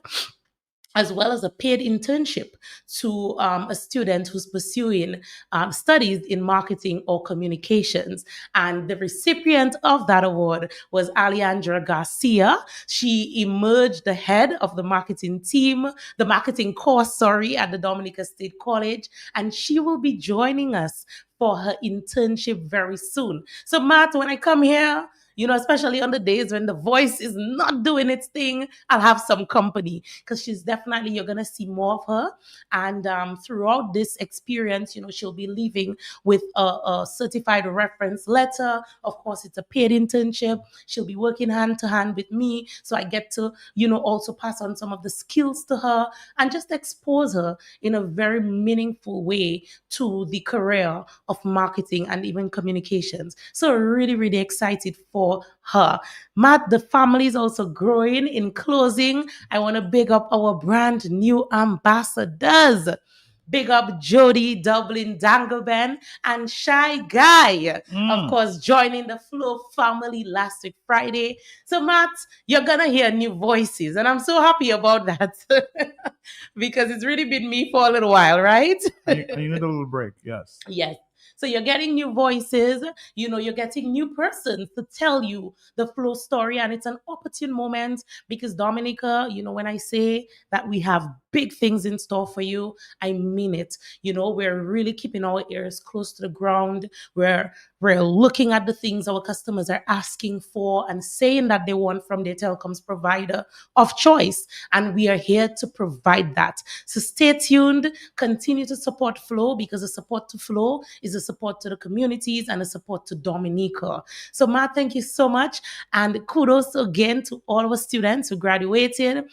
as well as a paid internship to a student who's pursuing studies in marketing or communications. And the recipient of that award was Alejandra Garcia. She emerged the head of the marketing course, at the Dominica State College, and she will be joining us for her internship very soon. So Matt, when I come here, especially on the days when the voice is not doing its thing, I'll have some company because you're going to see more of her. And throughout this experience, she'll be leaving with a certified reference letter. Of course, it's a paid internship. She'll be working hand to hand with me. So I get to, also pass on some of the skills to her and just expose her in a very meaningful way to the career of marketing and even communications. So really, really excited for her. Matt, the family is also growing. In closing, I want to big up our brand new ambassadors. Big up Jody Dublin Dangleben and Shy Guy, of course, joining the Flow family last week, Friday. So, Matt, you're going to hear new voices, and I'm so happy about that because it's really been me for a little while, right? And you need a little break, yes. Yes. So you're getting new voices, you're getting new persons to tell you the Flow story. And it's an opportune moment because Dominica, when I say that we have big things in store for you, I mean it. We're really keeping our ears close to the ground. We're looking at the things our customers are asking for and saying that they want from their telecoms provider of choice. And we are here to provide that. So stay tuned, continue to support Flow because the support to Flow is a support to the communities and a support to Dominica. So Matt, thank you so much. And kudos again to all our students who graduated,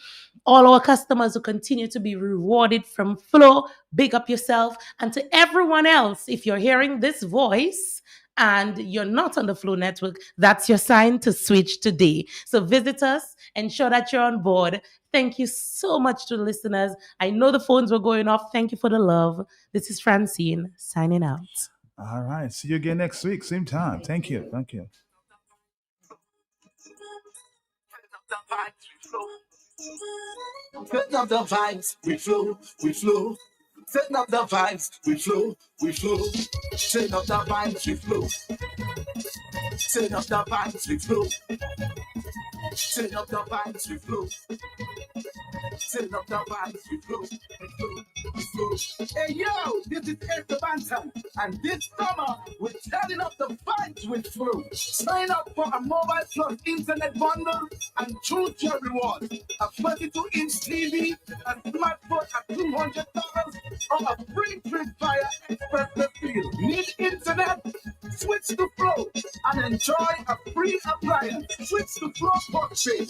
all our customers who continue to be rewarded from Flow. Big up yourself. And to everyone else, if you're hearing this voice and you're not on the Flow network, that's your sign to switch today. So visit us, ensure that you're on board. Thank you so much to the listeners. I know the phones were going off. Thank you for the love. This is Francine signing out. All right. See you again next week, same time. Thank you. Thank you. Turn up the vibes, we flow, we flow. Turn up the vibes, we flow, we flow. Turn up the vibes, we flow. Turn up the vibes, we flow. Turn up the vibes, we flow. Turn up the vibes, we flow, we flow, we flow. Hey yo, this is Eric Bantam, and this summer we're turning up the vibes with Flow. Sign up for a mobile plus internet bundle and choose your reward: a 32-inch TV, a smartphone at $200, or a free Fire Express bill, need internet? Switch to Flow and enjoy a free appliance. Switch to Flow Portrait